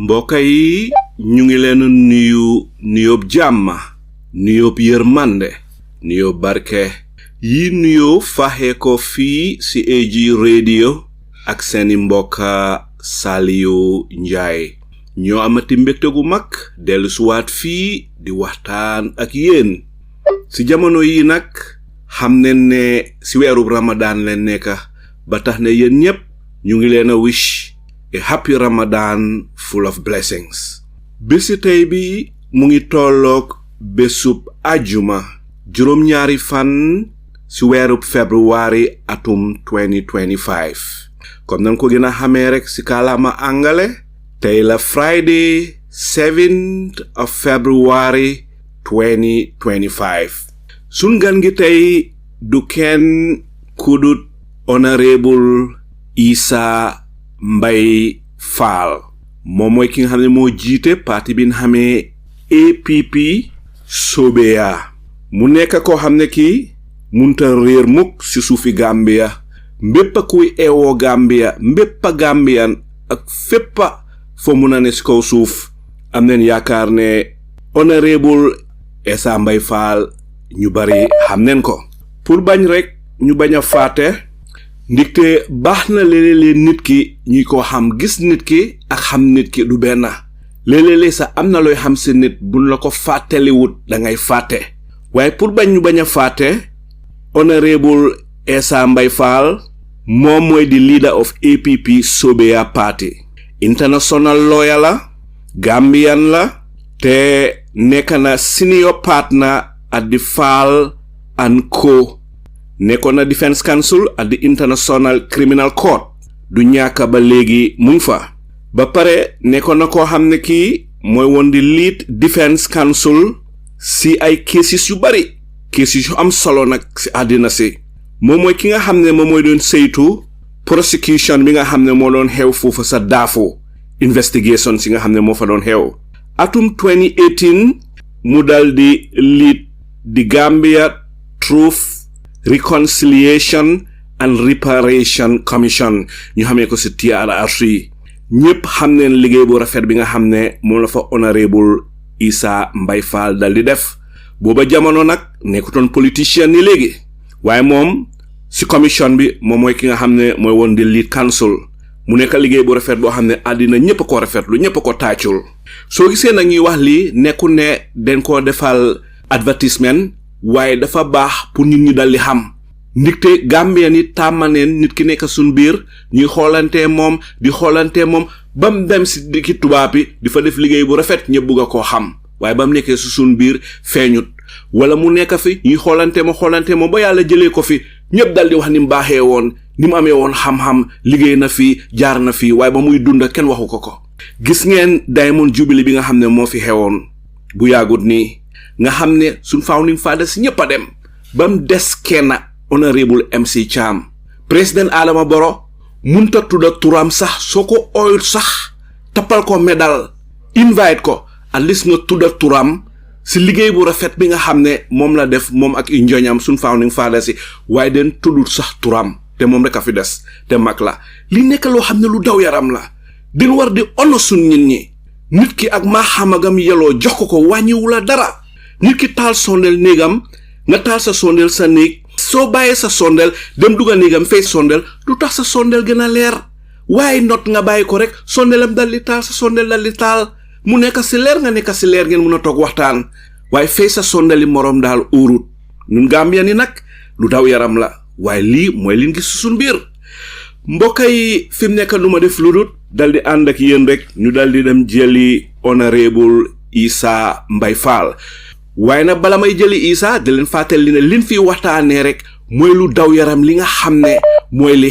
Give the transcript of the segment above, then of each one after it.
mbokk yi ñu ngi leen nuyoob jàmm nuyoob yërmande nuyoob barke yi nuyoo faxe ko fii ci AG radio ak seeni mbokka Saliou Njaay ñoo amati mbégte gu mag dellu suwaat fii di waxtaan ak yéen ci jamono yi nag xam ne ci weeru Ramadan leen nekk ba tax ne yéen ñépp ñu ngi leen a wish a happy Ramadan full of blessings. Bési tey bi mu ngi tolloog bésub ajuma juróom-ñaari fan ci weerub February atum 2025 comme nan ko gën a xamee rek ci kàllaama angale tey la Friday 7th of February 2025 sun gan gi tey du kenn kudut Honourable Essa Mbye Faal moom mooy ki nga xam ne moo jiite parti bi nga xamee APP-Sobeya mu nekk koo xam ne kii munta réer mukk ci suufi Gambia mbépp a kuy eewoo Gambia mbépp a Gambian ak fépp fa mun a ne ci kaw suuf am nañ yaakaar ne Honourable Essa Mbye Faal ñu bari xam nañ ko pour bañ rek ñu bañ a fàtte ndikte baax na léeg-léeg nit ki ñuy ko xam gis nit ki ak xam nit ki du benn léeg-léeg sax am na looy xam si nit buñ la ko fàttaliwut da ngay fàtte waaye pour bañ ñu bañ a fàtte Honourable Essa Mbye Faal moom mooy di leader of APP-Sobeya party international lawyer la Gambian la te nekk na senior partner at the Faal and Co nekkoon na Defense Council at the International Criminal Court du ñàkk ba léegi mu ngi fa ba pare nekkoon na koo xam ne kii mooy woon di lead Defense Council si ay cases yu bari cases yu am solo nag si àddina si moom mooy ki nga xam ne moom mooy doon saytu prosecution bi nga xam ne moo doon xew foofu sa Darfur investigation si nga xam ne moo fa doon xew atum 2018 mu dal di lead di Gambia Truth Reconciliation and Reparation Commission ñu xamee ko ci TRRC ñépp xam neen liggéey bu rafet bi nga xam ne moom la fa Honourable Essa Mbye Faal dal di def booba jamono nag nekkutoon politicien ni léegi waaye moom ci commission bi moom mooy ki nga xam ne mooy woon di lead council mu nekk liggéey bu rafet boo xam ne àddina ñépp ko rafetlu ñépp ko taacul soo gisee nag ñuy wax lii nekkul ne dañ koo defal advertisement waaye dafa baax pour nit ñi dal di xam ndikte Gambien yi tàmmaneen nit ki nekk suñ biir ñuy xoolantee moom di xoolantee moom bam dem si dikki tubaab bi di fa def liggéey bu rafet ñëpp bugg a koo xam waaye bam nekkee su suñ biir feeñut wala mu nekk fi ñuy xoolantee moom ba yàlla jëlee ko fi ñëpp dal di wax ni mu baaxee woon ni mu amee woon xam-xam liggéey na fii jaar na fii waaye ba muy dund kenn waxu ko gis ngeen Diamond Jubilee bi nga xam ne moo fi xewoon bu yàggut nii nga xam ne suñ founding fathers si ñëpp a dem bam des kenn Honourable MC Cham President Adama Barrow munta tudda turam sax soo ko oyul sax tappal ko medal invite ko at least nga tudda turam si liggéey bu rafet bi nga xam ne moom la def moom ak i njoñam suñ founding fathers si waaye den tuddul sax turam te moom rek a fi des te mag la li nekk loo xam ne lu daw yaram la din war di ono suñ nit ki ak maa xamagam yeloo jox ko wàññiwu la dara nit ki taal sondel néegam nga taal sa sondel sa néeg soo bàyyee sa sondel dem dugal néegam fay sondel du tax sa sondel gën a leer waaye not nga bàyyi ko rek sondelam dal di taal sa sondel dal di taal mu nekk si leer nga nekk si leer ngeen mun a toog waxtaan waaye fay sa sondeli moroom daal uurut ñun Gambian yi nag lu daw yaram la waaye lii mooy liñ gis suñ biir mbokk yi fi mu nekk nu ma def lu dul dal di ànd ak yéen rek ñu dal di dem jëli Honourable Essa Mbye Faal waaye nag bala may jëli Essa di leen fàttali ne liñ fi waxtaanee rek mooy lu daw yaram li nga xam ne mooy li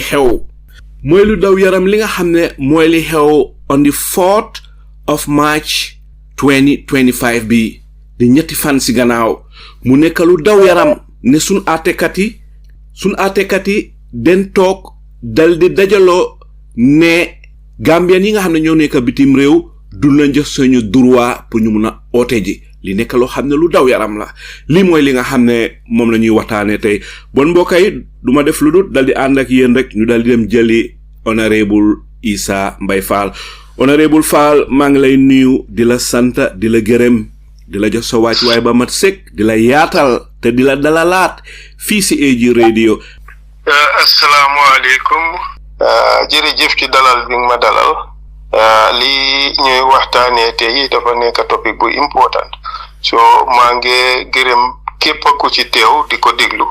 xew on the 4th of March 2025 bi di ñetti fan si gannaaw mu nekk lu daw yaram ne sun àttekat yi den toog dal di dajaloo ne Gambian yi nga xam ne ñoo nekk bitim réew du lañ jox suñu droit pour ñu mun a oote ji li nekk loo xam ne lu daw yaram la lii mooy li nga xam ne moom la ñuy waxtaanee tey bon mbokk yi du ma def lu dul dal di ànd ak yéen rek ñu dal di dem jëli Honourable Essa Mbye Faal. Honourable Faal maa ngi lay nuyu di la sant di la gërëm di la jox sa wàcc waaye ba mat sëkk di la yaatal te di la dalalaat fii si AG radio. asalaamaaleykum. jërëjëf ci dalal bi nga ma dalal. lii ñuy waxtaanee tey dafa nekk topic bu important so maa ngi gërëm képp ku ci teew di ko déglu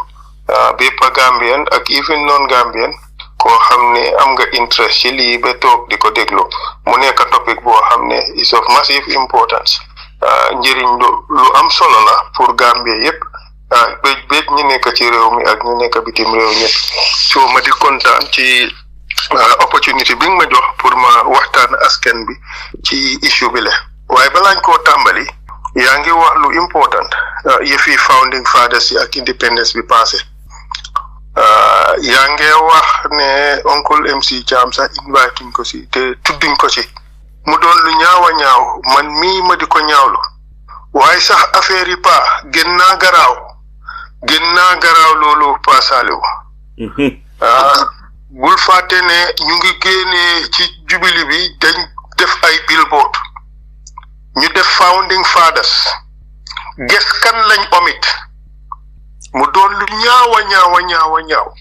bépp Gambian ak even non Gambian koo xam ne am nga interest ci lii ba toog di ko déglu mu nekk topic boo xam ne is of massive importance njëriñ lu am solo la pour Gambia yépp béj ñu nekk ci réew mi ak ñu nekk bitim réew ñëpp so ma di kontaan ci opportunity bi nga ma jox pour ma waxtaan askan bi ci issue bi la waaye balaañ koo tàmbali yaa ngi wax lu important yëfi founding fathers yi ak independence bi passé yaa ngi wax ne oncle MC Cham sax invite ko si te tudduñ ko ci mu doon lu ñaawa ñaaw man mii ma di ko ñaawlu waaye sax affaire yi gën naa garaaw loolu paasaalewu bul fàtte ne ñu ngi génnee ci jubili bi dañ def ay billboard ñu def founding fathers ges kan lañ omit mu doon lu ñaaw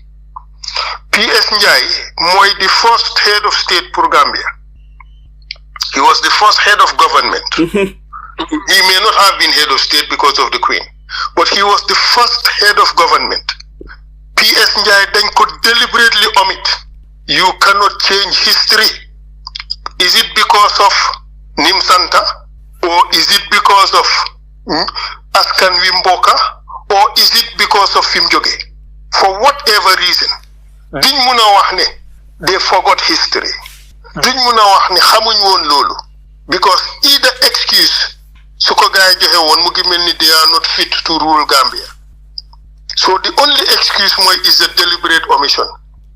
PS Njie mooy the first head of state pour Gambia. He was the first head of government. He may not have been head of state because of the Queen, but he was the first head of government. PS Njie dañ ko deliberately omit. You cannot change history. Is it because of Nim Santa, or is it because of askan wi mboka, or is it because of fim jóge? For whatever reason, duñ mun a wax ne they forgot history. Duñ mun a wax ne xamuñ woon loolu, because either excuse su ko gaay joxe woon mu ngi mel ni they are not fit to rule Gambia. So the only excuse is a deliberate omission,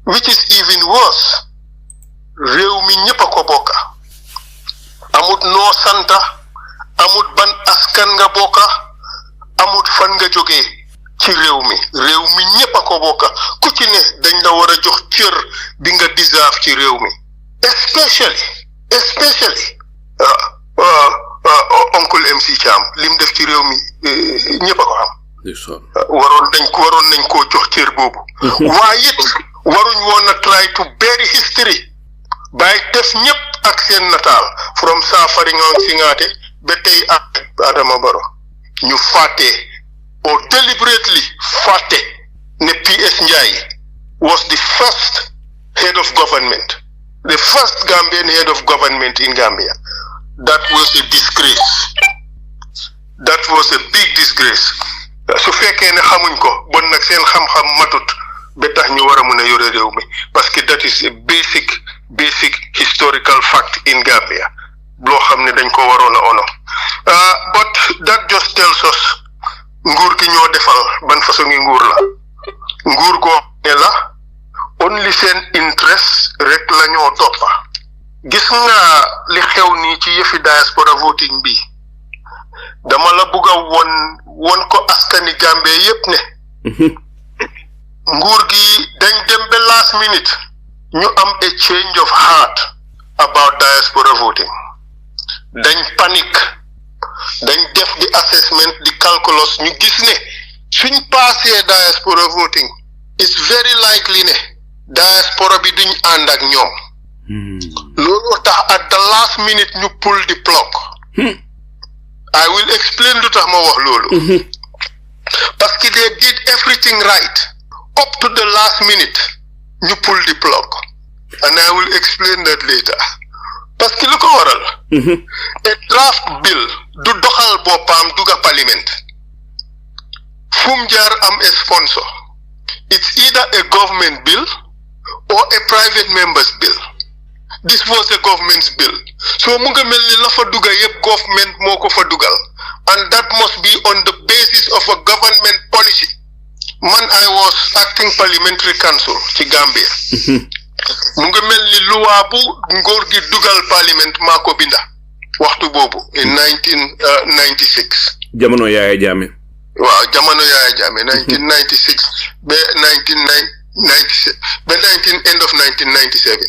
which is even worse. Réew mi ñëpp a ko bokka. Amut noo santa, amut ban askan nga bokka, amut fan nga jógee ci réew mi ñëpp a ko bokka. Ku ci ne dañ la war a jox cër bi nga deserve ci réew mi. Especially oncle MC Cham lim def ci réew mi ñëpp a ko xam. waroon nañ koo jox cër boobu. waaye it waruñ woon a try to bury history bàyyi def ñëpp ak seen nataal from Saafaringa Singaate ba tey ak Adama Barrow ñu fàtte or deliberately fàtte ne PS Njie was the first head of government, the first Gambian head of government in Gambia. That was a disgrace. That was a big disgrace. Su fekkee ne xamuñ ko bon nag seen xam-xam matut ba tax ñu war a mun a yore réew mi parce que that is a basic historical fact in Gambia loo xam ne dañ ko waroon a ono but that just tells us nguur gi ñoo defal ban façon ngi nguur la nguur goo ne la only seen interest rek la ñoo toppa gis nga li xew nii ci yëfi diaspora voting bi dama la bugg a won ko askani Gambie yépp ne nguur gi dañ dem ba last minute ñu am a change of heart about diaspora voting. Dañ panic, dañ def di assessment di calculus ñu gis ne suñ passé diaspora voting it's very likely ne diaspora bi duñ ànd ak ñoom. Loolu tax at the last minute ñu pull the plug. I will explain lu tax ma wax loolu. Parce que they did everything right up to the last minute ñu pull the plug, and I will explain that later. Parce que lu ko waral. A draft bill du doxal boppam duga parliament. Fum jaar am a sponsor. It's either a government bill or a private member's bill. This was a government's bill. so mu nga mel ni la fa duga yëpp government moo ko fa dugal and that must be on the basis of a government policy. Man, I was acting parliamentary council ci Gambia. Mu nga mel ni loi bu ngor gi dugal parliament maa ko binda waxtu boobu in 1996. Jamono Yaya Jammeh. Waaw jamono Yaya Jammeh 1996 ba 1997 ba end of 1997.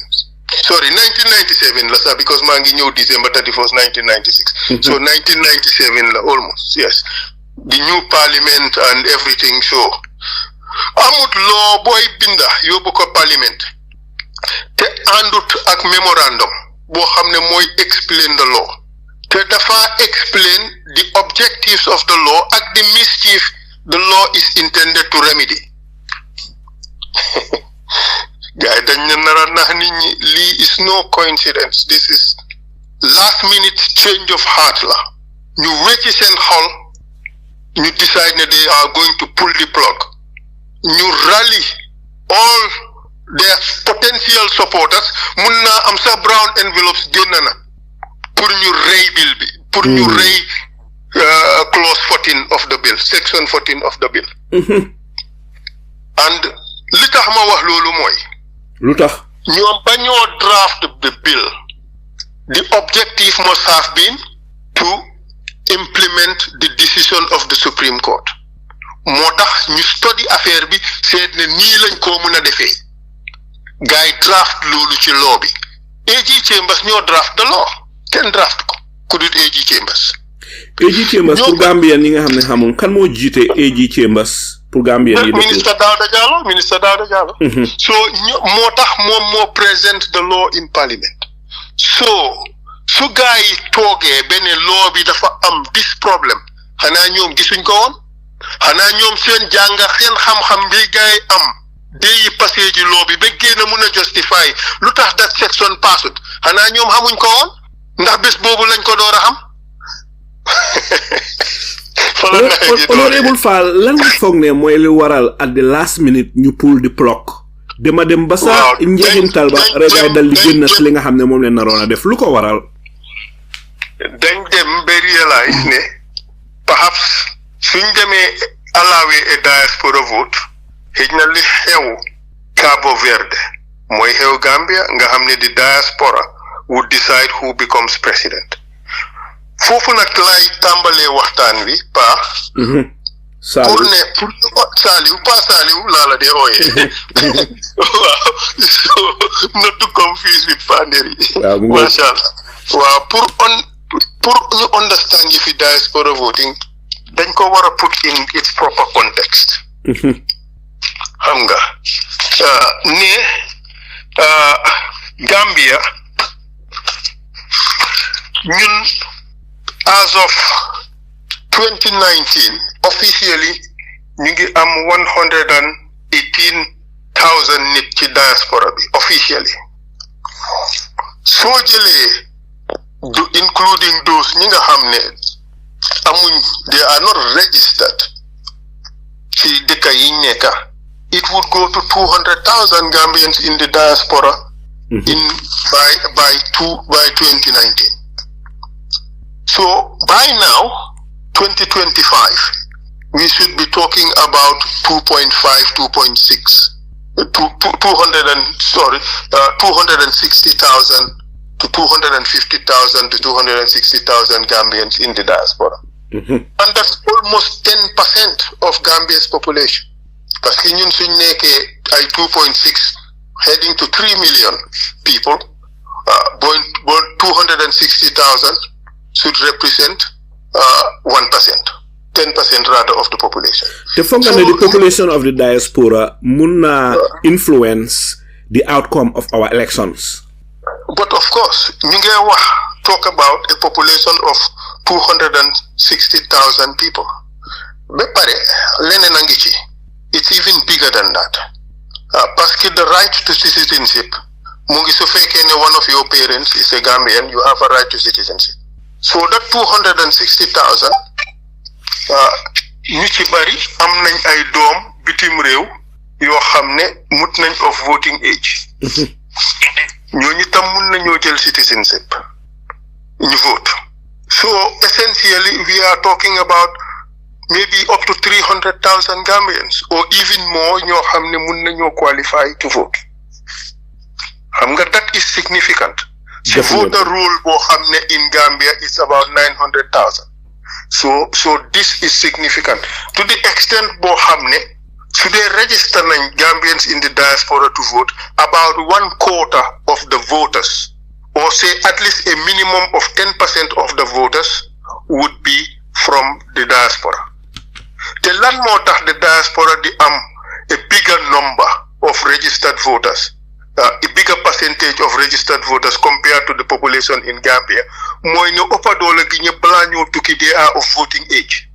Sorry, 1997 la sax because maa ngi ñëw December 31st 1996. So 1997 la almost, yes. The new parliament and everything, so amut law boy binda yóbbu ko parliament te àndut ak memorandum boo xam ne mooy explain the law te dafa explain the objectives of the law ak the mischief the law is intended to remedy. Gaay dañ ne nara nax nit ñi lii is no coincidence, this is last minute change of heart la ñu wecci seen xol ñu decide ne they are going to pull the plug. Ñu rally all their potential supporters mun naa am sa brown envelopes génn na pour ñu rey bill bi pour ñu rey clause 14 of the bill, section 14 of the bill. And li tax ma wax loolu mooy lu tax ñoom ba ñoo draft the bill, the objective must have been to implement the decision of the Supreme Court. Moo tax ñu study affaire bi seet ne nii lañ koo mën a defee gaay draft loolu ci law bi. AG Chambers ñoo draft the law, kenn draft ko ku dul AG Chambers. AG Chambers pour Gambian ñi nga xam ne xamul kan moo jiite AG Chambers pour Gambian yi. Minister Dawda Jallow. So moo tax moom moo present the law in parliament. So su gaay yi toogee benn law bi dafa am this problem xanaa ñoom gisuñ ko woon xanaa ñoom seen jànga seen xam-xam bi gaay am day passé ji law bi ba génn mun a justify lu tax that section passut xanaa ñoom xamuñ ko woon ndax bés boobu lañ ko door a xam. Honourable Faal lan nga foog ne mooy li waral at the last minute ñu pull the plug dema dem ba sa njeexintal ba rek ay dal di génn si li nga xam ne moom leen naroon a def lu ko waral. Dañ dem ba realize ne perhaps suñ demee allowe a diaspora vote xëj na li xew Cabo Verde mooy xew Gambia nga xam ne di diaspora would decide who becomes president. Foofu nag lay tàmbalee waxtaan wi pour ne pour Saliou laa la dee ooyee waaw so not to confuse with Fanderi. Masha Allah. Waaw pour ñu understand yi fi diaspora voting dañ ko war a put in its proper context. Xam nga ne Gambia ñun as of 2019 officially ñu ngi am 118,000 nit ci diaspora bi officially. Soo jëlee including those ñi nga xam ne amuñ they are not registered ci dëkk yi nekka, it would go to 200,000 Gambians in the diaspora by 2019. So by now 2025 we should be talking about 260,000 to 250,000 to 260,000 Gambians in the diaspora. And that's almost 10% of Gambia's population. Parce que ñun suñ nekkee ay 2.6 heading to 3 million people, 260,000 should represent 1%, 10% rather of the population. The fact that the population of the diaspora mun influence the outcome of our elections. But of course, ñu ngi talk about a population of 260,000 people. Ba pare leneen a ngi ci. It's even bigger than that. Parce que the right to citizenship, mu ngi su fekkee ne one of your parents is a Gambian, you have a right to citizenship. So that 260,000, ñu ci bari am nañ ay doom bitim réew yoo xam ne mut nañ of voting age. ñooñu tam mun nañoo jël citizenship. ñu vote. So essentially we are talking about maybe up to 300,000 Gambians or even more ñoo xam ne mun nañoo qualify to vote. Xam nga that is significant. The voter roll boo xam ne in Gambia is about 900,000. So this is significant to the extent boo xam ne su dee register nañ Gambians in the diaspora to vote, about 1/4 of the voters, or say at least a minimum of 10% of the voters would be from the diaspora. The lan moo tax the diaspora di am a bigger number of registered voters, a bigger percentage of registered voters compared to the population in Gambia, mooy ne ëppa doole gi ñëpp balaa ñoo tukki they are of voting age.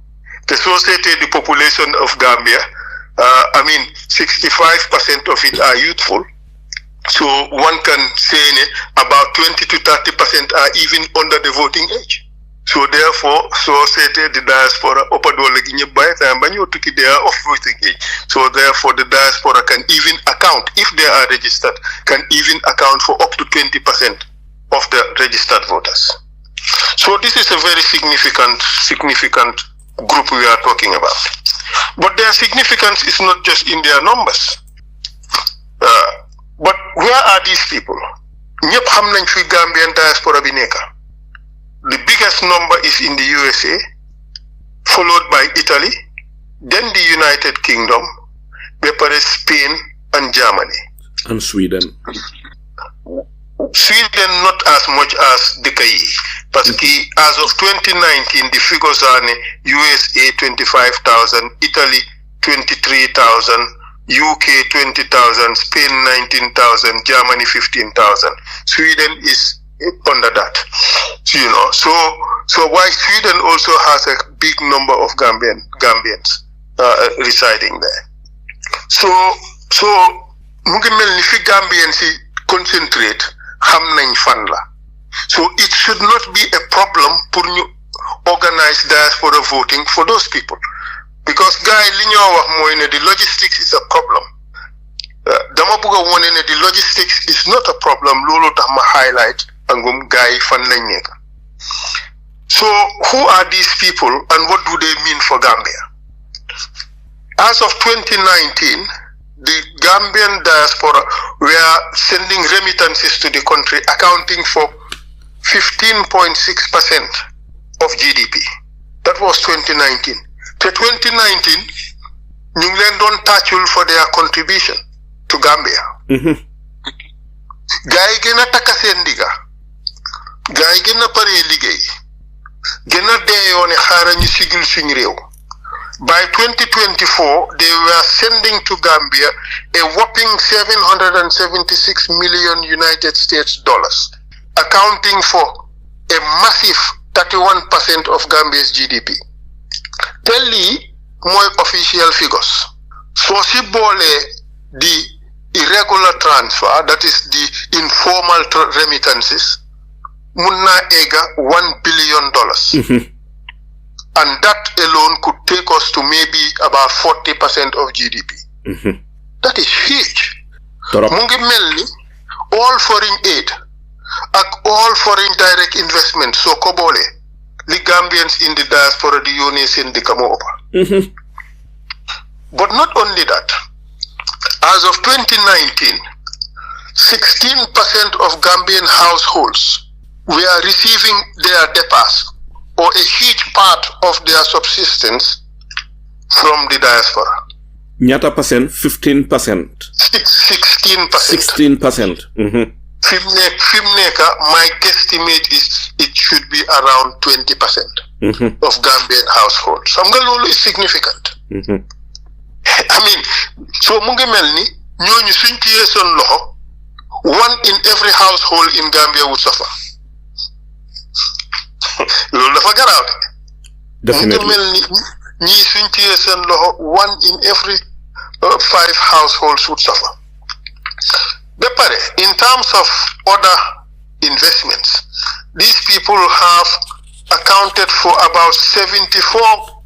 The society, the population of Gambia, 65% of it are youthful. So one can say about 20 to 30% are even under the voting age. So therefore, society, the diaspora, they are of voting age. So therefore, the diaspora can even account, if they are registered, can even account for up to 20% of the registered voters. So this is a very significant group we are talking about. But their significance is not just in their numbers. But where are these people? ñëpp xam nañ fi Gambian diaspora bi nekk. The biggest number is in the USA, followed by Italy, then the United Kingdom, Spain and Germany. And Sweden. Sweden not as much as dëkk yi parce que as of 2019 the figures are USA 25,000, Italy 23,000, UK 20,000, Spain 19,000, Germany 15,000. Sweden is under that, so why Sweden also has a big number of Gambians residing there. So mu ngi mel ni fi Gambians yi concentrate xam nañ fan la. So it should not be a problem pour ñu organize diaspora voting for those people, because gars li ñoo wax mooy ne the logistics is a problem. Dama bëgg a wone ne the logistics is not a problem, loolu tax ma highlight angum gars yi fan lañ nekk. So who are these people and what do they mean for Gambia? As of 2019, the Gambian diaspora were sending remittances to the country accounting for 15.6% of GDP. That was 2019. To 2019, ñu ngi leen doon tàccul for their contribution to Gambia. Gars yi gën a takka seen ndiga, gars yi gën a paree liggéey, gën a deeyoo ne xaaral ñu sigil suñu réew. By 2024, they were sending to Gambia a whopping $776 million United States dollars, accounting for a massive 31% of Gambia's GDP. Tell lii mooy official figures. So si boole the irregular transfer, that is the informal remittances, mun naa egga $1 billion. And that alone could take us to maybe about 40% of GDP. That is huge. Mu ngi mel ni all foreign aid ak all foreign direct investment so ko boole li Gambians in the diaspora di yónnee seen dëkk moo ëppa. But not only that, as of 2019, 16% of Gambian households were receiving their DEPAs, or a huge part of their subsistence, from the diaspora. Ñaata percent? 15%. 16%. 16%. Fimneka, my guesstimate is it should be around 20% of Gambian households. Samgalulu is significant. I mean, so mu ngi mel ni ñooñu suñ tiyee seen loxo, one in every household in Gambia would suffer. Loolu dafa garaaw de. Definitely. Mu ngi mel ni ñii suñ tiyee seen loxo, one in every 5 households would suffer. Ba pare, in terms of other investments, these people have accounted for about 74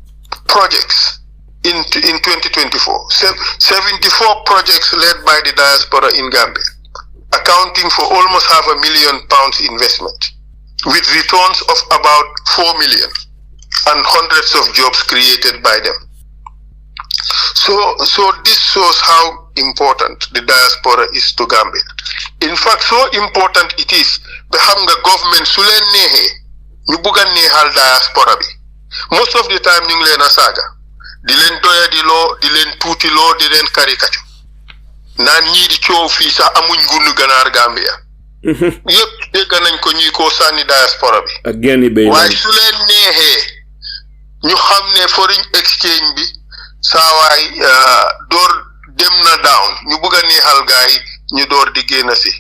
projects in 2024. 74 projects led by the diaspora in Gambia, accounting for almost £500,000 investment. with returns of about 4 million and hundreds of jobs created by them. So this shows how important the diaspora is to Gambia. In fact, so important it is, the government su leen neexee ñu bugg a neexal diaspora bi. Most of the time ñu ngi leen a saaga, di leen doyadiloo, di leen tuutiloo, di leen karikacu. Naan ñii di coow fii sax amuñ gunu ganaar Gambia. Yëpp dégg nañ ko ñuy ko sànni diaspora bi. Ak genn bay waaye su leen neexee ñu xam ne foreign exchange bi saawaay door dem na down ñu bugg a neexal gaay ñu door di génn si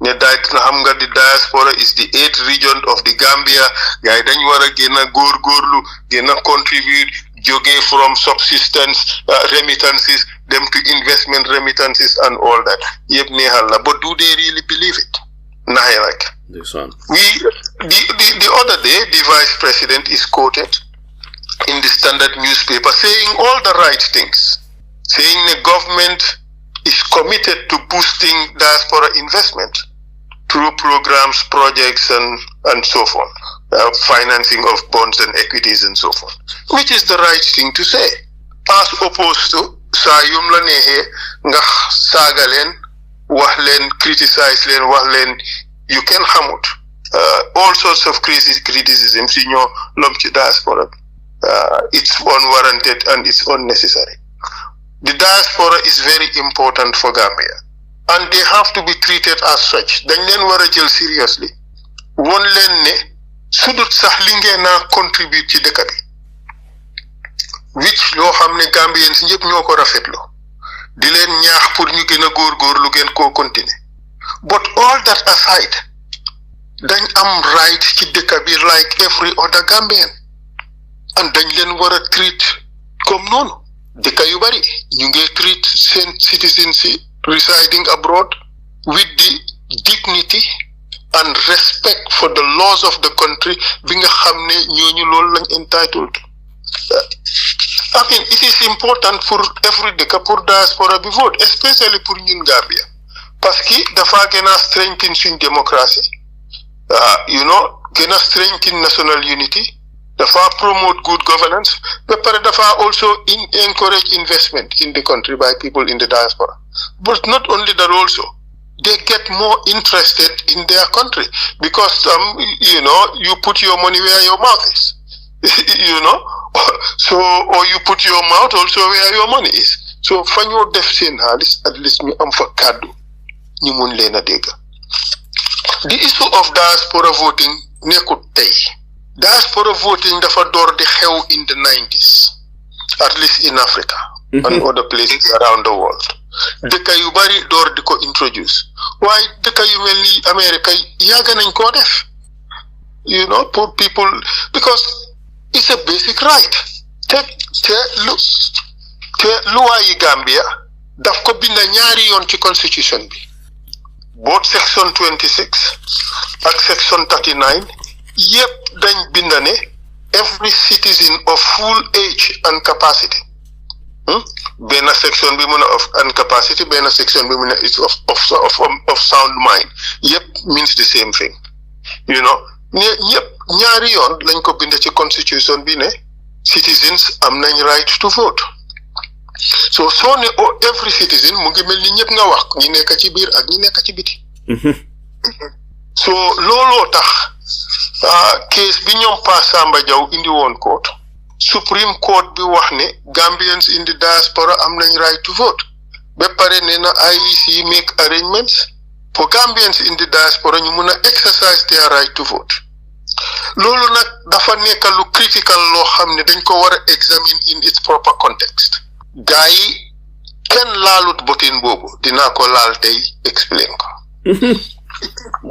ne daayit na xam nga di diaspora is the 8th region of the Gambia gaay dañ war a gën a góorgóorlu gën a contribute jógee from subsistence remittances dem to investment remittances and all that yëpp neexal la but do they really believe it? Naxee rek. The other day the vice president is quoted in the Standard newspaper saying all the right things, saying the government is committed to boosting diaspora investment through programs, projects, and so forth, financing of bonds and equities and so forth, which is the right thing to say, as opposed to saa yum la neexee nga saaga leen wax leen criticize leen wax leen you can xamut all sorts of criticism si ñoo lom ci diaspora. It's unwarranted and it's unnecessary. The diaspora is very important for Gambia and they have to be treated as such. Dañ leen war a jël seriously. Won leen ne sudut sax li ngeen na contribute ci dëkk bi, which loo xam ne Gambians ñëpp ñoo ko rafetlu di leen ñaax pour ñu gën a góorgóorlu gën koo continuer. But all that aside, dañ am right ci dëkk bi like every other Gambian. And dañ leen war a treat comme noonu. Dëkk yu bari ñu ngi treat seen citizens residing abroad with the dignity and respect for the laws of the country bi nga xam ne ñooñu loolu lañ entitled. I mean, it is important for every dëkk pour diaspora bi vote, especially pour ñun Gambia, parce que dafa gën a strengthen suñ démocratie, gën a strengthen national unity. Dafa promote good governance, but dafa also encourage investment in the country by people in the diaspora. But not only that, also they get more interested in their country because you put your money where your mouth is, so or you put your mouth also where your money is. So fa ñoo def seen xaalis at least ñu am fa kàddu ñu mun leen a dégg. The issue of diaspora voting nekkut tey. Diaspora voting dafa door di xew in the 90s, at least in Africa and other places around the world. Dëkk yu bari door di ko introduce. Waaye dëkk yu mel ni America yàgg nañ koo def. For people, because it's a basic right. Te luwaa yi Gambia daf ko bind ñaari yoon ci constitution bi. Both section 26 ak section 39 yep dañ binda ne every citizen of full age and capacity. Benn section bi mun of and capacity, benn section bi mun is of sound mind. Yep means the same thing. Yep ñaari yoon lañ ko binda ci constitution bi ne citizens am nañ right to vote. So ne every citizen mu ngi mel ni ñëpp nga wax ñi nekk ci biir ak ñi nekk ci biti. So looloo tax case bi ñoom Pa Samba Jaw indi woon court, Supreme Court bi wax ne Gambians in the diaspora am nañ right to vote. Ba pare nee na IEC make arrangements for Gambians in the diaspora ñu mun a exercise their right to vote. Loolu nag dafa nekk lu critical loo xam ne dañ ko war a examine in its proper context. Gaa yi kenn laalut botin boobu dinaa ko laal tey explain ko.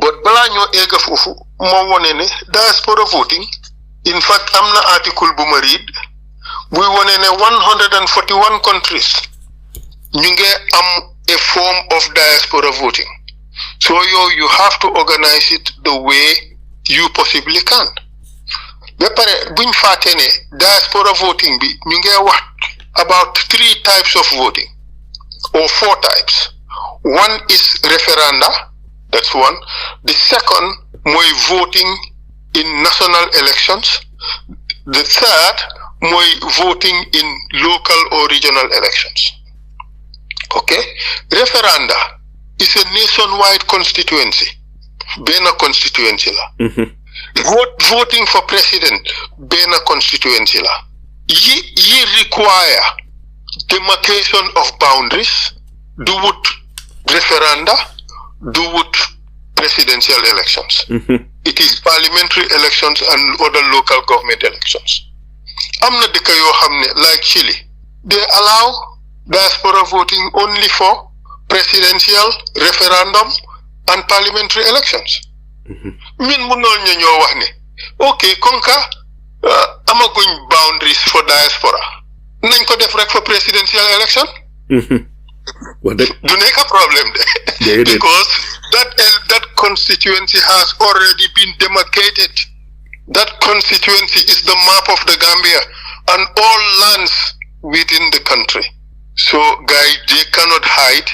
But balaa ñoo egga foofu moo wone ne diaspora voting, in fact am na article bu ma read buy wone ne 141 countries ñu ngi am a form of diaspora voting. So you have to organize it the way you possibly can. Ba pare buñ fàtte ne diaspora voting bi ñu ngi wax about 3 types of voting or 4 types. One is referenda, that's one. The second mooy voting in national elections. The third, voting in local or regional elections. Okay? Referenda is a nationwide constituency. Bena constituency la. Voting for president, Bena constituency la. Ye require demarcation of boundaries, do with referenda, do with presidential elections. It is parliamentary elections and other local government elections. Amna deka yo xamne like Chile, they allow diaspora voting only for presidential, referendum and parliamentary elections. Min munol ñoo wax ne okay konka amaguñ boundaries for diaspora nañ ko def rek for presidential election. Do nekk a problem de because that constituency has already been demarcated. That constituency is the map of the Gambia and all lands within the country. So guys, they cannot hide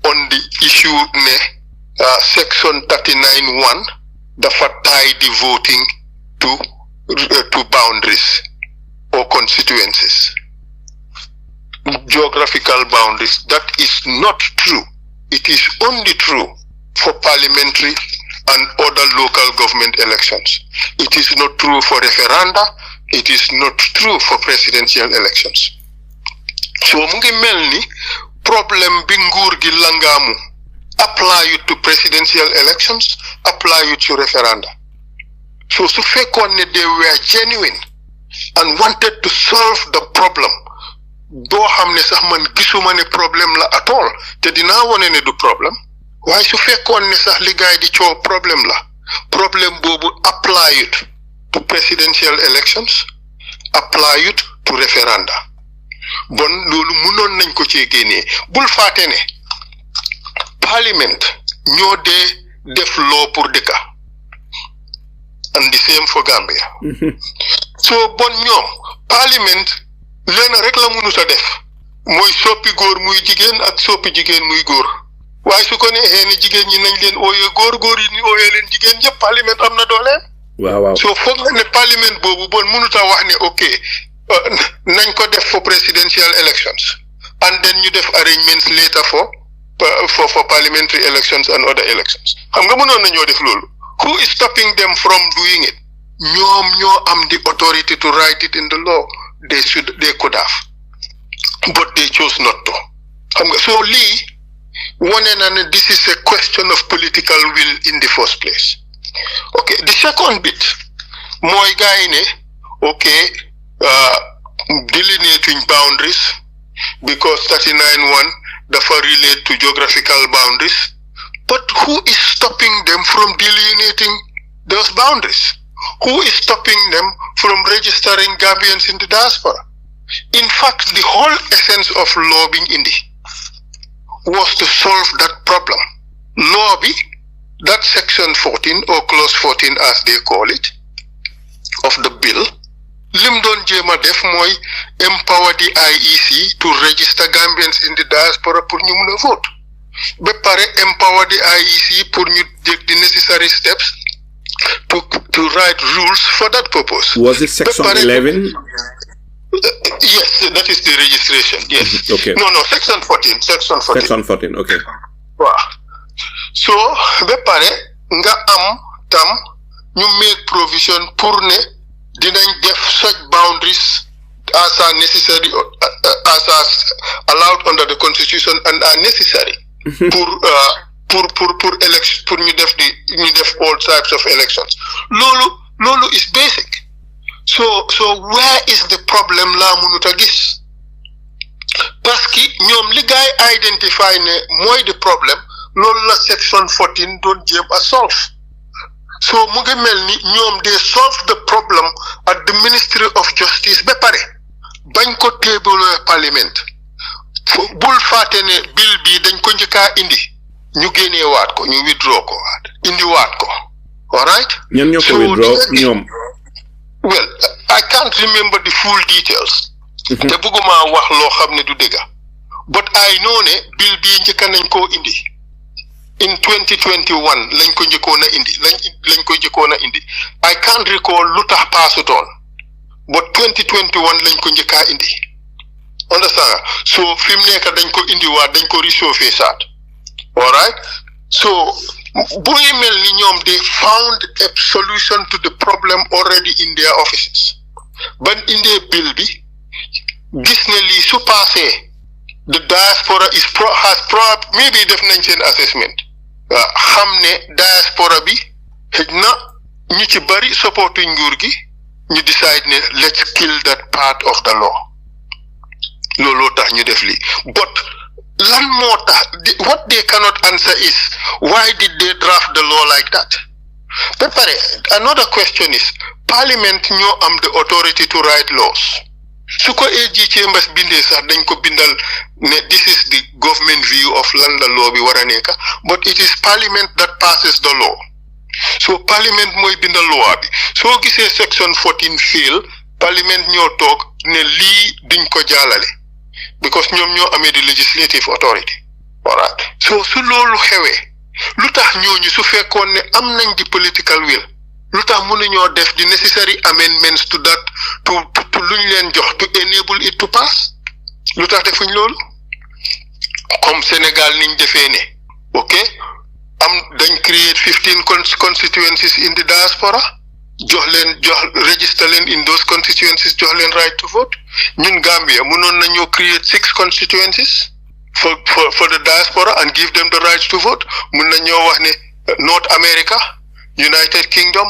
on the issue section 39(1 dafa tie the voting to boundaries or constituencies, geographical boundaries. That is not true. It is only true for parliamentary and other local government elections. It is not true for referenda. It is not true for presidential elections. So mu ngi melni problem bi nguur gi langamu apply it to presidential elections, apply it to referenda. So su fekkone ne they were genuine and wanted to solve the problem, do xamne sax man gisuma ne problem la at all te dina wone ne du problem. Why su fekkone ne sax li gaay di ciow problem la, problem bobu apply it to presidential elections, apply it to referenda. Bon lolu munon nañ ko ci génné. Bul faté ne parliament ñoo def law pour deka, and the same for Gambia. So bon ñoom parliament leen rek la mënu sa def mooy soppi góor muy jigéen ak soppi jigéen muy góor. waaye su ko neexee ne jigéen ñi nañ leen ooyee góor yi ni ooyee leen jigéen yëpp parliament am na doole. waaw so foog nga ne parliament boobu bon mënut a wax ne ok nañ ko def for presidential elections and then ñu def arrangements later for parliamentary elections and other elections. xam nga mënoon nañoo def loolu. Who is stopping them from doing it? ñoom ñoo am the authority to write it in the law. They could have, but they chose not to. So Lee, this is a question of political will in the first place. Okay, the second bit, mooy gaay ne, okay, delineating boundaries, because 39(1 dafa relate to geographical boundaries, but who is stopping them from delineating those boundaries? Who is stopping them from registering Gambians in the diaspora? In fact, the whole essence of lobbying was to solve that problem. Lobby, that section 14 or clause 14 as they call it, of the bill, lim doon jéem a def mooy empower the IEC to register Gambians in the diaspora pour ñu mun a vote. Ba pare empower the IEC pour ñu take the necessary steps to write rules for that purpose. Was it section 11? Yes, that is the registration. Yes. Okay. No, section 14. Section 14. Section 14. Okay. Wow. So, bepare nga am tam ñu make provision pour ne dinañ def such boundaries as are necessary, as are allowed under the constitution and are necessary pour election, pour ñu def all types of elections. Lolu is basic. So where is the problem la mënuta gis? Parce que ñoom li gaay identify ne mooy the problem, loolu la section 14 doon jéem a solve. So mu ngi mel ni ñoom they solve the problem at the Ministry of Justice ba pare bañ ko table parliament. Bul fàtte ne bill bi dañ ko njëkkaa indi ñu génnee waat ko ñu withdraw ko indi waat ko. All right? ñan ñoo ko withdraw ñoom. Well, I can't remember the full details. Te bëgguma wax loo xam ne du dëgga. But I know ne bill bi njëkka nañ koo indi. In 2021 lañ ko njëkkoon a indi. I can't recall lu tax paasut on but 2021 lañ ko njëkkaa indi understand so fi mu nekk dañ ko indiwaat dañ ko réchauffé saat all right so booy mel ni ñoom they found a solution to the problem already in their offices ban indee bill bi gis ne lii su passé the diaspora maybe def nañ seen assessment xam ne diaspora bi xëj na ñu ci bari supportu nguur gi ñu decide ne let's kill that part of the law looloo tax ñu def lii but lan moo tax what they cannot answer is why did they draft the law like that ba pare another question is parliament ñoo am the authority to write laws su ko AG Chambers bindee sax dañ ko bindal ne this is the government view of lan la law bi war a nekk but it is parliament that passes the law so parliament mooy bindal loi bi soo gisee section 14 fail parliament ñoo toog ne lii duñ ko jàllale because ñoom ñoo amee the legislative authority alright so su loolu xewee lu tax ñooñu su fekkoon ne am nañ di political will lu tax mënuñoo def the necessary amendments to that to luñ leen jox to enable it to pass lu tax defuñ loolu comme Sénégal niñ defee ne ok dañ create 15 constituencies in the diaspora jox register leen in those constituencies jox leen right to vote ñun Gambia mënoon nañoo create 6 constituencies for the diaspora and give them the right to vote mën nañoo wax ne North America United Kingdom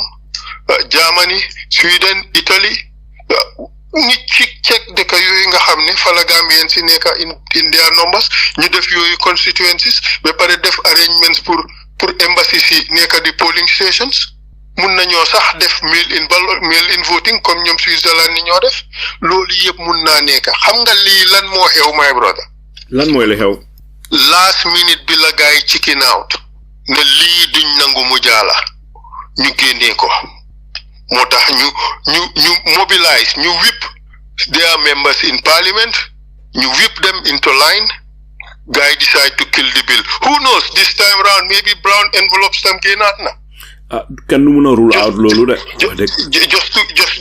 Germany Sweden Italy ñi ci check dëkk yooyu nga xam ne fa la Gambians si nekk in their numbers ñu def yooyu constituencies ba pare def arrangements pour embassy si nekk di polling stations mun nañoo sax def mail in voting comme ñoom Switzerland ni ñoo def loolu yëpp mun naa nekk xam nga lii lan moo xew my brother lan mooy la xew last minute bi la gaay chicken out ne lii duñ nangu mu jaala ñu génnee ko moo tax ñu mobilize ñu whip their members in parliament ñu whip them into line guy decide to kill the bill who knows this time round maybe brown envelopes tam génnaat na kenn du mën a rule out loolu de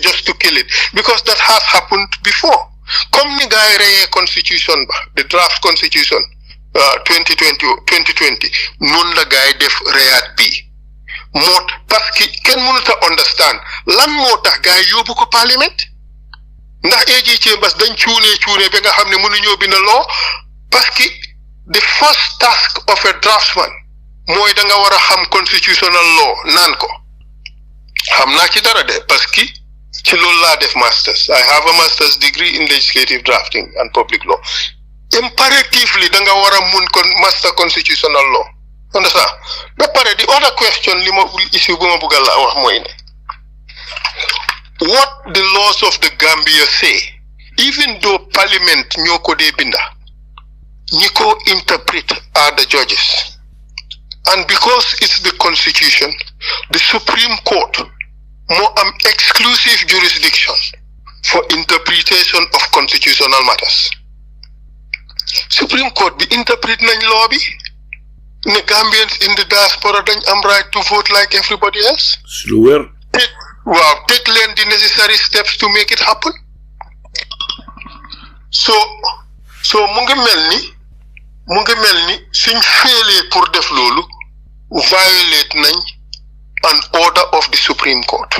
just to kill it because that has happened before comme ni guy reyee constitution ba the draft constitution 2020 noonu la guy def reyaat bi moo parce que kenn mënut a understand lan moo tax gars yi yóbbu ko parlement ndax AG Chambers dañ cuune ba nga xam ne mënuñoo bind loo parce que the first task of a draftsman mooy da nga war a xam constitutional law naan ko xam naa ci dara de parce que ci loolu laa def masters I have a master's degree in legislative drafting and public law imperatively da nga war a mun master constitutional law understand ba pare the other question issue bu ma bëgg la wax mooy ne what the laws of the Gambia say even though parliament ñoo ko dee binda ñi ko interpret are the judges and because it's the constitution the Supreme Court moo am exclusive jurisdiction for interpretation of constitutional matters Supreme Court bi interpret nañ law bi ne Gambians in the diaspora dañ am right to vote like everybody else take leen the necessary steps to make it happen so mu ngi mel ni suñ félee pour def loolu violate nañ an order of the Supreme Court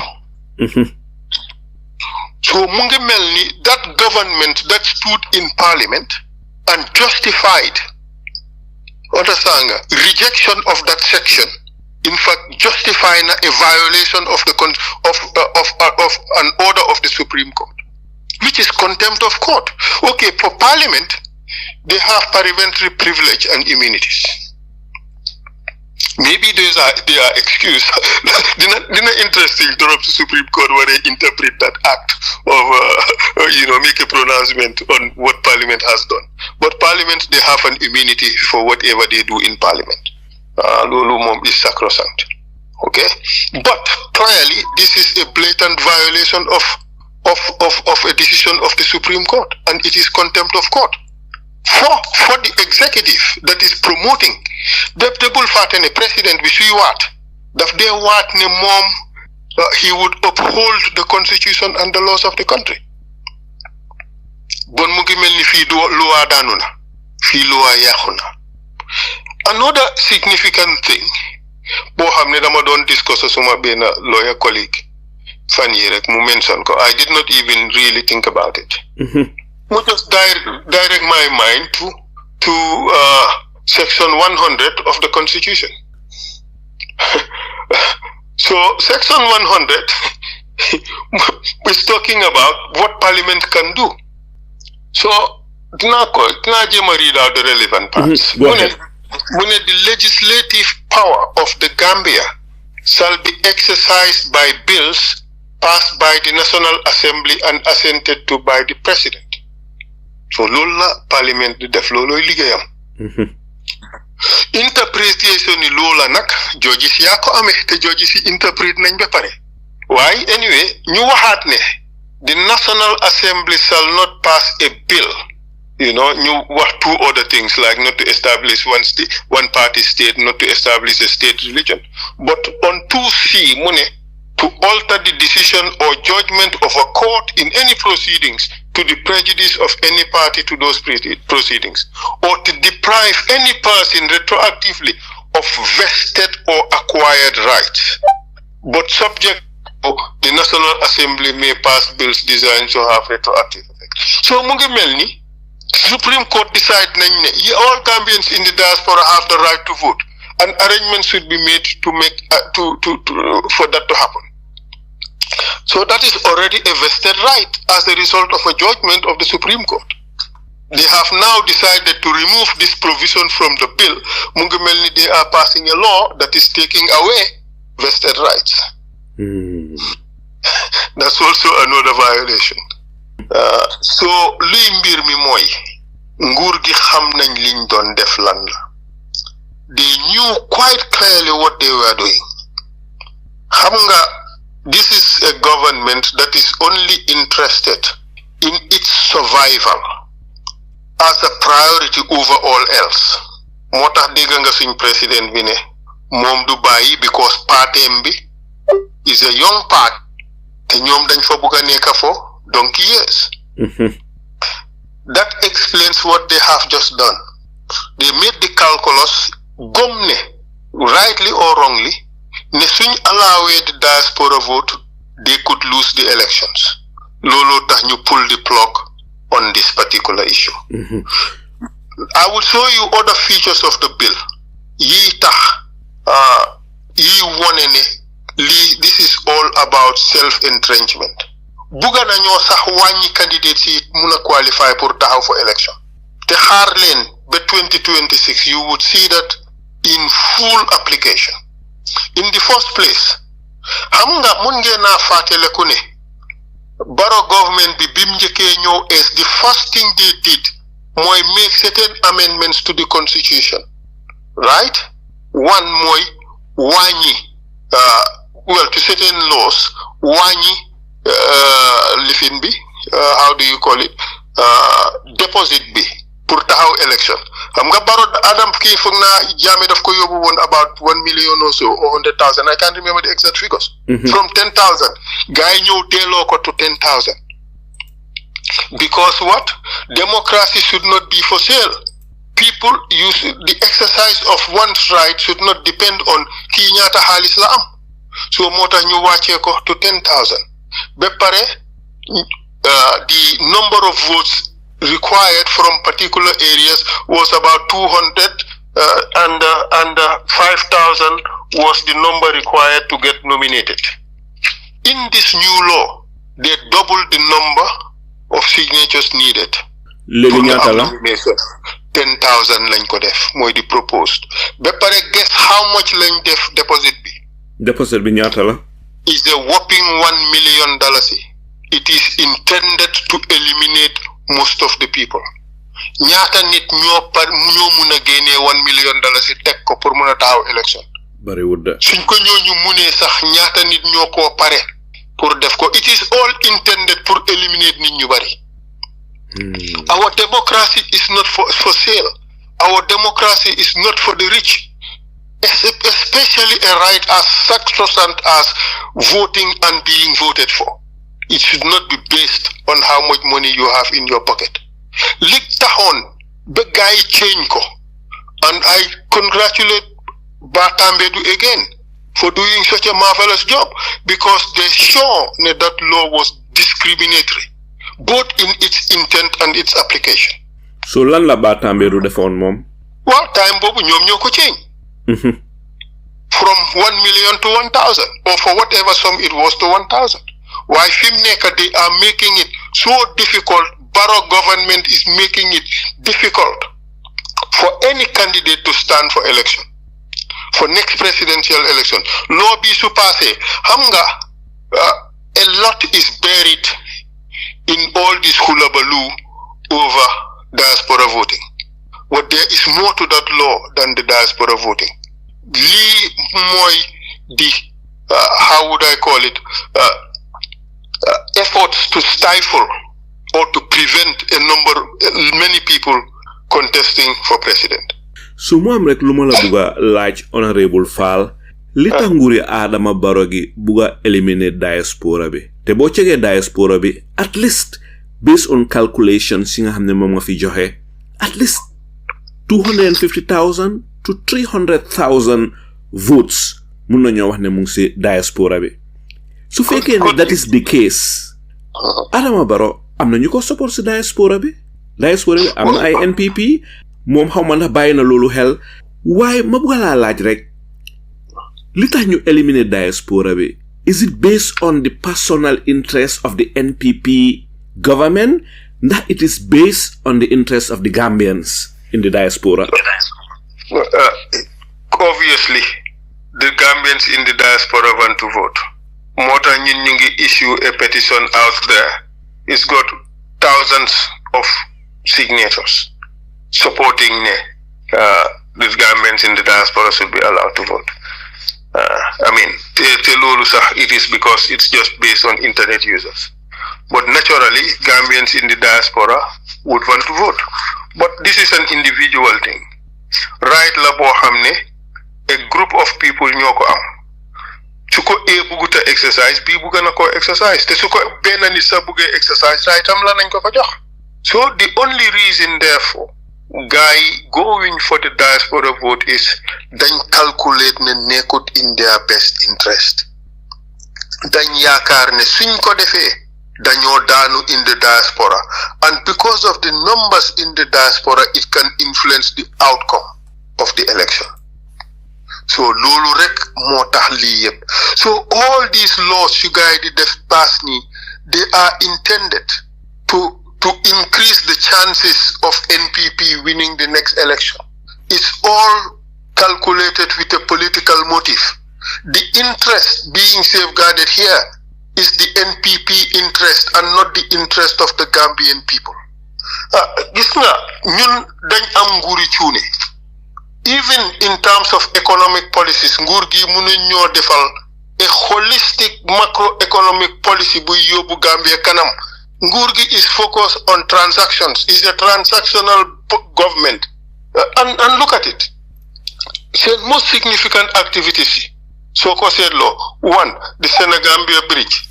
so mu ngi mel ni that government that stood in parliament and justified understand rejection of that section in fact justifying a violation of of an order of the Supreme Court which is contempt of court okay for parliament they have parliamentary privilege and immunities maybe they are excused dina interesting to the Supreme Court where they interpret that act of make a pronouncement on what parliament has done but parliament they have an immunity for whatever they do in parliament lolu mom is sacrosanct okay but clearly this is a blatant violation of a decision of the Supreme Court and it is contempt of court for the executive that is promoting the bul faté ne president bi suy waat daf dé waat ne mom he would uphold the constitution and the laws of the country. Bon mu ngi mel ni fii loi daanu na fii loi yàqu na. Another significant thing boo xam ne dama doon discuss suma benn lawyer colleague fan yi rek mu mention ko, I did not even really think about it. Mu just direct my mind to section 100 of the constitution. So section 100 is talking about what parliament can do. So dinaa jéem a read out the relevant parts. When the legislative power of the Gambia shall be exercised by bills passed by the National Assembly and assented to by the President. So loolu la parliament di def loolooy liggéeyam. Interpretation ni loola nag judges yaa ko amee te judges yi interpret nañ ba pare. Waaye anyway ñu waxaat ne the National Assembly shall not pass a bill. You know, what two other things, like not to establish one party state, not to establish a state religion. But on 2C, to alter the decision or judgment of a court in any proceedings to the prejudice of any party to those proceedings, or to deprive any person retroactively of vested or acquired rights. But subject to the National Assembly may pass bills designed to have retroactive effect. So, mungi melni, Supreme Court decide all Gambians in the diaspora have the right to vote, and arrangements should be made to make for that to happen. So that is already a vested right as a result of a judgment of the Supreme Court. They have now decided to remove this provision from the bill. Mungimelni, they are passing a law that is taking away vested rights. That's also another violation. So luy mbir mi mooy nguur gi xam nañ liñ doon def lan la. They knew quite clearly what they were doing. Xam nga, this is a government that is only interested in its survival as a priority over all else. Moo tax dégg nga suñ président bi ne moom du bàyyi because partem bi is a young party te ñoom dañ fa bëgg a nekk fo donkey years. That explains what they have just done. They made the calculus, gomne, rightly or wrongly, ne suñ allowed the diaspora vote, they could lose the elections. Lolo tax ñu pull the plug on this particular issue. I will show you other features of the bill. Yi tax, yi wone ne, this is all about self-entrenchment. Buga nañoo sax wàññi candidates yi mun a qualify pour taxaw for election. Te xaar leen ba 2026 you would see that in full application. In the first place, xam nga mun ngeen naa fàttaliku ne Barrow government bi bim njëkkee ñëw is the first thing they did mooy make certain amendments to the constitution. Right? One mooy wàññi to certain laws wàññi lifin bi how do you call it deposit bi pour taxaw election. Xam nga Barrow Adam kii foog naa Jammeh daf ko yóbbu woon about 1 million or so or 100,000. I can't remember the exact figures. From 10,000 gars yi ñëw delloo ko to 10,000 because what? Democracy should not be for sale. People use the exercise of one's right should not depend on kii ñaata xaalis la am. So moo tax ñu wàccee ko to 10,000. Be pare the number of votes required from particular areas was about 200 and 5,000 was the number required to get nominated. In this new law, they doubled the number of signatures needed. Léegi ñaata la? 10,000 lañ ko def mooy di proposed. Be pare guess how much lañ def deposit bi? Deposit bi ñaata la? Is a whopping $1 million. It is intended to eliminate most of the people. Ñaata nit ñoo mun a génnee $1 million teg ko pour mun a taxaw election. Bari wudda. Suñ ko ñooñu munee sax ñaata nit ñoo koo pare pour def ko. It is all intended pour eliminate nit ñu bari. Our democracy is not for sale. Our democracy is not for the rich. especially a right as sacrosanct as voting and being voted for. It should not be based on how much money you have in your pocket. Lig taxoon ba gaay change ko, and I congratulate Batambedu again for doing such a marvelous job, because they show that law was discriminatory, both in its intent and its application. So lan la Batambedu defoon mom? Well, time bobu ñom ñoko change. From 1 million to 1,000, or for whatever sum it was to 1,000. Why Fimneka, they are making it so difficult. Barrow government is making it difficult for any candidate to stand for election, for next presidential election. Law bi su passé, hamga, a lot is buried in all this hullabaloo over diaspora voting. But there is more to that law than the diaspora voting. Li moy the how would I call it, efforts to stifle or to prevent many people contesting for president. So mo am rek luma la buga laaj Honourable Faal, li tax nguuri Adama Barrow gi buga eliminer diaspora bi, te boo cegee diaspora bi, at least based on calculations yi nga xam ne moom nga fi joxe, at least 250,000 to 300,000 votes mun nañoo wax ne mu ngi si diaspora bi. Su fekkee ne that is the case, Adama Barrow am na ñu ko support si diaspora bi. Diaspora bi am na ay NPP, moom xaw ma ndax bàyyi na loolu xel, waaye ma bëgg laa laaj rek, li tax ñu éliminer diaspora bi, is it based on the personal interest of the NPP government, ndax it is based on the interest of the Gambians in the diaspora? Obviously, the Gambians in the diaspora want to vote. More than you issue a petition out there. It's got thousands of signatures supporting the Gambians in the diaspora should be allowed to vote. I mean, it is because it's just based on internet users. But naturally, Gambians in the diaspora would want to vote. But this is an individual thing. Right la bo xamne a group of people ñoko am. Su ko e buguta exercise, bi buga na ko exercise. Te su ko ben nit sa buge exercise, right am la nañ ko ko jox. So the only reason therefore guy going for the diaspora vote is dañ calculate ne nekut in their best interest. Dañ yaakaar ne suñ ko defee dañoo daanu in the diaspora, and because of the numbers in the diaspora it can influence the outcome of the election. So loolu rek moo tax lii yëpp. So all these laws you guys did pass ni, they are intended to increase the chances of NPP winning the next election. It's all calculated with a political motive. The interest being safeguarded here is the NPP interest and not the interest of the Gambian people. Gis nga ñun dañ am nguuri cuune. Even in terms of economic policies, nguur gi mënu ñoo defal a holistic macroeconomic policy bu yóbbu Gambia kanam. Nguur gi is focused on transactions. It's a transactional government. And look at it. The most significant activities. So ko seetloo, one, the Senegambia bridge.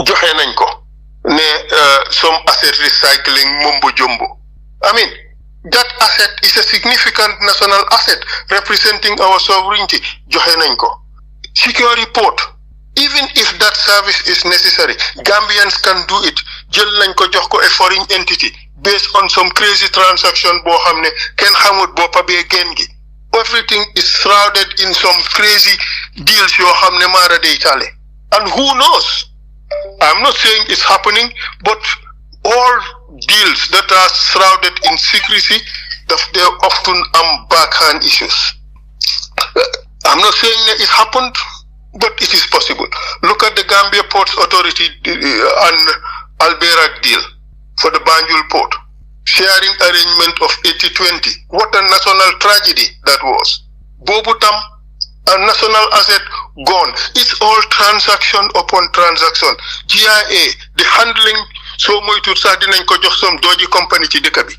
Joxe nañ ko ne some asset recycling mumbo jumbo. I mean, that asset is a significant national asset representing our sovereignty. Joxe nañ ko. Security port. Even if that service is necessary, Gambians can do it. Jël nañ ko jox ko a foreign entity based on some crazy transaction boo xam ne kenn xamut boppa bee génn gi. Everything is shrouded in some crazy deals yoo xam ne maara day taale. And who knows? I'm not saying it's happening, but all deals that are shrouded in secrecy, they often backhand issues. I'm not saying that it happened, but it is possible. Look at the Gambia Ports Authority and Alberak deal for the Banjul port. Sharing arrangement of 80-20. What a national tragedy that was. Bobutam, a national asset gone. It's all transaction upon transaction. GIA, the handling, so moy tout sax dinañ ko jox some dodgy company ci dëkk bi.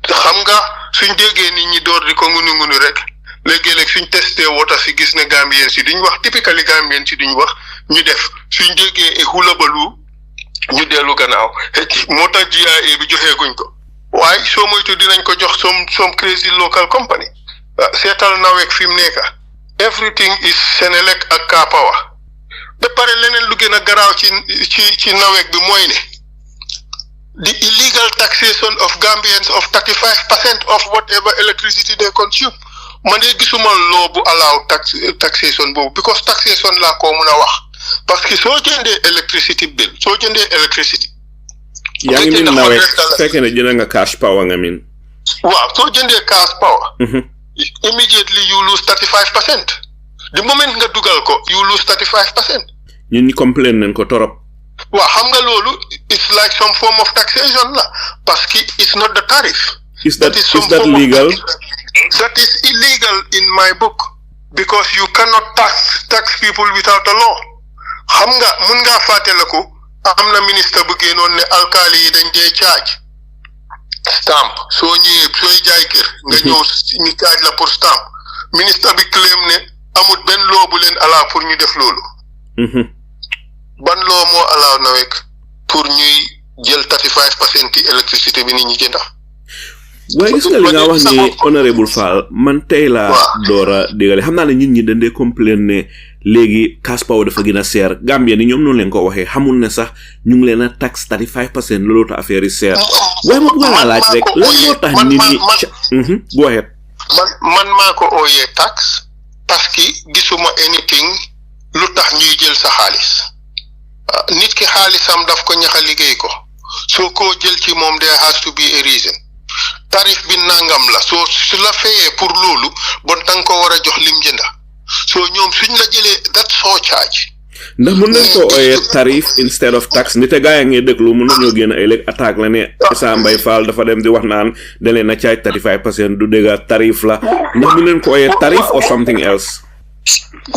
xam nga suñ déggee nit ñi door di ko ngunu rek léegi-léeg suñ testé wota si gis ne Gambien si duñ wax typically Gambien si duñ wax ñu def suñ déggee hulabalu ñu dellu gannaaw moo tax GIA bi joxeeguñ ko waaye soo moytu dinañ ko jox some crazy local company seetal nawek fi mu nekk everything is Senelec ak Kapawa ba pare leneen lu gën a garaaw ci nawek bi mooy ne the illegal taxation of Gambians of 35% of whatever electricity they consume man de gisuma law bu allow taxation boobu because taxation laa ko mun a wax parce que soo jëndee electricity bill soo jëndee electricity yaa ngi min nawek fekkee ne jënd nga cash power nga min waaw soo jëndee cash power immediately you lose 35%. The moment nga dugal ko you lose 35%. ñun ñi complain nañ ko torop waaw xam nga loolu it's like some form of taxation la parce que it's not the tariff. Is that legal? That is illegal in my book because you cannot tax people without a law. xam nga mun ngaa fàttaliku am na ministre bu génnoon ne alkaali yi dañ dee charge stamp soo ñëwee sooy jaay kër nga ñëw ñu charge la pour stamp ministre bi claim ne amut benn loo bu leen alaa pour ñu def loolu. ban loo moo alaaw nawek pour ñuy jël 35% ci électricité bi nit ñi jënda waaye gis nga li nga wax ni Honourable Faal man tey laa doora déggale xam naa ne nit ñi dañ dee complain ne léegi cash power dafa gën a seer Gambia ni ñoom noonu leen ko waxee xamul ne sax ñu ngi leen a tax 35% loolu tax affaire yi seer waaye ma bëgg a laaj rek lan moo tax nit ñi go ahead man maa ko ooyee tax parce que gisuma anything lu tax ñuy jël sa xaalis nit ki xaalisam daf ko ñaxa liggéey ko soo ko jël ci moom there has to be a reason tarif bi nangam la soo su la fayee pour loolu bon danga ko war a jox lim jënda soo ñoom suñ la jëlee that surcharge ndax mun nañ ko ooyee tarif instead of tax nite gaa yaa ngi déglu mun nañoo génn ay léeg attaque la ne Essa Mbye Faal dafa dem di wax naan da leen a caaj 35% du dégga tarif la ndax mun nañ ko ooyee tarif or something else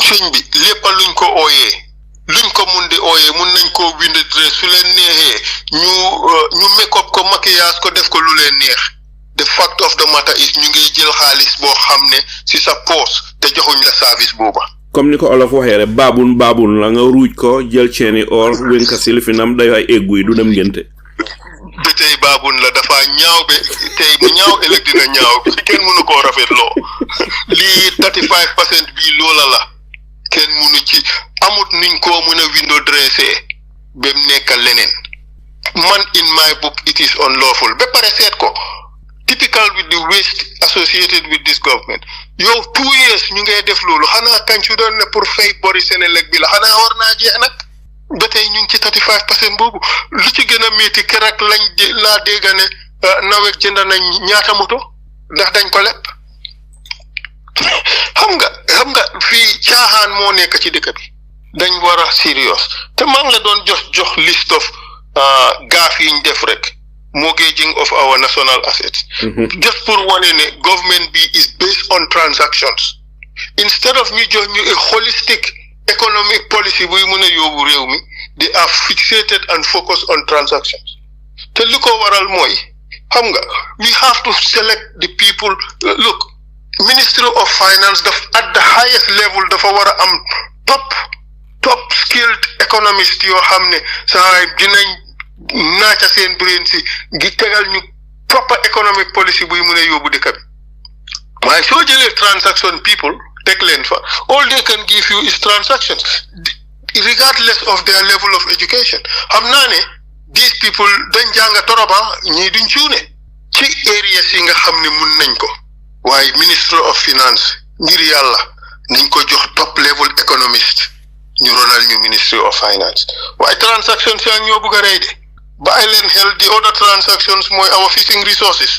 suñ bi lépp luñ ko ooyee luñ ko mun di ooyee mun nañ koo bind su leen neexee ñu make up ko maquillage ko def ko lu leen neex the fact of the matter is ñu ngi jël xaalis boo xam ne si sa poos te joxuñ la service booba comme ni ko olof waxee rek baabun la nga ruuj ko jël ceeni or wénka si lifinam day ay eggu yi du dem ngénte ba tey baabun la dafa ñaaw be tey mu ñaaw ëllëg dina ñaaw ci kenn mënu koo rafetloo lii 35% bii loola la kenn mënu ci amut niñ koo mën a window dressé ba mu nekk leneen man in my book it is unlawful ba pare seet ko typical with the waste associated with this government yow 2 years ñu ngay def loolu xanaa kañ su doon ne pour fay bori Senelec bi la xanaa war naa jeex nag ba tey ñu ngi ci 35% boobu lu ci gën a métti keroog laa dégg ne nawek jënd nañ ñaata moto ndax dañ ko lepp xam nga fii caaxaan moo nekk ci dëkk bi dañ war a serious te maa ngi la doon jox list of gaaf yi ñu def rek mortgaging of our national assets. Just for one in government B is based on transactions. Instead of ñu jox ñu a holistic economic policy bu mu ne yóbbu réew mi, they are fixated and focused on transactions. Te lu ko waral mooy xam nga we have to select the people. Look, Ministry of Finance at the highest level dafa war a am top skilled economist yoo xam ne saa dinañ naaca seen brain si gi tegal ñu proper economic policy buy mën a yóbbu dëkk bi waaye soo jëlee transaction people teg leen fa all they can give you is transactions regardless of their level of education. xam naa ne these people dañ jàng toroba ñii duñ cuune ci areas yi nga xam ne mun nañ ko waaye Ministry of Finance ngir yàlla nañ ko jox top level economist ñu ronal ñu Ministry of Finance waaye transactions yaa ñoo bëgg a rey de bàyyi leen xel the other transactions mooy our fishing resources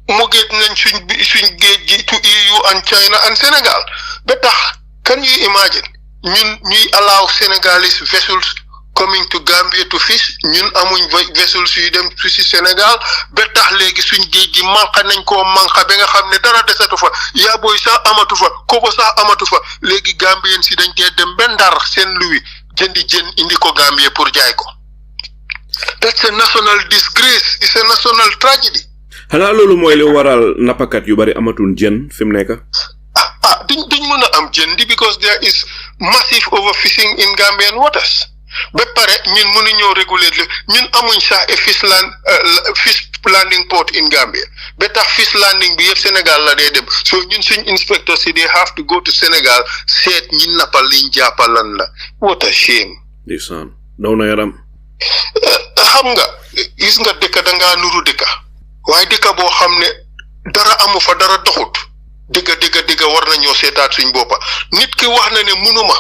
mu géej nañ suñ géej gi to EU and China and Senegal ba tax can you imagine ñuy allow Senegalese vessels coming to Gambia to fish ñun amuñ vessels yu dem fish Sénégal ba tax léegi suñ géej gi manqa nañ koo manqa ba nga xam ne dara desatu fa yaa booy sax amatu fa kobo sax amatu fa léegi Gambians si dañ koy dem ba Ndar seen luwi jëndi jën indi ko Gambia pour jaay ko. That's a national disgrace. It's a national tragedy. xanaa loolu mooy li waral nappakat yu bari amatul jën fi mu nekk. duñ mën a am jën di because there is massive overfishing in Gambian waters ba pare ñun mënuñoo réguler ñun amuñ sax e fish landing port in Gambia ba tax fish landing bi yëpp Sénégal la dee dem so ñun suñ inspectors si they have to go to Sénégal seet ñi nappal liñ jàppal lan la what a shame. ndeysaan daw na yaram. xam nga gis nga dëkk dangaa nuru dëkk waaye dëkk boo xam ne dara amu fa dara doxut dëgg war nañoo seetaat suñ boppa nit ki wax na ne munuma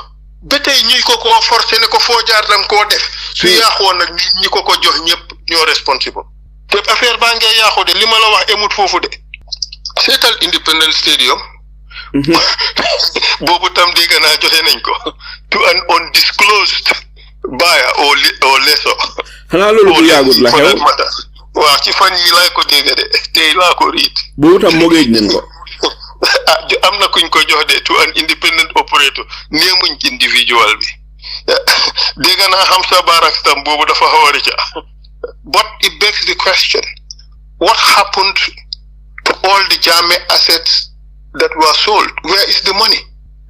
ba tey ñuy ko forcé ne ko foo jaar danga koo def su yaaxoon nag ñi ko jox ñëpp ñoo responsible te affaire baa ngee yaaxu de li ma la wax emut foofu de seetal Independence Stadium boobu tam dégg naa joxe nañ ko to an undisclosed buyer or lessor. xanaa loolu bu yàggut la xew. waaw ci fan yi laay ko dégg de tey laa ko riit. boobu tam moo géej nañ ko. am na kuñ ko jox de to an independent operator neemuñ individual bi dégg naa xam sa barak tam boobu dafa xaw a rëcca but it begs the question what happened to all the Jammeh assets that were sold? Where is the money?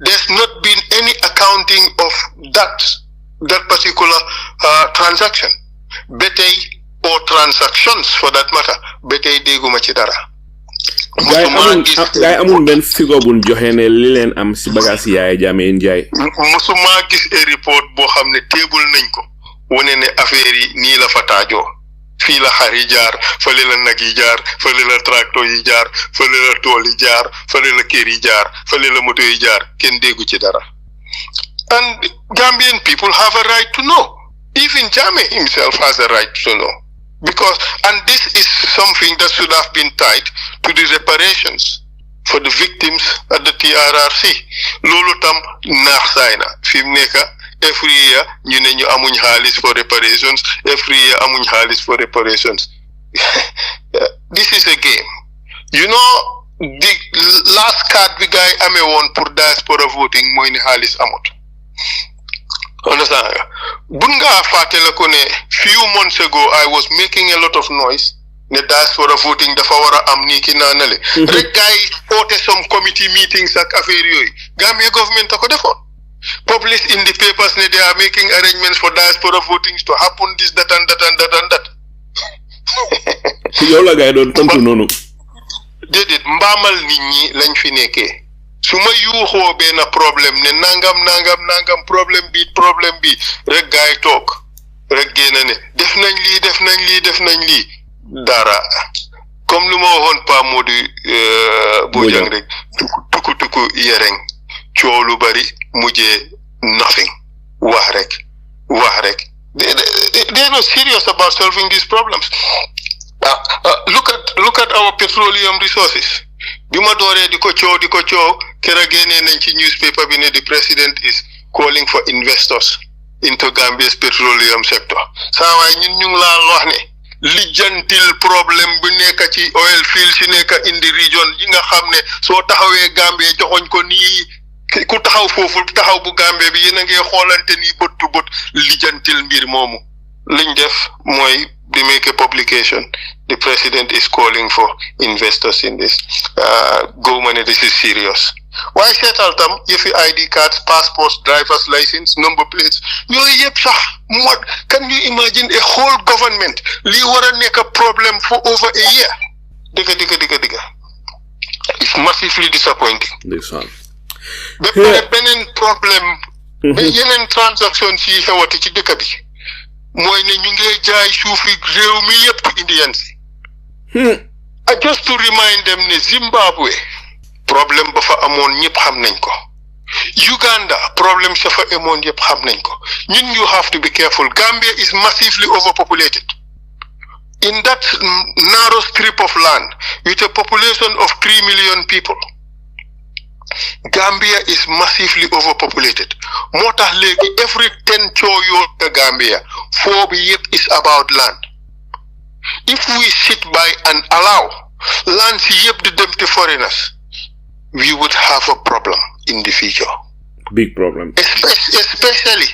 There's not been any accounting of that particular transaction betay or transactions for that matter betay dégguma ci dara. gaay amul benn figo buñ joxe ne li leen am si bagage Yaya Jammeh njaay. musuma gis a report boo xam ne table nañ ko wane ne affaire yi nii la fa taajoo fii la xar yi jaar fële la nag yi jaar fële la tracteur yi jaar fële la tool yi jaar fële la kër yi jaar fële la moto yi jaar kenn déggu ci dara. And Gambian people have a right to know. Even Jammeh himself has a right to know. Because, and this is something that should have been tied to the reparations for the victims at the TRRC. Lolo tam naxayna fim neka every year ñu ne ñu amuñ xaalis for reparations, every year amuñ xaalis for reparations. This is a game. You know, the last card bi gaay amé won pour diaspora voting moy ni xaalis amut. Understand? Bunga fatela ko ne few months ago I was making a lot of noise ne diaspora voting dafa wara am ni ki nanale rek gaay ote some committee meetings ak affaire yoy Gambia government ko defon published in the papers ne they are making arrangements for diaspora voting to happen this that and that and that and that yow la gaay don tontu nonu dedet mbamal nit ñi lañ fi nekké suma yuuxoo benn problème ne nangam problème bi rek gaay toog rek génn ne def nañ lii dara comme lu ma waxoon Pa Modou Bojang rek tuku yereng coow lu bari mujjee nothing wax rek they're not serious about solving these problems. Look at our petroleum resources. Bima dooree di ko coow kera génnee nañ ci newspaper bi ne the president is calling for investors into Gambia's petroleum sector. Saa waay ñun ñu ngi laa wax ne lijjantil problème bu nekk ci oil fields yi nekk in the region yi nga xam ne soo taxawee Gambia joxoñ ko nii ku taxaw foofu taxaw bu Gambia bi yéen a ngi xoolante nii bët tu bët lijjantil mbir moomu liñ def mooy they make a publication. The president is calling for investors in this. Go money, this is serious. Why settle them if ID cards, passports, driver's license, number plates? Can you imagine a whole government? Li wara make a problem for over a year. Diga. It's massively disappointing. This one. The problem, the transactions yi xewati ci dëkk bi. Moy ne ñu ngi jaay suufi réew mi yépp Indians. Just to remind them ne Zimbabwe problème ba fa amoon ñëpp xam nañ ko. Uganda problème sa fa amoon yëpp xam nañ ko. Ñun you have to be careful. Gambia is massively overpopulated. In that narrow strip of land with a population of 3 million people, Gambia is massively overpopulated. Moo tax léegi every 10 choyo Gambia 4 bi yëpp is about land. If we sit by and allow land yep to them to foreigners, we would have a problem in the future. Big problem. Especially,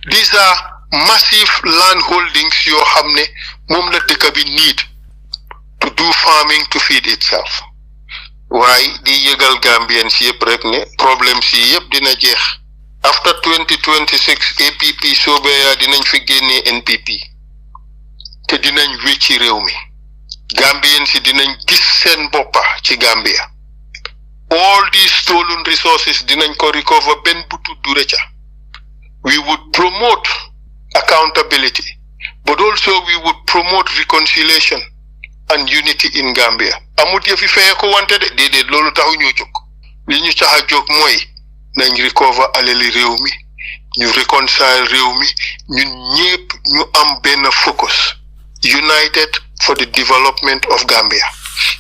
these are massive land holdings you hamne mum la deka bi need to do farming to feed itself. Why di yegal Gambians yep rek ne problem si yep dina jeex. After 2026 APP-Sobeya dinañ fi génné NPP te dinañ wécci réew mi. Gambians yi dinañ gis seen boppa ci Gambia. All these stolen resources dinañ ko recover ben bu tuddu recha. We would promote accountability, but also we would promote reconciliation and unity in Gambia. Amut ya fi feye ko wante de déedéet loolu taxu ñu jóg. Li ñu tax a jóg mooy nañ recover alali réew mi, ñu reconcile réew mi, ñun ñépp ñu am benn focus. United for the development of Gambia.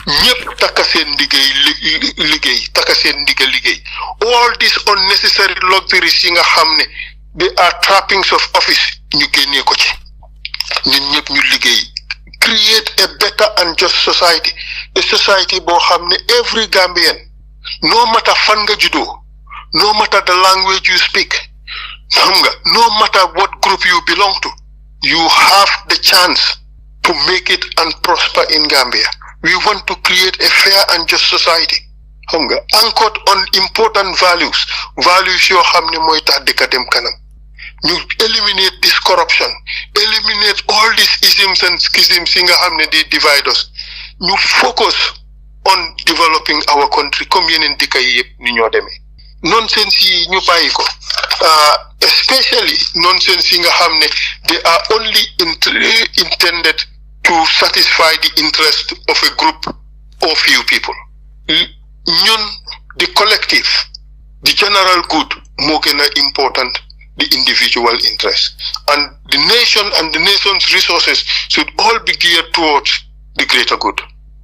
Ñépp takka seen liggéey takka seen liggéey. All these unnecessary luxuries yi nga xam ne they are trappings of office ñu génnee ko ci. Ñun ñépp ñu liggéey. Create a better and just society. A society boo xam ne every Gambian, no matter fan nga juddoo, no matter the language you speak, no matter what group you belong to, you have the chance to make it and prosper in Gambia. We want to create a fair and just society. Anchored on important values yoo xam ne mooy tax dëkk dem kanam. You eliminate this corruption, eliminate all these isms and schisms yi nga xam ne they divide us. You focus on developing our country comme yeneen dëkk yi yëpp ni ñoo demee. Nonsense yi ñu bàyyi ko. Especially nonsense yi nga xam ne they are only intended to satisfy the interest of a group or few people. Ñun, the collective, the general good, moo gën a important the individual interest. And the nation and the nation's resources should all be geared towards the greater good.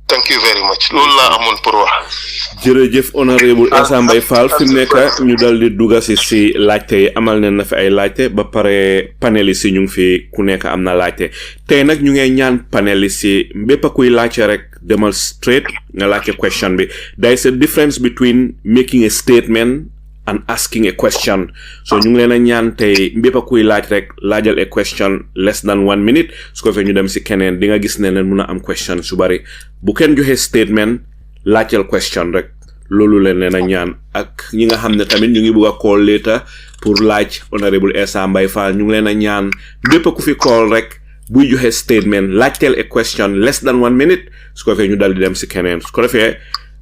Thank you very much. Loolu laa amoon pour wax. Jërëjëf Honourable Essa Mbye Faal fi mu nekk ñu dal di dugga si laajte yi amal nañ na fi ay laajte ba pare paneliste yi ñu ngi fi ku nekk am na laajte tey nag ñu ngi ñaan paneliste yi bépp kuy laajte rek demal straight nga laajte question bi. There is a difference between making a statement and asking a question. So ñu ngi leen a ñaan tey bépp kuy laaj rek laajal a question less than 1 minute su ko fee ñu dem si keneen di nga gis ne leen mun a am question su bari bu kenn joxe statement laajal question rek loolu leen a ñaan ak ñi nga xam ne tamit ñu ngi bëgg a call later pour laaj Honourable Essa Mbye Faal ñu ngi leen a ñaan bépp ku fi call rek buy joxe statement laajteel a question less than 1 minute su ko fee ñu dal di dem si keneen su ko defee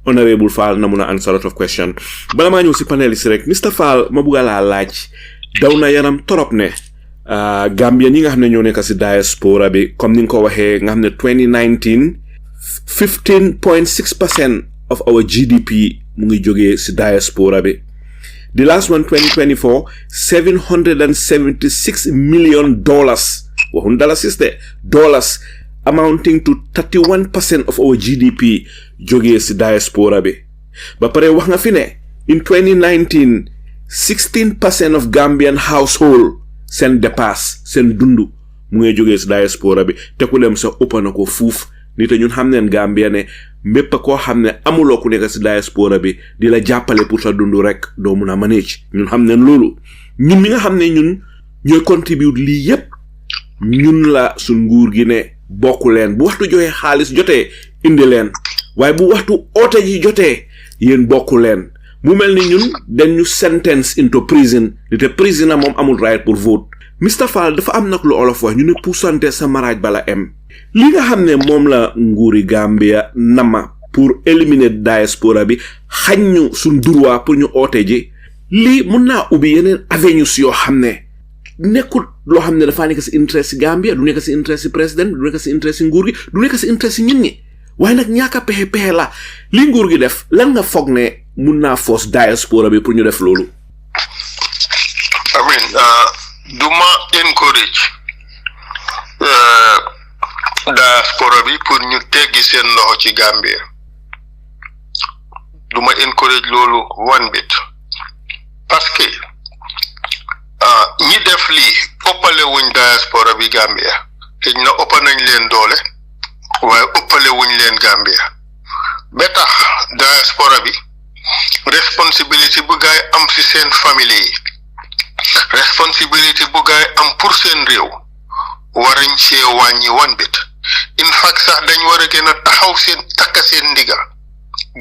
Honourable Faal na mun a answer a lot of question bala maa ñëw si paneliste rek Mr Faal ma bëgg laa laaj daw na yaram torop ne Gambian yi nga xam ne ñoo nekk si diaspora bi comme ni nga ko waxee nga xam ne 2019 15.6% of our GDP mu ngi jógee si diaspora bi. The last one 2024 $776 million waxun dalasis de dollars amounting to 31% of our GDP jógee si diaspora bi. Ba pare wax nga fi ne in 2019 16% of Gambian household seen dépasse seen dundu mu ngi jógee si diaspora bi te ku dem sa ëpp na ko fuuf nit ñun xam neen Gambia ne mbépp koo xam ne amuloo ku nekk si diaspora bi di la jàppale pour sa dundu rek doo mun a manage ñun xam neen loolu ñun mi nga xam ne ñun ñooy contribute lii yépp ñun la suñ nguur gi ne bokku leen bu waxtu joxe xaalis jotee indi leen waaye bu waxtu oote ji jotee yéen bokku leen mu mel ni ñun dañ ñu sentence into prison li te prisoner moom amul right pour vote. Mr Faal dafa am nag lu olof wax ñu ne puusante sa maraaj bala em li nga xam ne moom la nguuri Gambia nama pour éliminer diaspora bi xañ ñu suñ droit pour ñu oote ji lii mun naa ubbi yeneen avenues yoo xam ne nekkul loo xam ne dafa nekk si interest si Gambia du nekk si interest si président du nekk si interest si nguur gi du nekk si interest si ñun ñi waaye nag ñaaka pexe la li nguur gi def lan nga foog ne mun naa force diaspora bi pour ñu def loolu. duma encourage diaspora bi pour ñu teggi seen loxo ci Gambia duma encourage loolu one bit parce que ñi def lii ëppale wuñ diaspora bi Gambia xëy na ëppa nañ leen doole waaye ëppale wuñ leen Gambia ba tax diaspora bi responsibility bu gaay am ci seen famille yi responsibility bu gaay am pour seen réew warañ see wàññi one bit in fact sax dañ war a gën a taxaw seen takka seen ndiga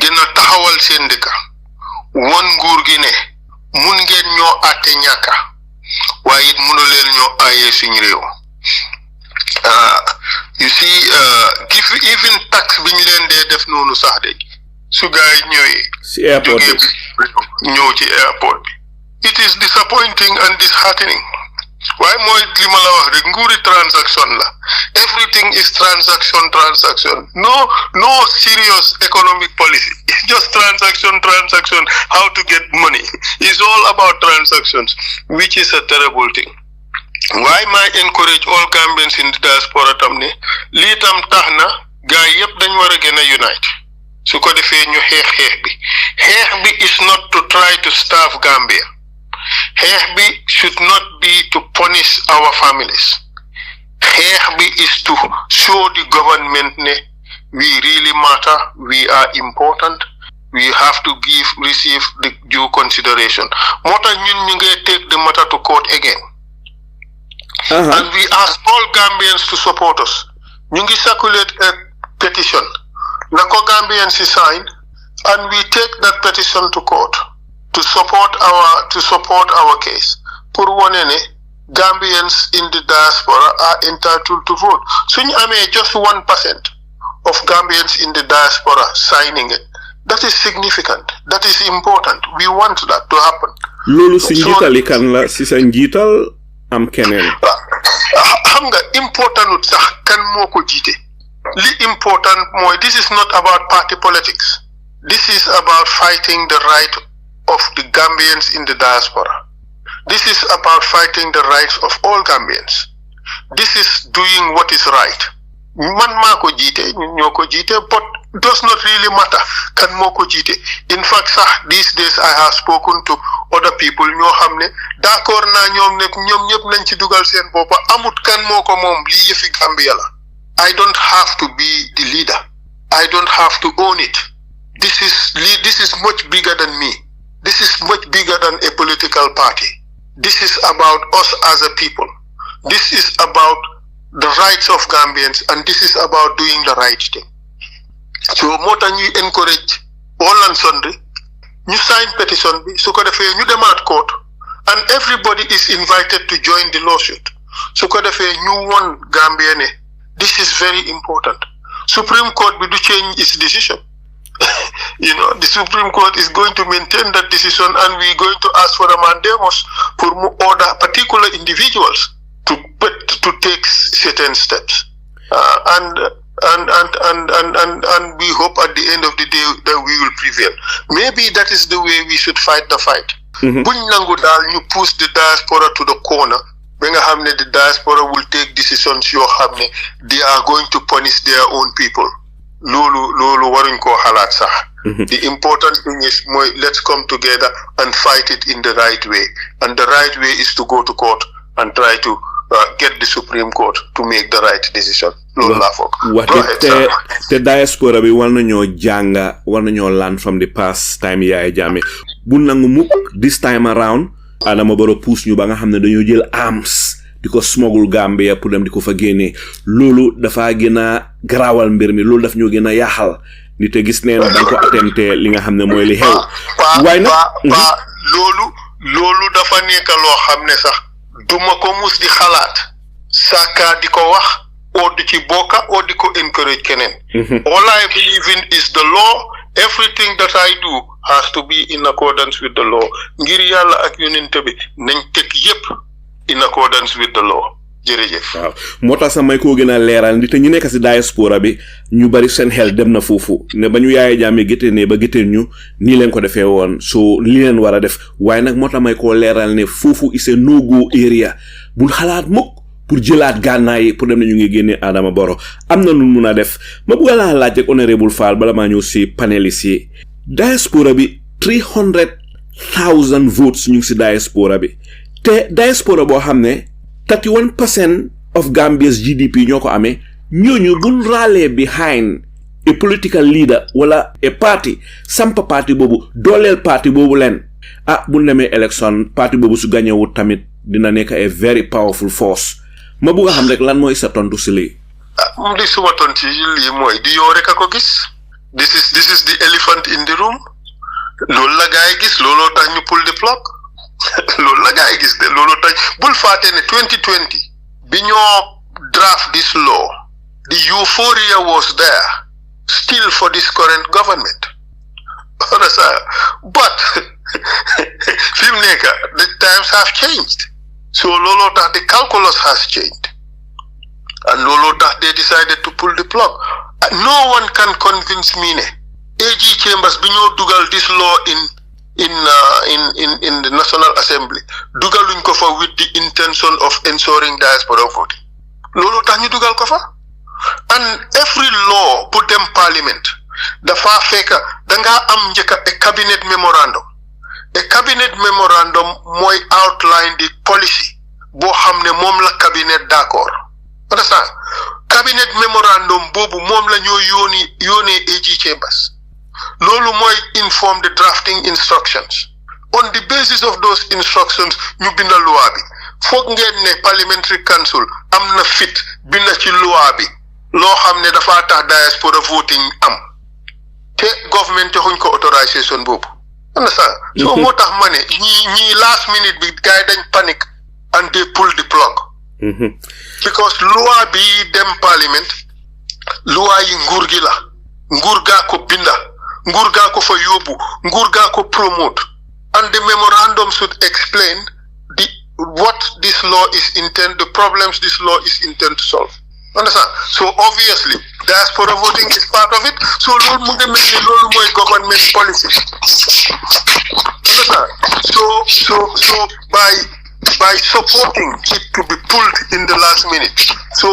gën a taxawal seen ndika won nguur gi ne mun ngeen ñoo àtte ñàkka waaye it mënu leen ñoo aayee suñu réew you see give even tax bi ñu leen dee def noonu sax de su gaay ñëwee si airport ñëw ci airport bi it is disappointing and disheartening waaye mooy li ma la wax rek nguuri transaction la everything is transaction no serious economic policy it's just transaction how to get money it's all about transactions which is a terrible thing why might encourage all Gambians in the diaspora tam ne lii tam tax na gaay yëpp dañ war a gën a unite su ko defee ñu xeex bi is not to try to starve Gambia xeex bi should not be to punish our families xeex bi is to show the government ne we really matter we are important we have to receive the due consideration moo tax ñun ñu ngi take the matter to court again and we ask all Gambians to support us ñu ngi circulate a petition na ko Gambians sign and we take that petition to court to support our case pour wone ne Gambians in the diaspora are entitled to vote suñu amee just 1% of Gambians in the diaspora signing it that is significant that is important we want that to happen loolu si njiitali kan la si sa njiital am keneen xam nga important sax kan moo ko jiite li important mooy this is not about party politics this is about fighting the right of the Gambians in the diaspora. This is about fighting the rights of all Gambians. This is doing what is right. Man mako jite, nyoko jite, but does not really matter. Kan moko jite. In fact, these days I have spoken to other people. Ñoo xamne d'accord na ñom ñep nañ ci dugal seen bopa amut kan moko mom li yefi Gambia la. I don't have to be the leader. I don't have to own it. This is much bigger than me. This is much bigger than a political party. This is about us as a people. This is about the rights of Gambians and this is about doing the right thing. So moo tax ñuy encourage all and sundry ñu sign petition bi su ko defee ñu demaat court and everybody is invited to join the lawsuit su ko defee ñu won Gambia ne this is very important. Supreme Court bi du change its decision. You know, the Supreme Court is going to maintain that decision and we're going to ask for a mandamus for order particular individuals to take certain steps. And we hope at the end of the day that we will prevail. Maybe that is the way we should fight the fight. Buñ nangu dal ñu push the diaspora to the corner. Ba nga xamne the diaspora will take decisions yoo xamne they are going to punish their own people. Lulu waruñ ko xalaat sax. The important thing is let's come together and fight it in the right way. And the right way is to go to court and try to get the Supreme Court to make the right decision. Lulu la fok. The diaspora bi war nañoo jànga war nañoo learn from the past time Yaya Jammeh. Bu nangu mukk this time around Adama Barrow puus ñu ba nga xam ne dañoo jël arms di ko smuggle Gambia pour dem di ko fa génne loolu dafa gën a garaawal mbir mi loolu daf ñoo gën a yaaxal ni te gis neen dañ ko attempté li nga xam ne mooy li xew waaye nag loolu dafa nekk loo xam ne sax duma ko mus di xalaat saka di ko wax oo di ci bokka oo di ko encourage keneen all I believe in is the law. Everything that I do has to be in accordance with the law ngir yàlla ak yonent bi nañ teg yépp in accordance with the law. Jërëjëf. Waaw moo tax sax may koo gën a leeral ndi te ñu nekk si diaspora bi ñu bari seen xel dem na foofu ne ba ñu Yaya Jammeh géttee ne ba géttee ñu nii leen ko defee woon so li leen war a def waaye nag moo tax may koo leeral ne foofu is a no-go area bul xalaat mukk pour jëlaat gànnaay yi pour dem ne ñu ngi génne Adama Barrow am na nu mun a def ma bëgg laa laaj ak Honourable Faal bala maa ñëw si panélistes yi diaspora bi 300,000 votes ñu ngi si diaspora bi te diaspora boo xam ne 31% of Gambia's GDP ñoo ko amee ñooñu buñ raalee behind a political leader wala a party sampa party boobu dooleel party boobu leen bu demee election party boobu su gañewut tamit dina nekk a very powerful force ma bëgg a xam rek lan mooy sa tontu si lii. li suma ton ci lii mooy di yow rek a ko gis. This is the elephant in the room. Loolu la gaay gis looloo tax ñu pull the plug. Loolu la gaay gis de looloo tax bul fàtte ne 2020 bi ñoo draft this law, the euphoria was there still for this current government. Understand? But the times have changed. So looloo tax the calculus has changed. And looloo tax they decided to pull the plug. No one can convince me ne AG Chambers bi ñoo dugal this law in the National Assembly dugaluñ ko fa with the intention of ensuring diaspora voting. Looloo tax ñu dugal ko fa. And every law put them parliament dafa fekk danga am njëkk a cabinet memorandum. A cabinet memorandum mooy outline the policy boo xam ne moom la cabinet d'accord. Understand? Cabinet memorandum boobu moom la ñoo yónnee AG Chambers. Loolu mooy inform the drafting instructions. On the basis of those instructions ñu binda loi bi. Foog ngeen ne parliamentary council am na fit binda ci loi bi loo xam ne dafa tax diaspora voting am. Te government joxuñ ko autorisation boobu. Understand? So moo tax ma ne ñii last minute bi gars dañ panic and they pull the plug. Because loi bi dem parliament loi yi nguur gi la nguur gaa ko binda nguur gaa ko fa yóbbu nguur gaa ko promote and the memorandum should explain what this law is the problems this law is intended to solve. Understand? So obviously diaspora voting is part of it. So loolu mu ngi mel ni loolu mooy government policy. Understand? So by supporting it to be pulled in the last minute, so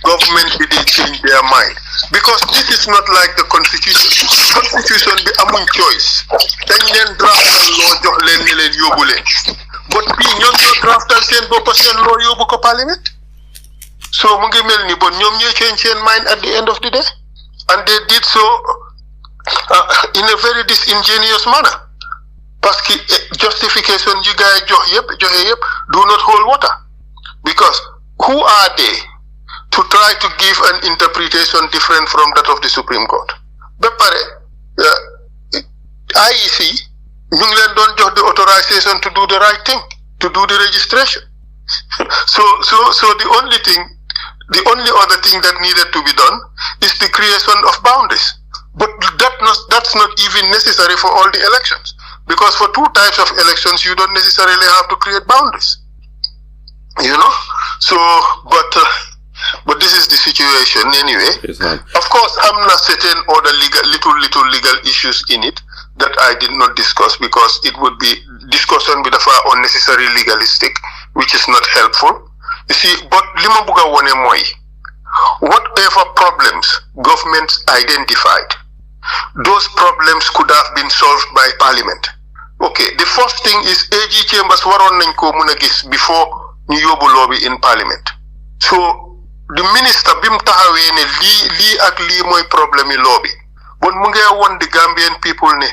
government will change their mind. Because this is not like the constitution. Constitution be amuñ choice. Dañ leen draftal law jox leen ni leen yóbbu leen. But bii ñoom ñoo draftal seen bopp seen law yóbbu ko parliament. So mu ngi mel ni bon ñoom ñooy change seen mind at the end of the day. And they did so in a very disingenuous manner. Parce que justification you guys joxe yëpp do not hold water. Because who are they to try to give an interpretation different from that of the Supreme Court? Ba pare IEC ñu ngi leen doon jox the authorization to do the right thing, to do the registration. So the only other thing that needed to be done is the creation of boundaries. But that's not even necessary for all the elections. Because for two types of elections, you don't necessarily have to create boundaries. You know? So, but this is the situation anyway. Of course, I'm not certain other little legal issues in it that I did not discuss because it would be discussion with a far unnecessary legalistic, which is not helpful. You see, but lima buga wone moy, whatever problems governments identified, those problems could have been solved by parliament. Okay, the first thing is AG Chambers waron nañ ko mëna gis before ñu yóbbu lobby in parliament. So the minister bim taxawé ne lii ak lii mooy problème yi lobby. Bon mu ngi won the Gambian people ne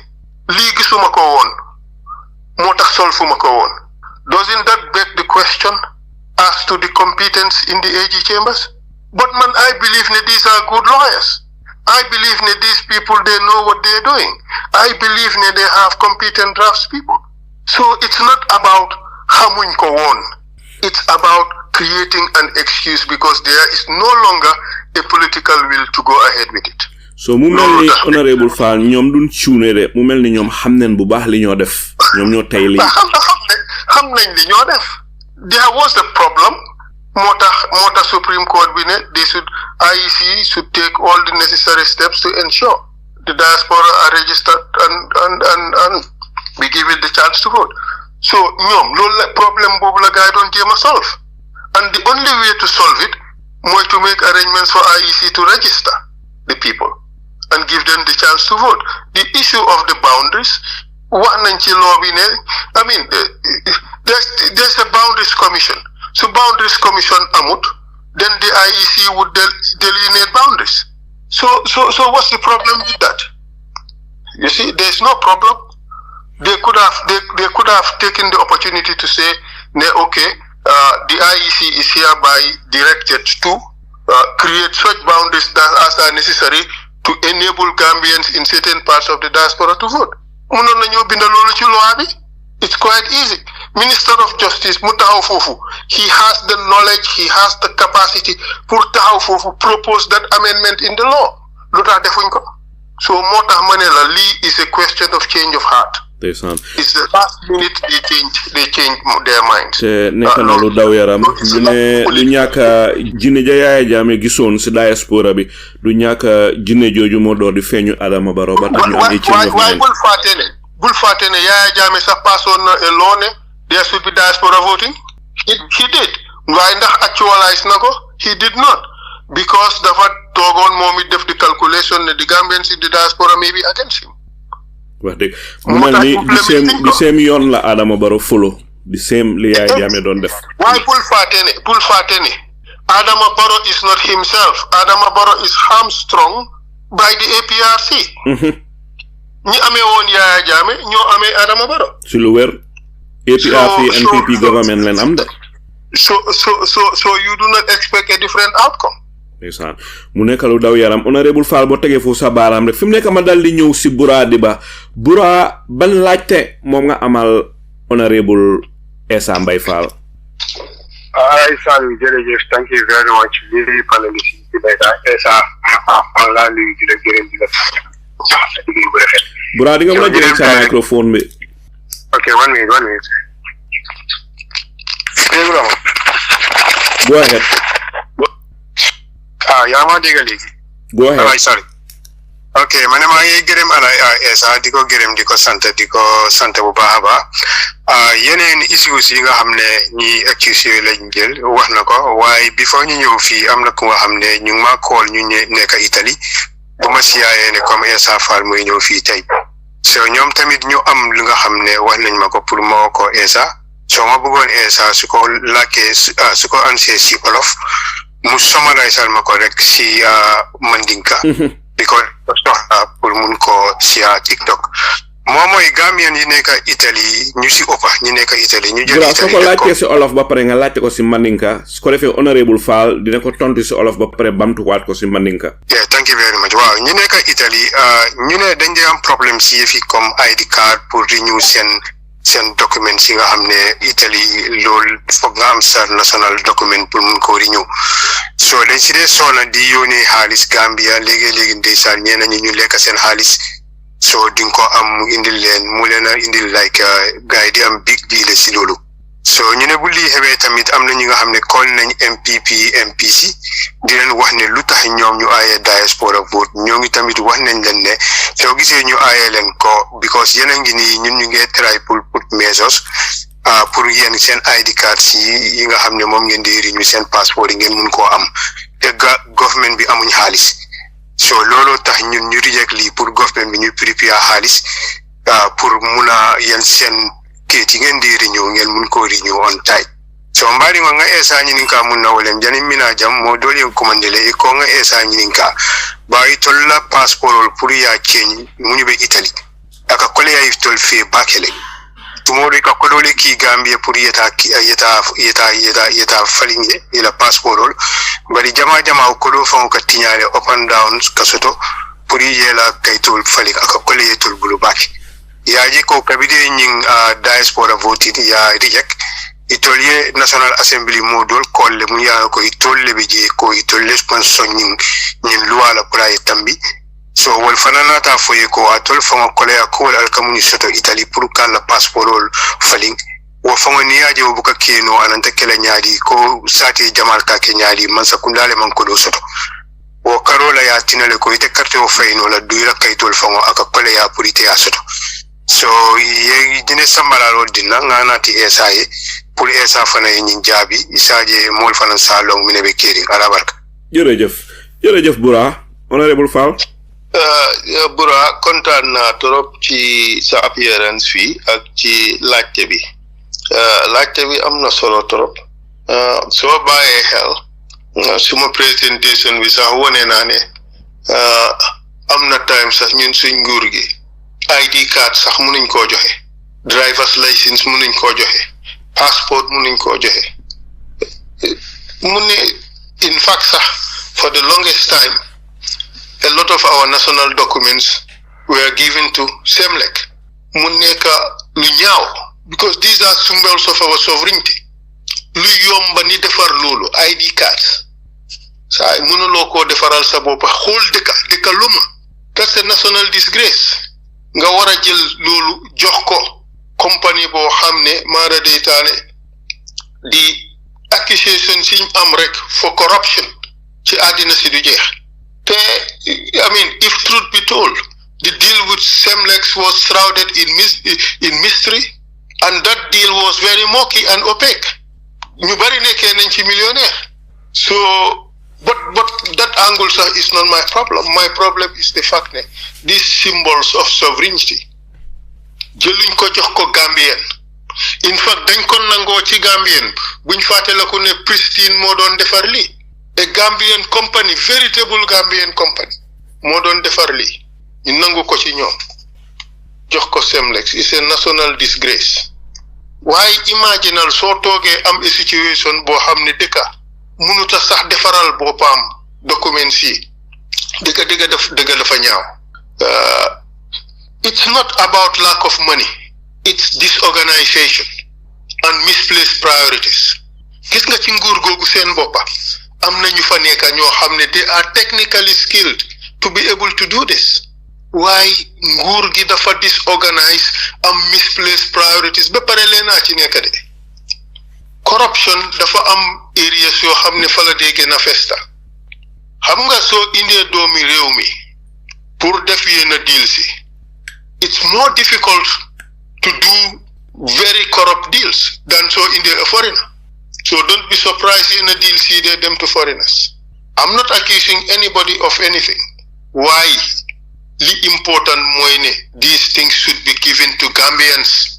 lii gisuma ko woon moo tax solfuma ko woon. Doesn't that beg the question as to the competence in the AG Chambers? But man, I believe that these are good lawyers. I believe that these people, they know what they're doing. I believe that they have competent draftspeople. So it's not about hamuñ ko won. It's about creating an excuse because there is no longer a political will to go ahead with it. So mu mel ni Honourable Faal ñoom duñ ciune de mu mel ni ñoom xam nañ bu baax li ñoo def ñoom ñoo tay li xam nañ li ñoo def. There was a problem. Mota Supreme Court bi ne IEC should take all the necessary steps to ensure the diaspora are registered and be given the chance to vote. So ñoom loolu problem boobu la gaay doon jéem a solve. And the only way to solve it mooy to make arrangements for IEC to register the people and give them the chance to vote. The issue of the boundaries, wax nañ ci law bi ne, I mean, there's a boundaries commission. So boundaries commission amut, then the IEC would delineate boundaries. So what's the problem with that? You see, there's no problem. They could have taken the opportunity to say, okay, the IEC is hereby directed to create such boundaries as are necessary to enable Gambians in certain parts of the diaspora to vote. Mënoon nañu bind loolu ci loi bi. It's quite easy. Minister of Justice mu taxaw foofu, he has the knowledge, he has the capacity pour taxaw foofu propose that amendment in the law. Lu tax defuñ ko. So moo tax ma ne la lii is a question of change of heart. It's the last minute they change their minds. te nekk na lu daw yaram ñu ne du ñàkk jinne ja Yaya Jammeh gisoon si diaspora bi du ñàkk jinne jooju moo door di feeñu Adama Barrow ba tax ñu andi change of mind. bul fàtte ne Yaya Jammeh sax passoon na a law ne there should be diaspora voting. He did. waaye ndax actualize na ko? He did not, because dafa toogoon moom it def di calculation ne the Gambians in the diaspora may be against him. wax dëgg mu mel ni di same yoon la Adama Barrow follow di same li Yaya Jammeh doon def. waaye bul fàtte ne Adama Barrow is not himself. Adama Barrow is hamstrung by the APRC. ñi amee woon Yaya Jammeh ñoo amee Adama Barrow. si lu wér APRC NPP government leen am de. So you do not expect a different outcome. ndeysaan mu nekk lu daw yaram. Honourable Faal boo tegee foofu sa baaraam rek fi mu nekk ma dal di ñëw si Bura Diba Bura ban laajte moom nga amal Honourable Essa Mbye Faal. Hi, Sal, jërëjëf, thank you very much. Lii panelist yi di Essa Faal laa nuyu di la gërëm di la liggéey bu rafet. Bura di nga mën a jëlee sa microphone bi. Ok, one minute. Go ahead. yaa ma dégg léegi. Go ahead. Alright, sorry. Ok, man maa ngi gërëm Essa di ko gërëm di ko sant bu baax a baax. Yeneen issues yi nga xam ne ñi accuse yooyu lañ jël wax na ko waaye before ñu ñëw fii am na ku nga xam ne ñu ngi ma call ñu nekk Italie bu ma siyaayee ne comme Essa Faal muy ñëw fii tey. So ñoom tamit ñu am lu nga xam ne wax nañ ma ko pour ma ko Essa. So ma bëggoon Essa su ko làkkee su ko ansee si olof mu summarisal ma ko rek si Mandinka. Because soxla pour mun ko si TikTok. moom mooy Gambian yi nekk Italie ñu si ëppa ñu nekk Italie ñu jël Italie soo ko laajtee si olof ba pare nga laajte ko si Mandinka su ko defee Honourable Faal dina ko tontu si olof ba pare bamtuwaat ko si Mandinka. Yeah, thank you very much. Waaw ñu nekk Italie ñu ne dañ dee am problème si yëfi comme ID card pour renew seen document yi nga xam ne Italie loolu foog nga am sa national document pour mun ko renew so dañ si dee soona di yónnee xaalis Gambia léegi ndeysaan ñeena ñu lekk seen xaalis so di nga ko am mu leen a indil like gars yi di am big deal si loolu so ñu ne bu lii xewee tamit am na ñi nga xam ne call nañ MPP MPC di leen wax ne lu tax ñoom ñu aaye diaspora vote ñoo ngi tamit wax nañ leen ne soo gisee ñu aaye leen ko because yéen a ngi nii ñun ñu ngi try pour put measures pour yéen seen ID cards yi nga xam ne moom ngeen di renew seen passeport yi ngeen mun koo am te government bi amuñ xaalis so looloo tax ñun ñu reject lii pour government bi ñu prépare xaalis pour mun a yéen seen kayit yi ngeen di renew ngeen mun koo renew on time so mbari nga Essa nyininka mun na wolem jani mina jam mo dole commandele ko nga Essa nyininka ba itolla passport pour ya change munu be Italy aka kole ya itol fe bakele tumori ka kodole ki Gambia pour yeta falinge ila passport bari jama ko do fa ko tinyale up and down kasoto pour yela kaytol falik aka kole yetol bulu bak yaji ko kabide nyin diaspora voted ya reject itolye National Assembly modol kolle mu ya ko itolle be je ko itolle sponsor nyin luwala kula tambi so wal fanana ta foye ko atol fama kole ya ko al kamuni soto Italy pour kala passportol faling wo fama ni yaje wo buka keno ananta kala nyaadi ko sati jamal ka ke nyaadi man sakundale man ko do soto wo karola ya tinale ko ite carte o fayno la duira kaytol fama aka kole ya pour ite ya soto so ye dine sambala ro dinna ngana ti Essa pour Essa fana ñi jaabi isaje mol fana salong mine be keri ala barka jërëjëf Bura Honourable Faal Bura kontaan naa trop ci sa appearance fii ak ci laajte bi am na solo trop soo bàyyee xel suma présentation bi sax wone naa ne am na time sax ñun suñ nguur gi ID card sax mënuñ koo joxe driver's license mënuñ koo joxe passport mënuñ koo joxe mu ne in fact sax for the longest time, a lot of our national documents were given to Semlek. Muneka Lunyao, because these are symbols of our sovereignty. Luyomba ni defar lulu, ID cards. Sa munuloko defaral sabopa, whole deka luma. That's a national disgrace. Nga wara jël lulu jox ko company bo xamne mara deytane di accusation siñ am rek for corruption ci adina si du jeex. Te I mean, if truth be told, the deal with Semlex was shrouded in mystery, and that deal was very murky and opaque. Ñu bari nekké nañ ci millionnaire. So but that angle is not my problem. My problem is the fact that these symbols of sovereignty jëluñ ko jox ko Gambian. In fact, dañ ko nango ci Gambian buñ faté la ko ne Pristine mo doon defar li. A Gambian company, veritable Gambian company mo doon defar li. Ñu nangu ko ci ñoom jox ko Semlex. It's a national disgrace. Why imaginal so toge am a situation bo xamni deka munuta sax defaral bopam documents yi deka dafa ñaaw. It's not about lack of money, it's disorganization and misplaced priorities. Gis nga ci nguur gogu seen boppa am na ñu fa nekk ñoo xamne they are technically skilled to be able to do this. Why nguur gi dafa disorganized and misplaced priorities ba pare leena ci nekk de. Corruption dafa am areas yoo xam ne fa la dee gën a festa. Xam nga soo indee doomi réew mi pour def yenn deal si, it's more difficult to do very corrupt deals than so indee a foreigner. So don't be surprised in a deal see they them to foreigners. I'm not accusing anybody of anything. Why? The important mooy ne these things should be given to Gambians.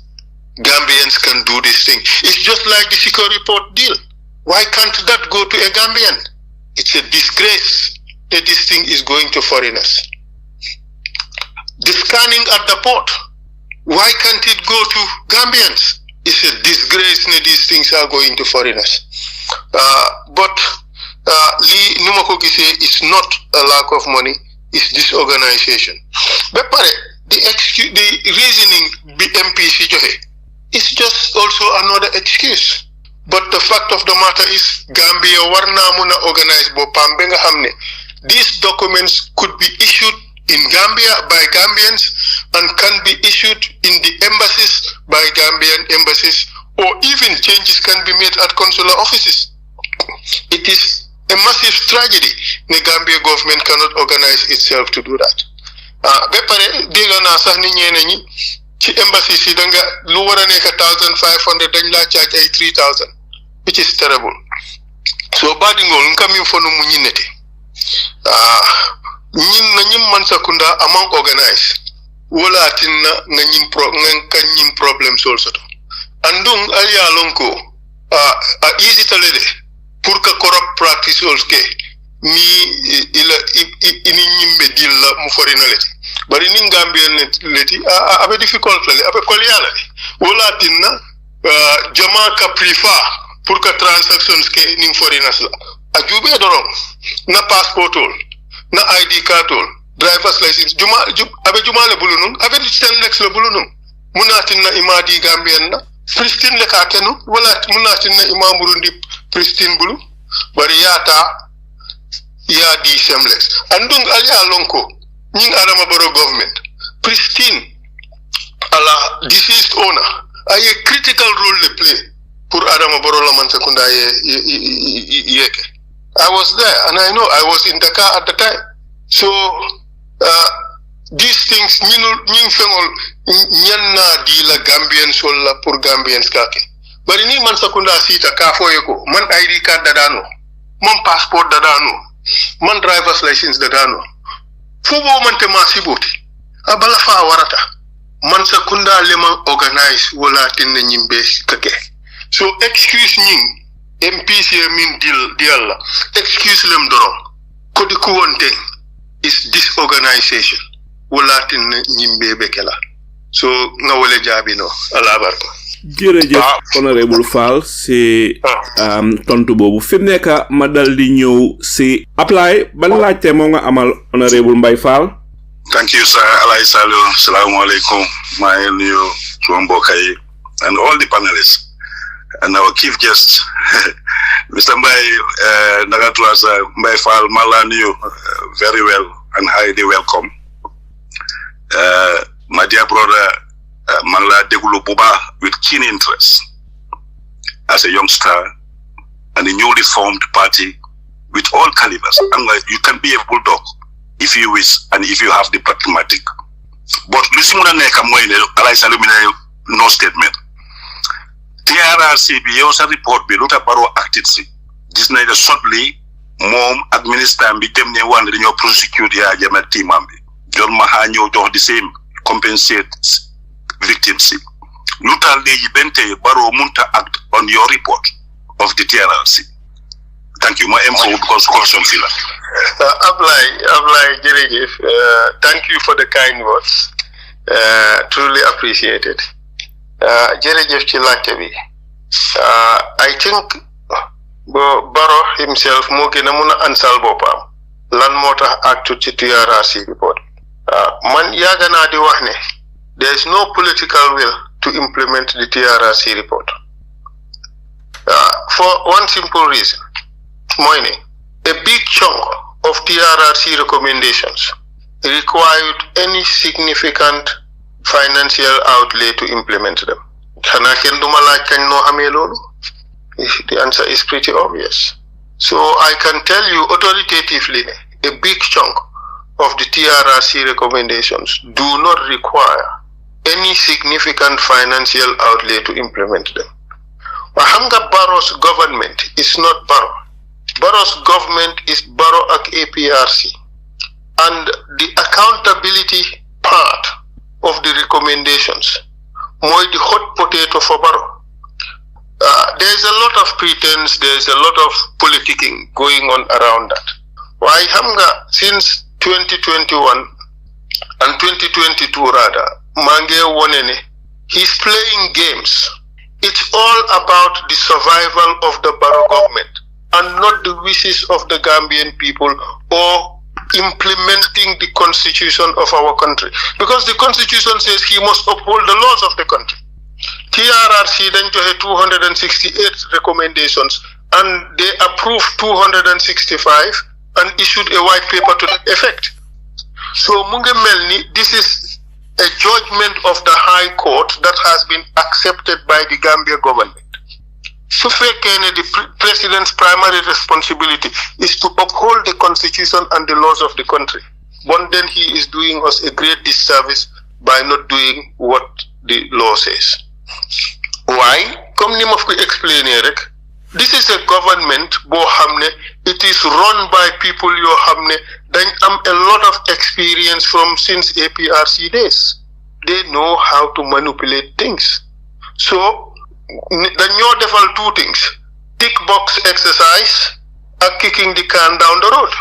Gambians can do this thing. It's just like the security report deal. Why can't that go to a Gambian? It's a disgrace that this thing is going to foreigners. The scanning at the port, why can't it go to Gambians? It's a disgrace that these things are going to foreigners. But li numa ko gisee is not a lack of money, it's disorganization. But the reasoning the MPC joxe, it's just also another excuse. But the fact of the matter is, Gambia warna muna organize bopam be nga xamne these documents could be issued in Gambia by Gambians and can be issued in the embassies by Gambian embassies, or even changes can be made at consular offices. It is a massive tragedy. The Gambia government cannot organize itself to do that. Bepare diga na sax ni ñene ñi ci embassy si da nga lu wara nek 1500 dañ la charge ay 3000, which is terrible. So badi ngol nkami fonu mu ñinete ñin na ñim man sakunda among organize wala tinna nga ñim problem sol soto andung aliya lonko easy talede pour que corrupt practices ke ni ini ñimbe dil la mu forinaleti bari ni Gambian leti abe difficult la abe koliyala wala tinna jama ka prefer pour que transactions ke ni foreigners la ajube dorom na passportol na ID cardol driver's license abe juma le bulunun abe Semlex le bulunun munatin na imadi Gambian na Pristine le ka kenu wala munatin na imamurundi Pristine bulu bari yata ya di Semlex andung aliya lonko ñing Adama Barrow government Pristine ala deceased owner ay a critical role le play pour Adama Barrow la man sekunda yeke. I was there and I know I was in Dakar at the time. So these things ñing fengol ñanna di la Gambians wala pour Gambians kake bari ni man sekunda sita ka foyeko man ID card dadano man passport dadano man driver's license dadano fubo man te masiboti abala fa warata man sekunda leman organize wala tinne ñimbe kake. So excuse ñing MPC min deal la excuse lem dorom ko di ko wonte is disorganization wala tinne ñimbe bekela. So nga wole jabi no ala barko. jërëjëf Honourable Faal si tontu boobu fi mu nekk ma dal di ñëw si apply ban laajte moo nga amal Honourable Mbye Faal. Thank you, sir. Alay Salu. Assalamu alaikum. My new Tuambokai and all the panelists and our chief guest, Mr. Mbye Nagatwas Mbye Faal Malaniu, very well and highly welcome. My dear brother Manla Degulu Buba with keen interest as a youngster and a newly formed party with all calibers. And you can be a bulldog if you wish and if you have the pragmatic. But listen to the no statement. TRRC bi also report bi luta Barrow acted si. This night shortly mom administer bi dem ne wan dañu prosecute ya jama teamam bi. John Maha ñew jox the same compensate victims. Luta legi bente Barrow munta act on your report of the TRRC. Thank you. My info because caution fila. Ablay Jerejef, thank you for the kind words. Truly appreciated. Jerejef ci laajte bi. I think Barrow himself mo gëna mëna ansal bopam. Lan motax actu ci TRRC report. Man yaga na di wax ne there is no political will to implement the TRRC report. For one simple reason. Moine, a big chunk of TRRC recommendations required any significant financial outlay to implement them. The answer is pretty obvious. So I can tell you authoritatively, a big chunk of the TRRC recommendations do not require any significant financial outlay to implement them. Mahanga Barrow's government is not Barrow. Barrow's government is Barrow ak APRC. And the accountability part of the recommendations, more the hot potato for Barrow. There's a lot of pretense, there's a lot of politicking going on around that. Why Hamga since 2021 and 2022 rather, Mange Wonene, he's playing games. It's all about the survival of the Barrow government and not the wishes of the Gambian people or implementing the constitution of our country. Because the constitution says he must uphold the laws of the country. TRRC then had 268 recommendations and they approved 265 and issued a white paper to that effect. So Munge Melni, this is a judgment of the High Court that has been accepted by the Gambia government. So the president's primary responsibility is to uphold the constitution and the laws of the country. But then he is doing us a great disservice by not doing what the law says. Why? Comme ni ma ko explainer rek, this is a government bo xamne it is run by people yo xamne dañ am a lot of experience from since APRC days. They know how to manipulate things. So dañoo defal two things: tick box exercise and kicking the can down the road.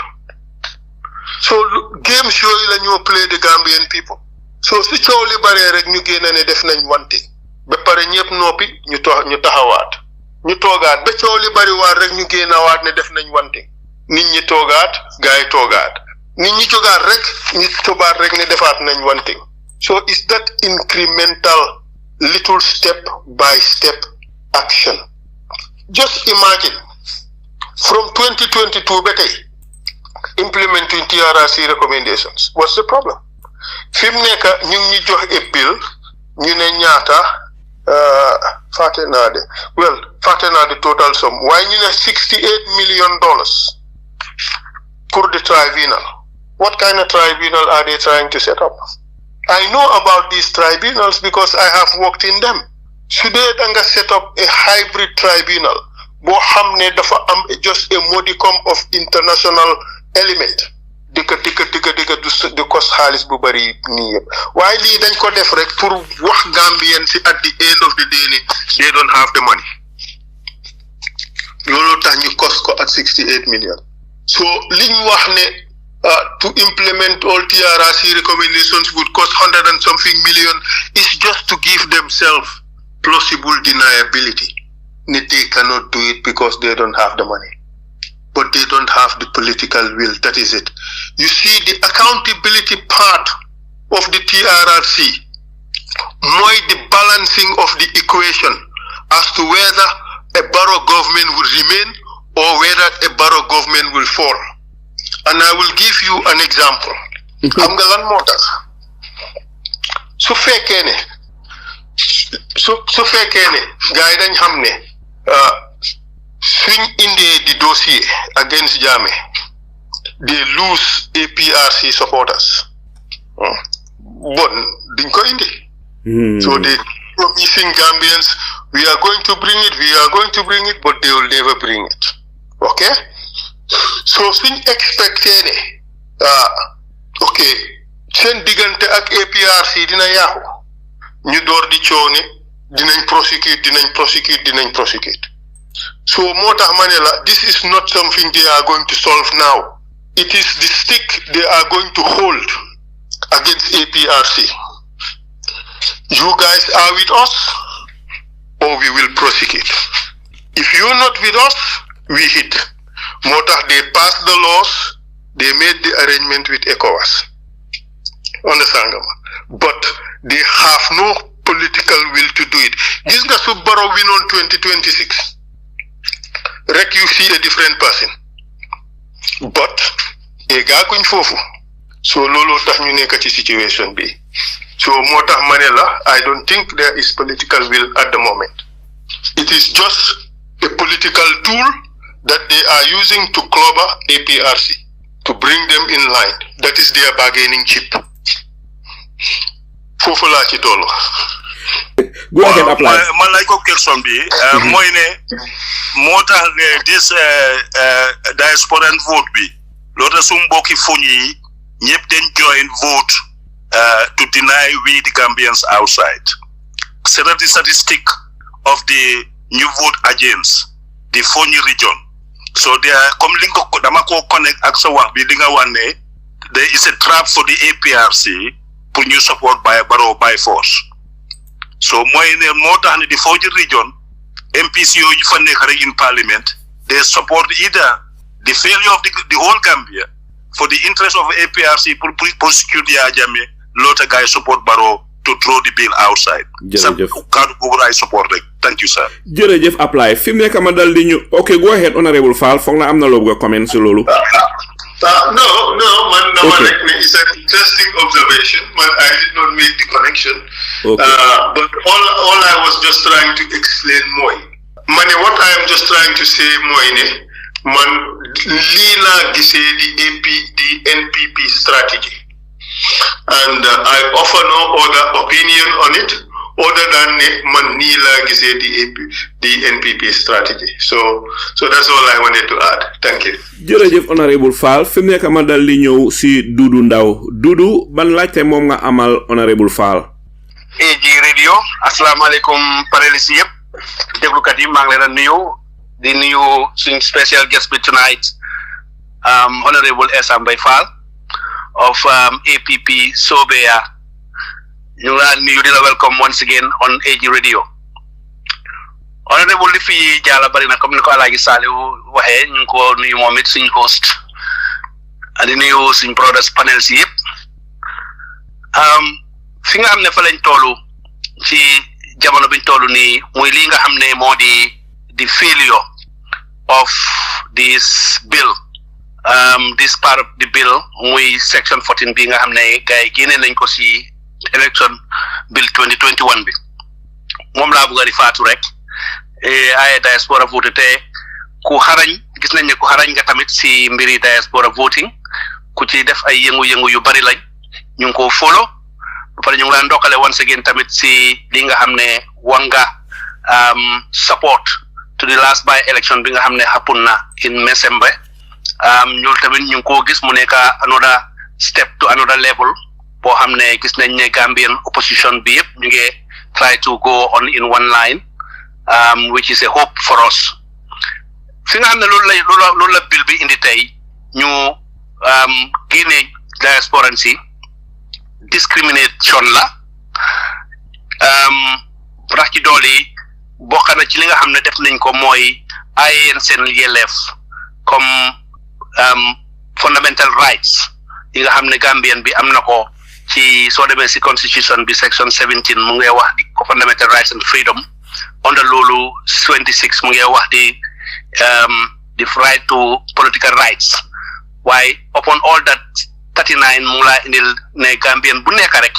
So games yooyu la ñoo play the Gambian people. So si coow li bare rek ñu génn ne def nañ one thing ba pare ñëpp noppi ñu taxawaat ñu toogaat ba coow li bari waat rek ñu génnawaat ne def nañ one thing nit ñi toogaat gaay toogaat nit ñi jógaat rek ñu tobaat rek ne defaat nañ one thing. So is that incremental, little step by step action. Just imagine from 2022 implementing TRRC recommendations. What's the problem? Fim neka ñu ngi jox a bill ñu ne ñaata faté na the total sum. Why ñu ne $68 million for the tribunal? What kind of tribunal are they trying to set up? I know about these tribunals because I have worked in them. Should they set up a hybrid tribunal? Bo xamne dafa am just a modicum of international element. Dika du cost xaalis bu bari ni yeb. Why li dañ ko def rek pour wax Gambian si at the end of the day ni they don't have the money. Lolo tax ñu cost ko at 68 million. So liñ wax ne to implement all TRRC recommendations would cost 100 and something million is just to give themselves plausible deniability. They cannot do it because they don't have the money. But they don't have the political will. That is it. You see, the accountability part of the TRRC, more the balancing of the equation as to whether a Barrow government will remain or whether a Barrow government will fall. And I will give you an example. Xam nga lan moo tax su fekkee ne gars yi dañ xam ne suñ indee di dossier against Jammeh, they lose APRC supporters. But duñ ko indi. So they promising Gambians, we are going to bring it, but they will never bring it. Okay? So suñ expecté ne okay, seen diggante ak APRC dina yaaxu ñu door di coow ne dinañ prosecute. So moo tax ma ne la, this is not something they are going to solve now. It is the stick they are going to hold against APRC. You guys are with us or we will prosecute. If you're not with us, we hit. Moo tax they passed the laws, they made the arrangement with ECOWAS. Understand nga? But they have no political will to do it. Gis nga su Barrow win on 2026. Rek you see a different person. But egaaguñ foofu. So looloo tax ñu nekk ci situation bi. So moo tax ma ne la, I don't think there is political will at the moment. It is just a political tool that they are using to clobber APRC, to bring them in line. That is their bargaining chip. Foofu laa ci tollu. Go ahead, apply. Ma lay ko question bi mooy ne moo tax this diaspora vote bi loolu tax su mbokki foñ yi ñëpp dañ join vote to deny we the Gambians outside. C'est the statistic of the new vote agents, the Fonyi region. So they are comme li nga ko dama ko connect ak sa wax bi li nga wax ne there is a trap for the APRC pour ñu support by Barrow by force. So mooy ne moo tax ne the Fonyi region MPs yooyu fa nekk rek in parliament, they support either the failure of the whole Gambia for the interest of APRC pour prosecute Yaya Jammeh, loota guys support Barrow to throw the bill outside. Jërëjëf. Kaddu boobu I support rek. Thank you, sir. Jërëjëf apply fi mu nekk ma dal di ñu. Okay, go ahead, Honourable Faal. Foog na am na loo bëgg a comment si loolu. No, man, okay. It's an interesting observation, but I did not make the connection. Okay. But all I was just trying to explain more. Mane, what I am just trying to say more, man, lila gise the NPP strategy. And I offer no other opinion on it other than man nila gise the NPP strategy. So that's all I wanted to add. Thank you. Jërëjëf Honourable Faal fi mu nekk ma dal di ñëw si Dudu Ndaw. Dudu ban laajte moom nga amal Honourable Faal. AG Radio asalaamaaleykum panelis yëpp déglukat yi maa ngi leen a nuyu di nuyu suñ special guest bi tonight Honourable Essa Mbye Faal of APP-Sobeya. ñu ngi laa nuyu di la welcome once again on AG Radio. Honourable li fi jaala bari na comme ni ko Alaaji Saliou waxee ñu ngi ko nuyu moom it suñ host di nuyu suñ brothers panel si yëpp fi nga xam ne fa lañ tollu ci jamono biñ tollu nii muy lii nga xam ne moo di failure of this bill this part of the bill muy section 14 bi nga xam ne gars yi génne nañ ko si election bill 2021 bi moom laa bëgg a di faatu rek ay diaspora vote te ku xarañ gis nañ ne ku xarañ nga tamit si mbiri diaspora voting ku ci def ay yëngu-yëngu yu bari lañ ñu ngi ko follow ba pare ñu ngi laan ndokkale once again tamit si li nga xam ne wanga support to the last by election bi nga xam ne happen na in December ñu tamit ñu ngi ko gis mu nekk another step to another level boo xam ne gis nañ ne Gambian opposition bi yëpp ñu ngi try to go on in one line which is a hope for us fi nga xam ne loolu la bill bi indi tey ñu génne diaspora si discrimination la rax ci dooli bokk na ci li nga xam ne def nañ ko mooy aayeen seen yelleef comme fundamental rights yi nga xam ne Gambian bi am na ko ci soo demee si constitution bi section 17 mu ngi wax di ko fundamental rights and freedom under loolu 26 mu ngi wax di the right to political rights waaye upon all that 39 mu laa indil ne Gambian bu nekk rek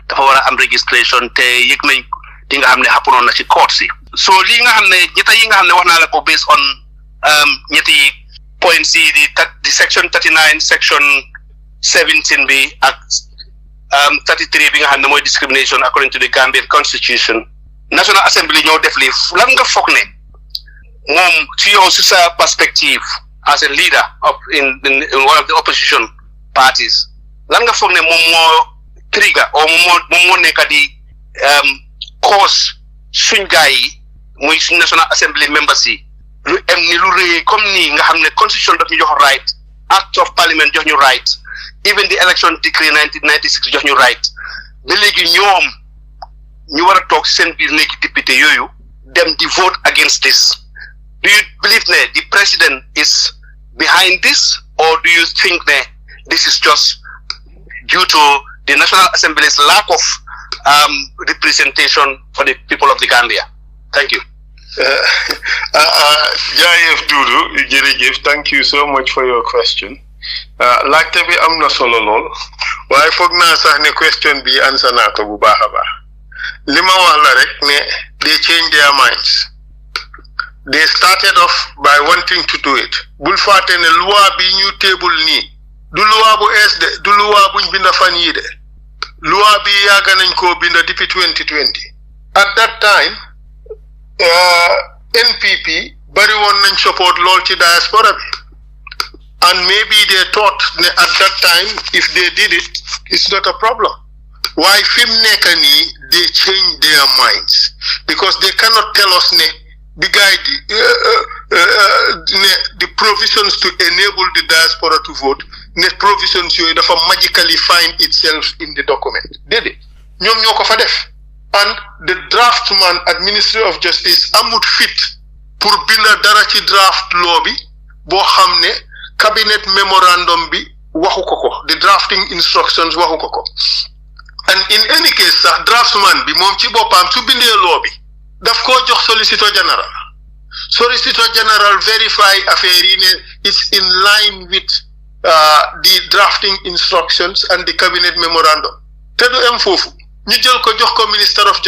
dafa war a am registration te yëg nañ li nga xam ne xappoon na ci court si so lii nga xam ne ñetta yi nga xam ne wax naa la ko based on ñetti points yi di section 39 section 17 bi ak 33 bi nga xam ne mooy discrimination according to the Gambian constitution National Assembly ñoo def lii lan nga foog ne moom ci yow si sa perspective as a leader of in one of the opposition parties lan nga foog ne moom moo trigger o moom moo nekk di cause suñ gaay yi muy suñ National Assembly members yi lu em ni lu rëy comme nii nga xam ne constitution daf ñu jox right act of parliament jox ñu right even the election decree 1996 jox ñu right ba léegi ñoom ñu war a toog seen biir néegi député yooyu dem di vote against this do you believe ne the president is behind this or do you think that this is just due to the National Assembly's lack of representation for the people of the Gambia? Thank you. Jaayef Dudu, jërëjëf, thank you so much for your question. Laajte bi am na solo lool waaye foog naa sax ne question bi answer naa ko bu baax a baax li ma wax la rek ne they change their minds. They started off by wanting to do it. Bul fàtte ne loi bi ñu table nii du loi bu ees de du loi buñ binda fan yii de loi bi yàgg nañ koo binda depuis 2020. At that time NPP bari woon nañ support lool ci diaspora bi and maybe they thought ne at that time if they did it it's not a problem. Why fi mu nekk nii they change their minds because they cannot tell us ne the guy the provisions to enable the diaspora to vote ne provisions yooyu dafa magically find itself in the document déedéet ñoom ñoo ko fa def and the draftman at Ministry of Justice amut fit pour binda dara ci draft law bi boo xam ne cabinet memorandum bi waxu ko ko the drafting instructions waxu ko ko and in any case sax draftman bi moom ci boppam su bindee law bi daf koo jox solicitor general verify affaire yi ne it's in line with the drafting instructions and the cabinet memorandum te du em foofu ñu jël ko jox ko Minister of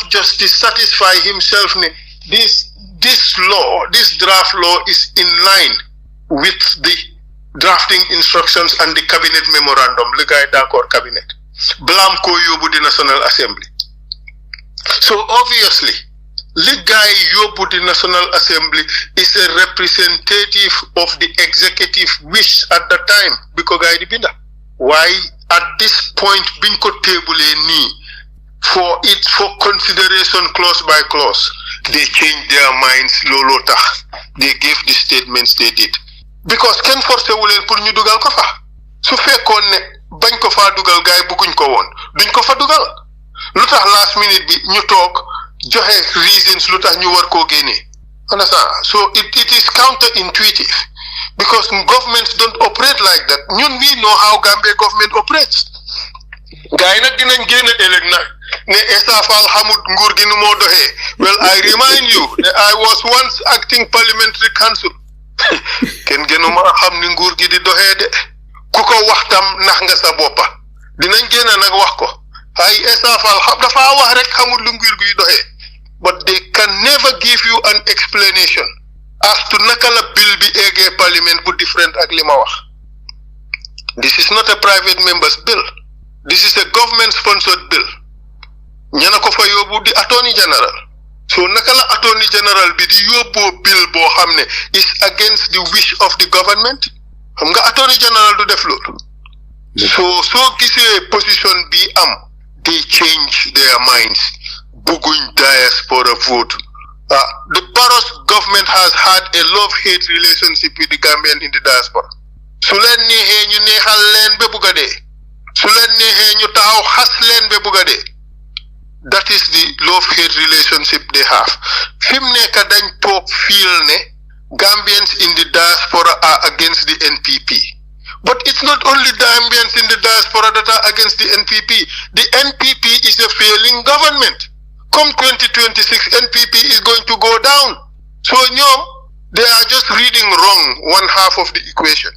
Justice satisfy himself ne this draft law is in line with the drafting instructions and the cabinet memorandum li gaay d'accord cabinet blam ko yóbbu di National Assembly. So obviously, the guy yóbbu the National Assembly is a representative of the executive wish at the time because guy di binda. Why at this point biñ ko table nii for consideration clause by clause they changed their minds looloo tax they gave the statements they did because kenn forcé wu leen pour ñu dugal ko fa su fekkoon ne bañ ko faa dugal gaay bëgguñ ko woon duñ ko fa dugal lu tax last minute bi ñu toog joxe reasons lu tax ñu war koo génnee understand so it is counterintuitive because governments don't operate like that ñun we know how Gambia government operates gaay nag dinañ génn ëllëg nag ne Essa Faal xamut nguur gi nu moo doxee well I remind you that I was once acting parliamentary council kenn gënuma xam ni nguur gi di doxee de ku ko waxtam nax nga sa boppa dinañ génn nag wax ko ay Essa Faal dafa wax rek xamul lu nguur gi doxee but they can never give you an explanation as to naka la bill bi eggee parliament bu different ak li ma wax. This is not a private member's bill. This is a government sponsored bill. ñana ko fa yóbbu di attorney general. So naka la attorney general bi di yóbbu bill boo xam ne is against the wish of the government. xam nga attorney general du def loolu. So gisee position bi am they change their minds. Buguñ diaspora vote. The Barrow's government has had a love-hate relationship with the Gambian in the diaspora. Su leen neexee ñu neexal leen ba bugga dee. Su leen neexee ñu taxaw xas leen ba bugga dee. that is the love-hate relationship they have. Fi mu nekk dañ toog feel ne Gambians in the diaspora are against the NPP. But it's not only Gambians in the diaspora that are against the NPP. The NPP is a failing government. Come 2026, NPP is going to go down. So they are just reading wrong one half of the equation.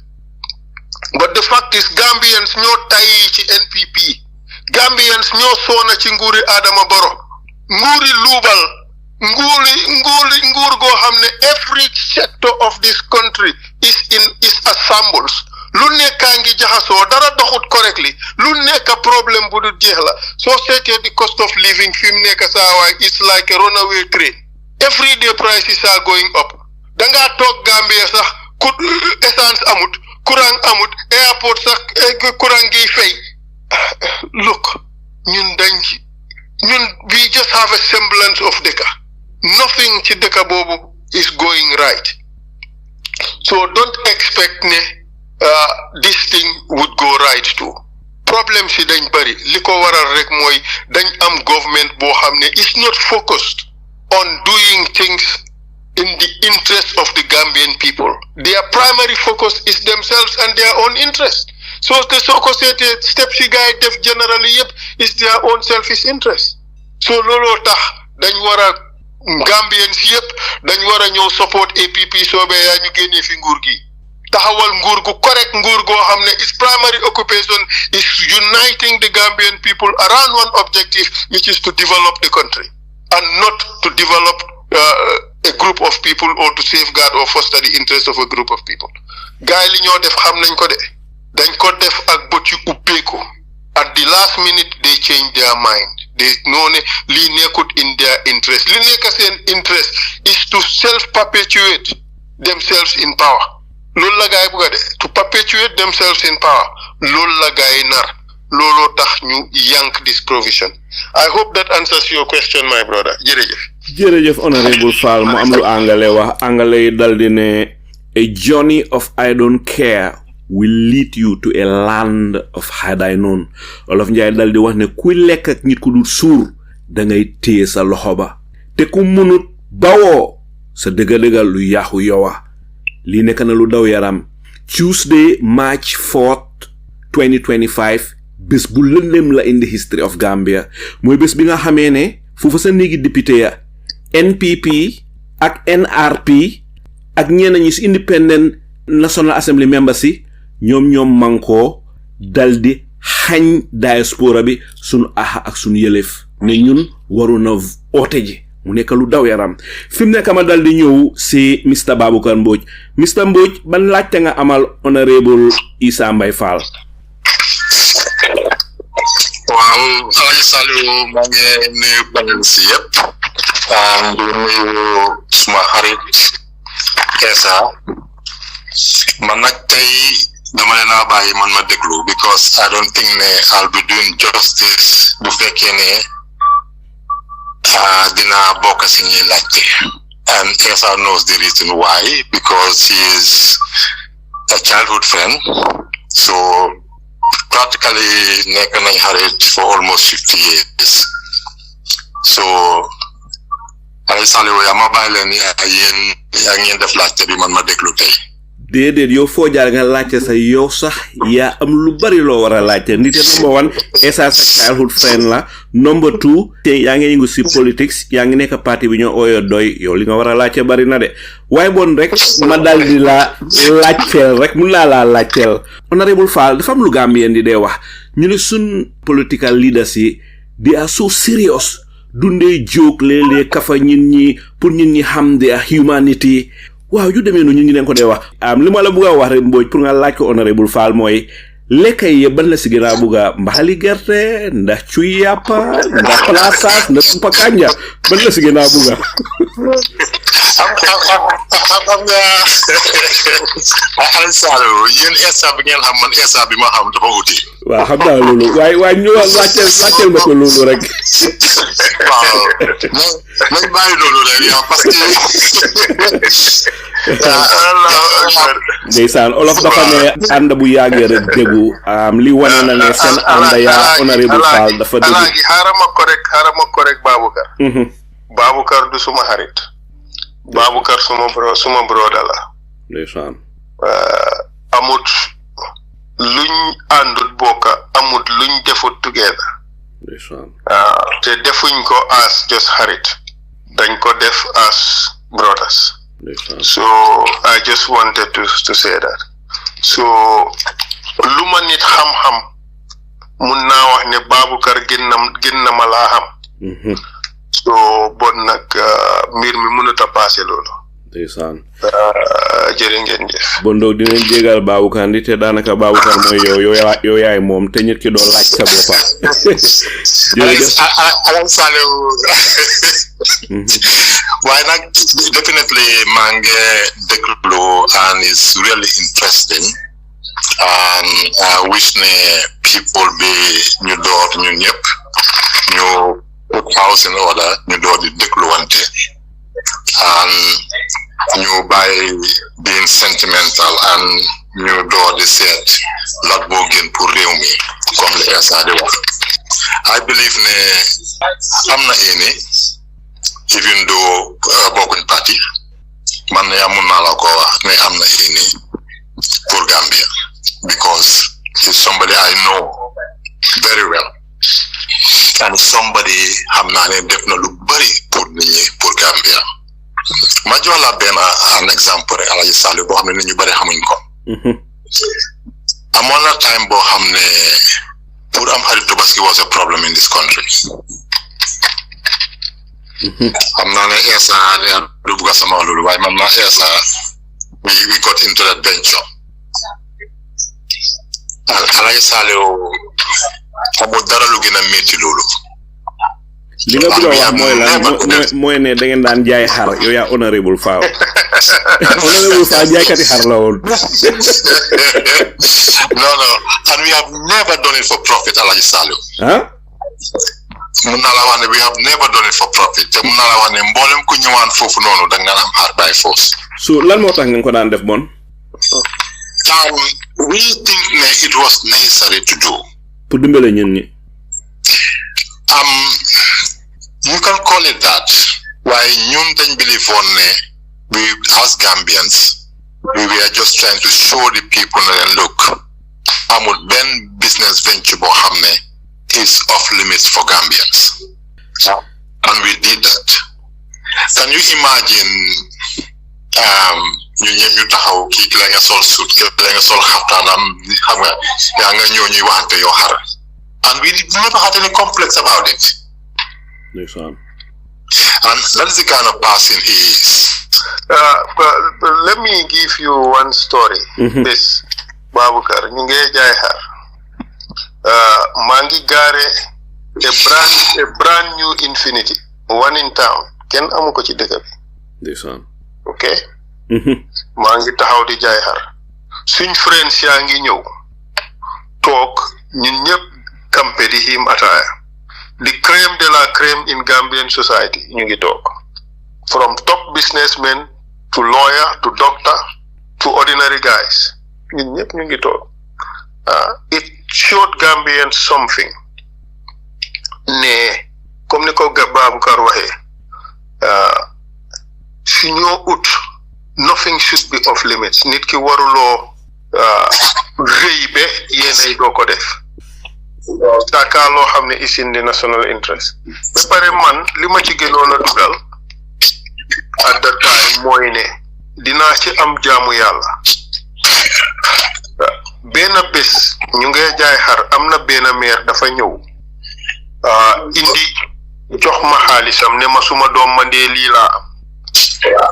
But the fact is, Gambians ñoo tayi ci NPP. Gambians ñoo sona ci nguuri Adama Barrow. Nguuri luubal, nguur goo xam ne every sector of this country is assembles. Lu nekkaa ngi jaxasoo dara doxut correctly. Lu nekka problème bu du jeex la. Soo seetee the cost of living fi mu nekk saa waay it's like a runaway train. Everyday prices are going up. Danga toog Gambia sax essence amut, courant amut, airport sax courant gi fay. Look, we just have a semblance of deka. Nothing ci deka bobu is going right. So don't expect this thing would go right too. Problem si dañ bari liko waral rek moy dañ am government bo xamne is not focused on doing things in the interest of the Gambian people. Their primary focus is themselves and their own interest. So the so-called steps you guys def generally is their own selfish interest. So lolo tax dañ wara Gambians dañ wara ñew support APP-Sobeya ñu génné fi nguur gi. Taxawal nguur gu correct nguur go xamne its primary occupation is uniting the Gambian people around one objective, which is to develop the country and not to develop a group of people or to safeguard or foster the interest of a group of people. Gaay li ñoo def xam nañ ko de. Dañ ko def ak bot yu ubbeeku. At the last minute they change their mind. They know ne li nekkut in their interest. Li nekk seen interest is to self-perpetuate themselves in power. Loolu la gaay bëgg de to perpetuate themselves in power. Loolu la gaay nar. Looloo tax ñu yank this provision. I hope that answers your question, my brother. Jërëjëf Honourable Faal mu am lu angale wax angale daldi ne a journey of I don't care will lead you to a land of had I known. Olof Njaay daldi wax ne kuy lekk ak nit ku dul suur da ngay téye sa loxo ba te ku munut bawoo sa dëgga-dëgga lu yaxu yowa. Li nekk na lu daw yaram. Tuesday, March 4th, 2025 bés bu lëndëm la in the history of Gambia. Mooy bés bi nga xamee ne foofu sa néegi député ya NPP ak NRP ak ñenn ñi si Independent National Assembly members si ñoom manko daldi xañ diaspora bi sunu aha ak sunu yelef ne ñun waru na oote ji mu nekk lu daw yaram. Fi mu nekk ma daldi ñëw si Mr. Baboucarr Mbodj. Mr. Mbodj ban laajte nga amal Honourable Essa Mbye Faal? Waaw Alaaji Saliou maa ngi nuyu panel si yëpp di nuyu suma xarit Essa man nag tey dama leen a bàyyi man ma déglu because I don't think ne I'll be doing justice bu fekkee ne dina bokk si ñuy laajte and Essa knows the reason why because he is a childhood friend so practically nekk nañ xarit for almost 50 years so Alaaji Saliou yaa ma bàyyi leen yéen yaa ngeen def laajte bi man ma déglu tey. Déedéet yow foo jaar nga laajte sa yow sax yaa am lu bari loo war a laajte nit number 1 Essa sa childhood friend la number 2 te yaa ngi yëngu si politics yaa ngi nekk parti bi ñoo ooyo doy yow li nga war a laajte bari na de waaye bon rek ma daldi la laajteel rek mun laa laajteel. Honourable Faal dafa am lu Gambien di dee wax ñu ne sun political leaders yi they are so serious dundee joke léeg-léeg kafa ñin ñi pour ñin ñi xam their humanity. Waaw yu demee noonu ñu leen ko dee wax li ma la bëgg a wax rek Mbodj pour nga laaj ko Honourable Faal mooy lekk yi ban la si gën a bëgg a mbaxali gerte ndax cuy yàppa ndax palasaas ndax suppa kanja ban la si gën a bëgg a xam nga Alsalo yéen Essa bi ngeen xam man Essa bi ma xam dafa uti. waaw xam naa loolu waaye ñu laajteel ma ko loolu rek. waaw nañ bàyyi loolu rek yow parce que. ndeysaan olof dafa ne ànd bu yàggee rek déggu li wane na ne seen ànd yaa Honourable Faal dafa déggu. Alaaji xaaral ma correct Baboucar. Baboucar du suma xarit. Baboucar suma broda la. ndeysaan. amut luñ àndut bokka amut luñ defut together. ndeysaan. te defuñ ko as just xarit. dañ ko def as brothers. ndeysaan. So I just wanted to say that. So lu ma nit xam-xam mun naa wax ne Baboucar gën na ma laa xam. So bon nag mbir mi mënut a passé loolu. ndeysaan. jërë ngeen jëf. bon donc dinañ jégal Baboucar ndi te daanaka Baboucar mooy yow yaay moom te nit ki doo laaj sa boppa. jërëjëf Alam Saliou waaye nag definitely maa ngi déglu and it's really interesting and I wish ne people be ñu door ñun ñëpp ñu put house in order ñu door di dégluwante and ñu bàyyi being sentimental and ñu door di seet lat boo gën pour réew mi comme li Essa di wax. I believe ne am na ini even though bokkuñ parti man ne amun naa la ko wax ne am na ini pour Gambia because he's somebody I know very well and somebody xam naa ne def na lu bari pour nit ñi pour Gambia. ma jox la benn un exemple rek Alaaji Saliou boo xam ne nit ñu bari xamuñ ko. amoon na time boo xam ne pour am xarit Tabaski was a problem in this country. xam naa ne Essa du bugg a sama loolu waaye man naa Essa we got into that venture. Alaaji Saliou amul dara lu gën a métti loolu. li nga bëgg a wax mooy lan mooy ne da ngeen daan jaay xar yow yaa Honourable Faal. Honourable Faal jaaykati xar la woon. No, and we have never done it for profit, Alaaji Saliou. mun naa la wax ne we have never done it for profit te mun naa la wax ne mboolem ku ñëwaan foofu noonu da nga am xar by force. so lan moo tax ngeen ko daan def bon. We think ne it was necessary to do. pour dimbale ñun ñi. You can call it that. Why ñun dañ believe on ne we as Gambians we were just trying to show the people that look amul benn business venture boo xam ne is off limits for Gambians. And we did that. Can you imagine ñu ñëw ñu taxaw kii ki la nga sol suit ki la nga sol xaftaanam xam nga yaa nga ñëw ñuy waxante yoo xar. And we never had any complex about it. Yes, and that is the kind of person he is. But let me give you one story. This Baboucar, ñu ngi jaay xar. maa ngi gaare a brand new Infinity, one in town. Kenn amu ko ci dëkk bi. Ndeysaan. Okay. maa ngi taxaw di jaay xar. suñ friends yaa ngi ñëw toog ñun ñëpp campé di him ataaya. The crème de la crème in Gambian society ñu ngi toog. From top businessmen to lawyer to doctor to ordinary guys ñun ñëpp ñu ngi toog. It showed Gambians something ne comme ni ko Baboucar waxee su ñoo ut nothing should be off limits nit ki waruloo rëy be yéenay doo ko def daaka loo xam ne is in the national interest ba pare man li ma ci gënoon a dugal at that time mooy ne dinaa ci am jaamu yàlla benn bés ñu ngi jaay xar am na benn meer dafa ñëw indi jox ma xaalisam ne ma suma doom ma ndee lii laa am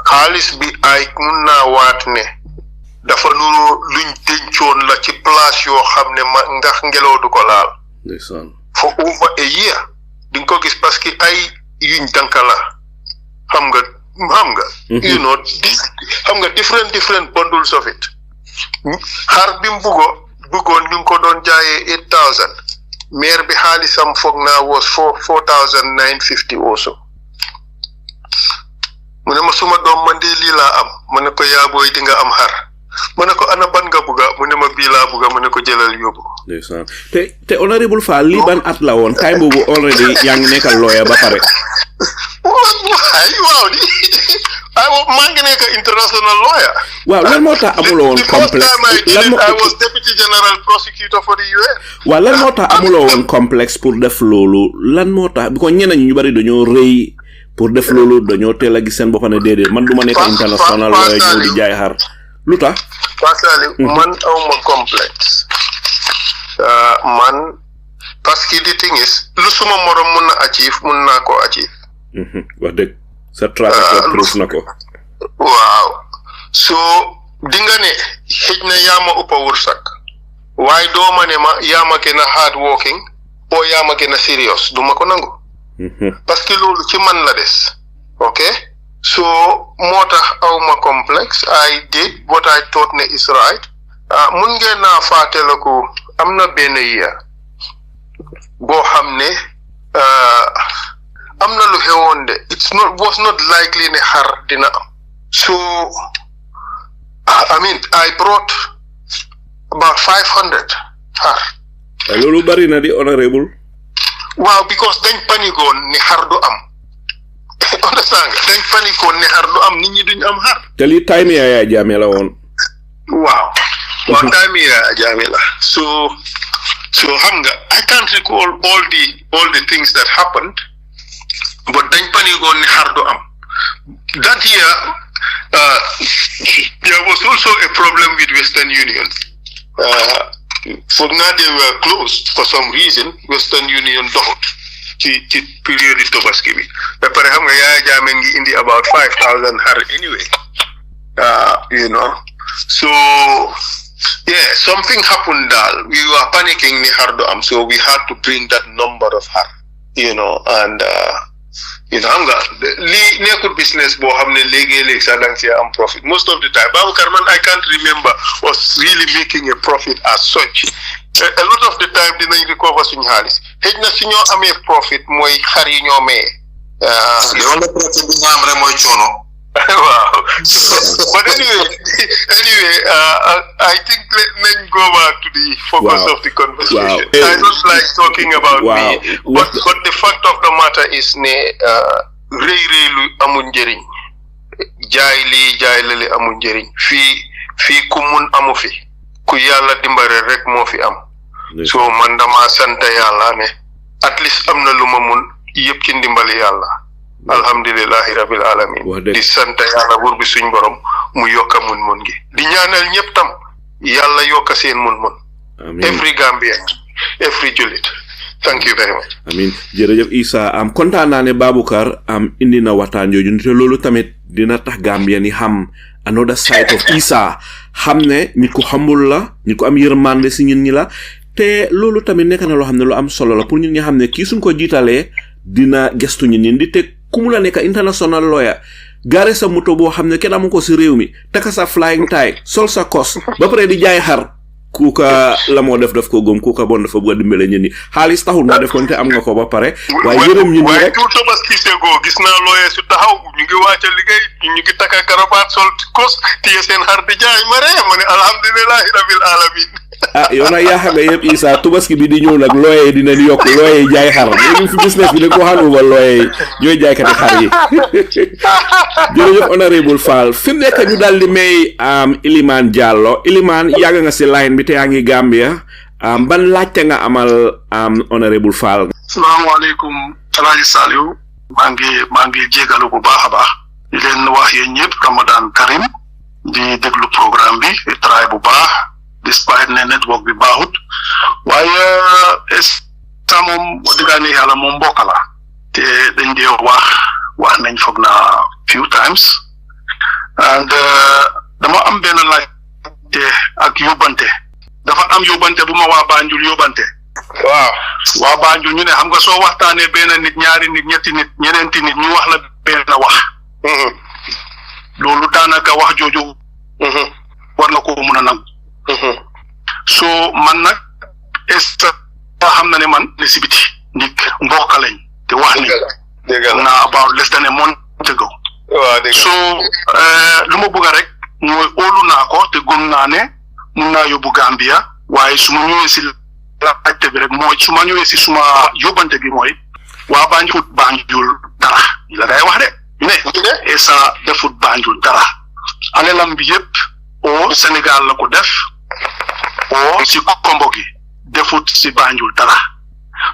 xaalis bi ay mun naa waat ne dafa nuru luñ dencoon la ci place yoo xam ne ma ndax ngelaw du ko laal for over a year di nga ko gis parce que ay yuñ danka la xam nga xam nga you know xam nga different bundles of it xar bi mu bëggoon ñu ngi ko doon jaayee 8,000 maire bi xaalisam foog naa was 4,950 also mu ne ma suma doom man de lii laa am mu ne ko yaa booy di nga am xar mu ne ko ana ban nga bugga mu ne ma bii laa bugga mu ne ko jëlal yóbbu ndeysaan te Honourable Faal lii ban at la woon time boobu already yaa ngi nekkal lawyer ba pare waaw di maa ngi nekk international lawyer waaw lan moo tax amuloo woon complexe I was deputy general prosecutor for the UN waaw lan moo tax amuloo woon complexe pour def loolu lan moo tax bi ko ñeneen ñu bari dañoo rëy pour def loolu dañoo teel a gis seen bopp ne déedéet man du ma nekk international lawyer ñëw di jaay xar lu tax Pasali man awma complexe man parce que the thing is lu suma morom mun na achieve mun naa ko achieve wax dëgg sa track record proof na ko waaw so dinga ne xëj na yaama uppa wursak waaye doo ma ne ma yaama gën a hard working oo yaama gën a serious duma ko nangu parce que loolu ci man la des ok so moo tax awma complexe I did what I thought ne is right mun ngeen naa fàttaliku am na benn year boo xam ne am na lu xewoon de was not likely ne xar dina am so I mean I brought about 500 xar loolu bari na di Honourable waaw because dañ panigoon ne xar du am understand nga dañ panigoon ne xar du am nit ñi duñ am xar te li time Yaya Jammeh la woon waaw time Yaya Jammeh la so xam nga I can't recall all the things that happened but dañ panigoon ne xar du am that year there was also a problem with Western Union foog naa they were closed for some reason Western Union doxut ci période Tabaski bi ba pare xam nga Yaya Jammeh ngi indi about 5,000 xar anyway you know so yeah something happened daal we were panicking ni xar du am so we had to bring that number of xar you know and you know xam nga lii nekkul business boo xam ne léegi-léegi sax danga ci am profit most of the time Baboucarr man I can't remember was really making a profit as such a lot of the time dinañ recover suñu xaalis xëj na su ñoo amee profit mooy xar yi ñoo maye yow la profit bi nga am rek mooy coono wow but anyway I think let's go back to the focus of the conversation I don't like talking about me but the fact of the matter is ne rëy lu amul njëriñ jaay lii jaay lali amul njëriñ fii ku mun amu fi ku yàlla dimbare rek moo fi am so man dama sant yàlla ne at least am na lu ma mun yëpp ci ndimbali yàlla alhamdulillahi rabbil alamin di sant yàlla buur bi suñ borom mu yokka mun gi di ñaanal ñëpp tam yàlla yokka seen mun every Gambian every jullit thank you very much amin jërëjëf Essa am kontaan naa ne Baboucarr am indi na waxtaan jooju te loolu tamit dina tax Gambian yi xam another side of Essa xam ne nit ku xamul la nit ku am yërmande si ñun ñi la te loolu tamit nekk na loo xam ne lu am solo la pour ñun ñi xam ne kii suñ ko jiitalee dina gestu ñun ñi di te ku mu la nekk international lawyer gaare sa moto boo xam ne kenn amu ko si réew mi taka sa flying tie sol sa kos ba pare di jaay xar kuuka la moo def ko gëm kuuka bon dafa bëgg a dimbale ñun ñi xaalis taxul nga def ko te am nga ko ba pare waaye yërëm ñun ñi rek tout Tabaski sego gis naa lawyer su taxaw ñu ngi wàcca liggéey ñu ngi taka karabaat sol kos tiye seen xar di jaay ma ne alhamdulillahi rabbil alamin yow nag yaa xam nga yëpp Essa Tabaski bi di ñëw nag looyee yi dina yokk looyee yi jaay xar léegi fi business bi nag ko xanuba looyee yi ñooy jaaykati xar yi jërëjëf Honourable Faal fi mu nekk ñu daal di may Iliman Jallow Iliman yàgg nga si line bi te yaa ngi Gambia ban laajte nga amal Honourable Faal. salaamaaleykum Alaaji Saliou maa ngi jégalu bu baax a baax di leen wax yéen ñëpp Ramadan Karim di déglu programme bi try bu baax despite ne network bi baaxut waaye sa moom diggaa ne yàlla moom mbokk la te dañ dee wax nañ foog na few times and dama am benn laajte ak yóbbante dafa am yóbbante bu ma waa Banjul yóbbante waaw waa Banjul ñu ne xam nga soo waxtaanee benn nit ñaari nit ñetti nit ñeneenti nit ñu wax la benn wax loolu daanaka wax jooju war na ko mun a nangu so man nag Essa xam na ne man ne si biti ndik mbokk lañ te wax ni na about less than a month ago so lu ma bëgg rek mooy óolu naa ko te gëm naa ne mun naa yóbbu Gambia waaye su ma ñëwee si laajte bi rek mooy su ma ñëwee si suma yóbbante gi mooy waa Banjul Banjul dara la day wax de ne Essa defut Banjul dara alelam bi yëpp o Sénégal la ko def o si kombo gi defut si Banjul dara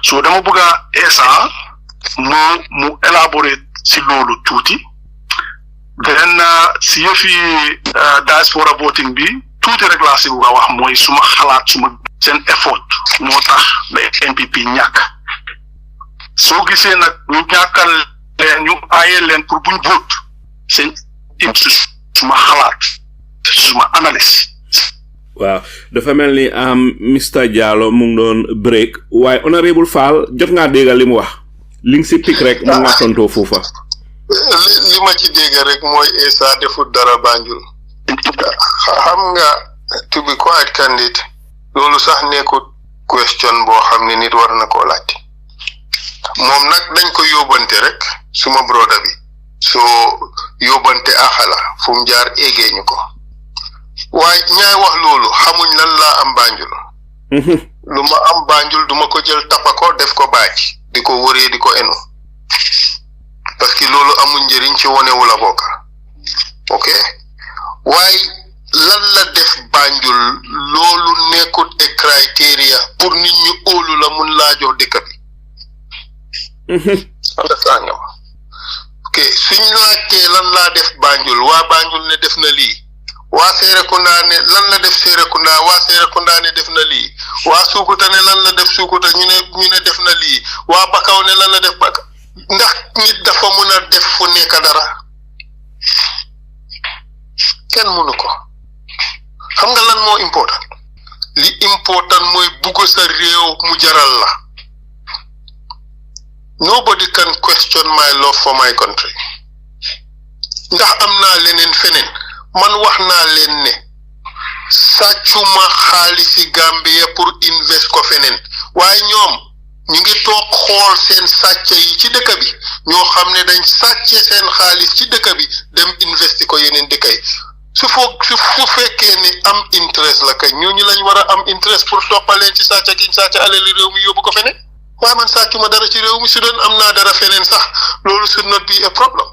so dama bëgg a Essa mu élaborer si loolu tuuti then si yëfi diaspora voting bi tuuti rek laa si bëgg a wax mooy suma xalaat suma seen effort moo tax ba NPP ñàkk soo gisee nag ñu ñàkkal leen ñu aaye leen pour buñ vote seen suma xalaat suma analyse waaw dafa mel ni Mr Diallo mu ngi doon break waaye Honourable Faal jot ngaa déggal li mu wax li nga si pik rek mu nga tontoo foofa li ma ci dégg rek mooy Essa defut dara Banjul xam nga to be quite candid loolu sax nekkut question boo xam ne nit war na koo laajte moom nag dañ ko yóbbante rek suma broda bi soo yóbbante axala fu mu jaar eggee ñu ko waaye ñaay wax loolu xamuñ lan laa am Banjul lu ma am Banjul duma ko jël tappa ko def ko baaj di ko wëree di ko enu parce que loolu amul njëriñ ci wonewu la bokk ok waaye lan la def Banjul loolu nekkut e criteria pour nit ñu óolu la mun laa jox dëkk bi understand nga ma ok suñ laajtee lan laa def Banjul waa Banjul ne def na lii waa Serekunda ne lan la def Serekunda waa Serekunda ne def na lii waa Sukuta ne lan la def Sukuta ñu ne def na lii waa Bakaw ne lan la def Bakaw ndax nit dafa mun a def fu nekk dara kenn mënu ko xam nga lan moo important li important mooy bugg sa réew mu jaral la nobody can question my love for my country ndax am naa leneen feneen man wax naa leen ne sàccuma xaalisi Gambia pour invest ko feneen waaye ñoom ñu ngi toog xool seen sàcc yi ci dëkk bi ñoo xam ne dañ sàcce seen xaalis ci dëkk bi dem investi ko yeneen dëkk yi su fekkee ne am interest la kay ñooñu lañ war a am interest pour toppaleen ci sàcc giñ sàcc alali réew mi yóbbu ko feneen waaye man sàccuma dara ci réew mi su doon am naa dara feneen sax loolu should not be a problem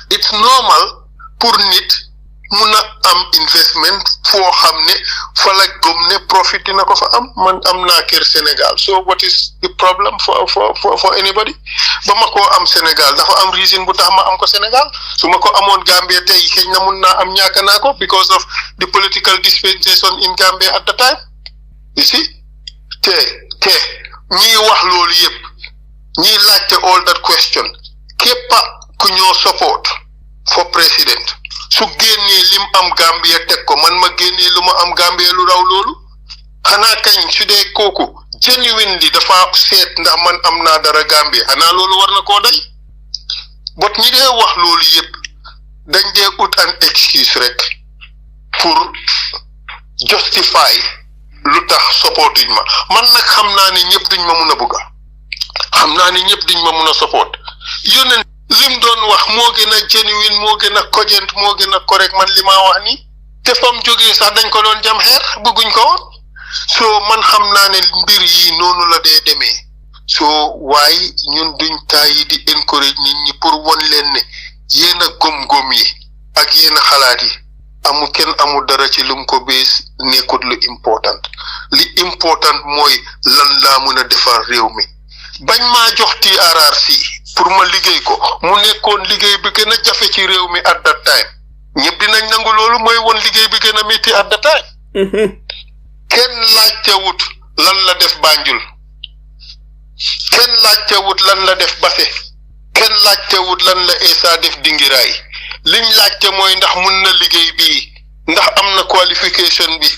it's normal pour nit mun a am investment foo xam ne fa la gëm ne profit dina ko fa am man am naa kër Sénégal so what is the problem for anybody ba ma koo am Sénégal dafa am reason bu tax ma am ko Sénégal su ma ko amoon Gambia tey xëy na mun naa am ñàkk naa ko because of the political dispensation in Gambia at the time you see te ñiy wax loolu yëpp ñiy laajte all that question képpa ku ñoo support for president su génnee lim am Gambia teg ko man ma génnee lu ma am Gambia lu raw loolu xanaa kañ su dee kooku genuinely dafa seet ndax man am naa dara Gambia xanaa loolu war na koo day bot ñi dee wax loolu yëpp dañ dee ut an excuse rek pour justify lu tax supportuñ ma man nag xam naa ne ñëpp duñ ma mun a bugga xam naa ne ñëpp duñ ma mun a support yónneen lim doon wax moo gën a genuine moo gën a cogent moo gën a correct man li ma wax ni te fam jógee sax dañ ko doon jam xeer bëgguñ ko woon so man xam naa ne mbir yi noonu la dee demee so waaye ñun duñ tàyyi di encourage nit ñi pour won leen ne yéen a gom-gom yi ak yéen a xalaat yi kenn amul dara ci lum ko bees nekkut lu important li important mooy lan laa mën a defar réew mi bañ maa jox TRRC pour ma liggéey ko mu nekkoon liggéey bi gën a jafe ci réew mi at that time ñëpp dinañ nangu loolu mooy woon liggéey bi gën a métti at that time kenn laajtewut lan la def Banjul kenn laajtewut lan la def Basse kenn laajtewut lan la Essa def Dingiraay liñ laajte mooy ndax mun na liggéey bii ndax am na qualification bi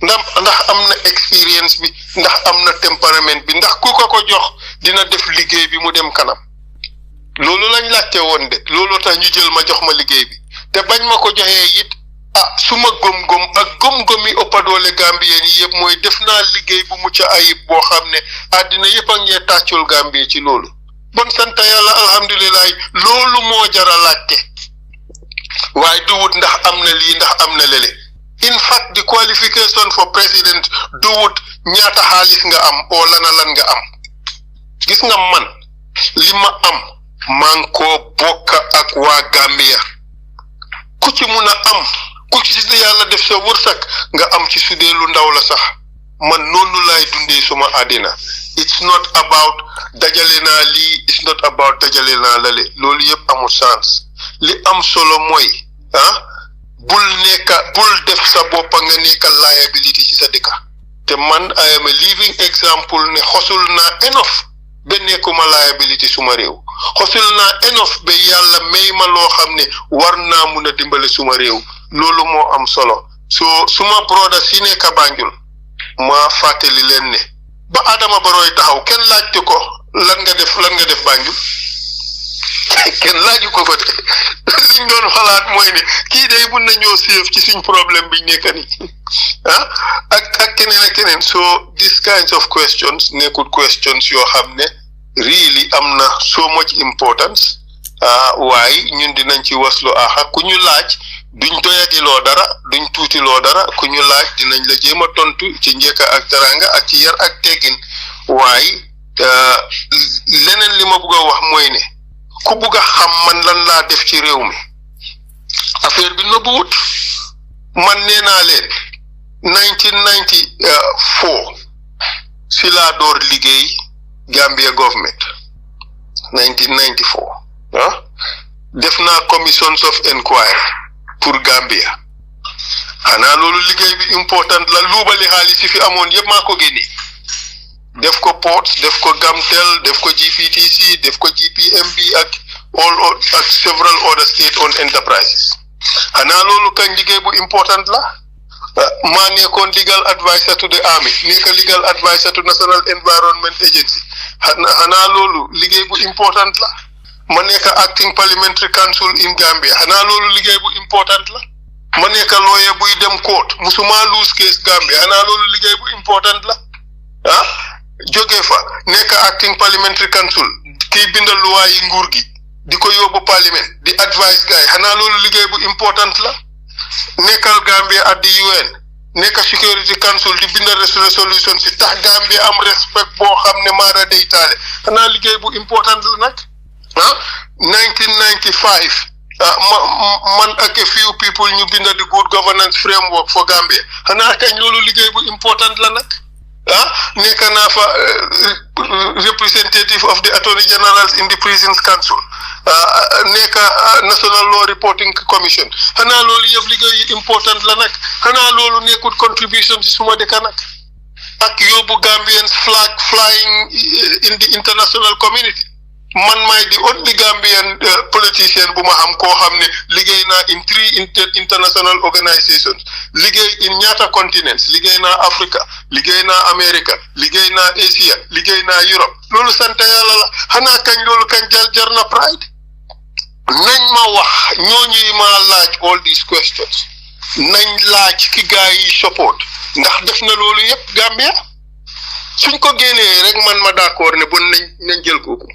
ndax am na experience bi ndax am na temperament bi ndax ku ko jox dina def liggéey bi mu dem kanam loolu lañ laajte woon de loolu tax ñu jël ma jox ma liggéey bi te bañ ma ko joxee it suma gom-gom ak gom-gomi ëppa doole Gambien yi yëpp mooy def naa liggéey bu mucc ayib boo xam ne àddina yëpp a ngee tàccul Gambie ci loolu bon sant yàlla alhamdulilah loolu moo jara laajte waaye du wut ndax am na lii ndax am na lele in fact the qualification for president du wut ñaata xaalis nga am oo lan nga am gis nga man li ma am maa ngi koo bokk ak waa Gambia ku ci mun a am ku ci yàlla def sa wërsëg nga am ci sudee lu ndaw la sax man noonu laay dundee suma àddina it's not about dajale naa lii it's not about dajale naa lale loolu yëpp amul sens li am solo mooy bul def sa boppa nga nekka liability ci sa dëkka te man I am a living example ne xosul naa enough ba nekkuma liability suma réew xosul naa enough ba yàlla may ma loo xam ne war naa mun a dimbale suma réew loolu moo am solo so suma broda si nekka Banjul ma fàttali leen ne ba Adama Barrow taxaw kenn laajte ko lan nga def Banjul kenn laaju ko fa de liñ doon xalaat mooy ne kii day mun na ñoo séef ci suñ problème biñ nekk ni ak keneen so these kinds of questions nekkul questions yoo xam ne really am na so much importance waaye ñun dinañ ci waslu ku ñu laaj duñ doyadiloo dara duñ tuutiloo dara ku ñu laaj dinañ la jéem a tontu ci njëkka ak taranga ak ci yar ak teggin waaye leneen li ma bëgg a wax mooy ne ku bëgg a xam man lan laa def ci réew mi affaire bi nëbbuwut man nee naa leen 1994 si laa door liggéey Gambia government 1994 def naa commissions of inquiry pour Gambia xanaa loolu liggéey bi important la luubali xaalis yi fi amoon yëpp maa ko génne def ko ports def ko Gamtel def ko GPTC def ko GPMB ak several other state owned enterprises xanaa loolu kañ liggéey bu important la maa nekkoon legal advisor to the army nekk legal advisor to National Environment Agency xanaa loolu liggéey bu important la ma nekk acting parliamentary council in Gambia xanaa loolu liggéey bu important la ma nekk lawyer buy dem court musuma lose case Gambia xanaa loolu liggéey bu important la jóge fa nekk acting parliamentary council kiy bindal luwaa yi nguur gi di ko yóbbu parliament di advice gars yi xanaa loolu liggéey bu important la nekkal Gambia at the UN nekk security council di bindal resolution si tax Gambia am respect boo xam ne maara day taale xanaa liggéey bu important la nag 1995 man ak a few people ñu binda di good governance framework for Gambia xanaa kañ loolu liggéey bu important la nag nekk naa fa representative of the attorney generals in the prisons council nekk national law reporting commission xanaa loolu yëpp liggéey yu important la nag xanaa loolu nekkul contribution ci suma dëkk nag ak yóbbu Gambians flag flying in the international community man maay di only Gambian politician bu ma xam koo xam ne liggéey naa in 3 international organizations liggéey in ñaata continents liggéey naa Africa liggéey naa America liggéey naa Asia liggéey naa Europe loolu sant yàlla la xanaa kañ loolu kañ jar na pride nañ ma wax ñooñuy ma laaj all these questions nañ laaj ki gaa yi support ndax def na loolu yëpp Gambia suñ ko génnee rek man ma d'accord ne bon nañ jël kooku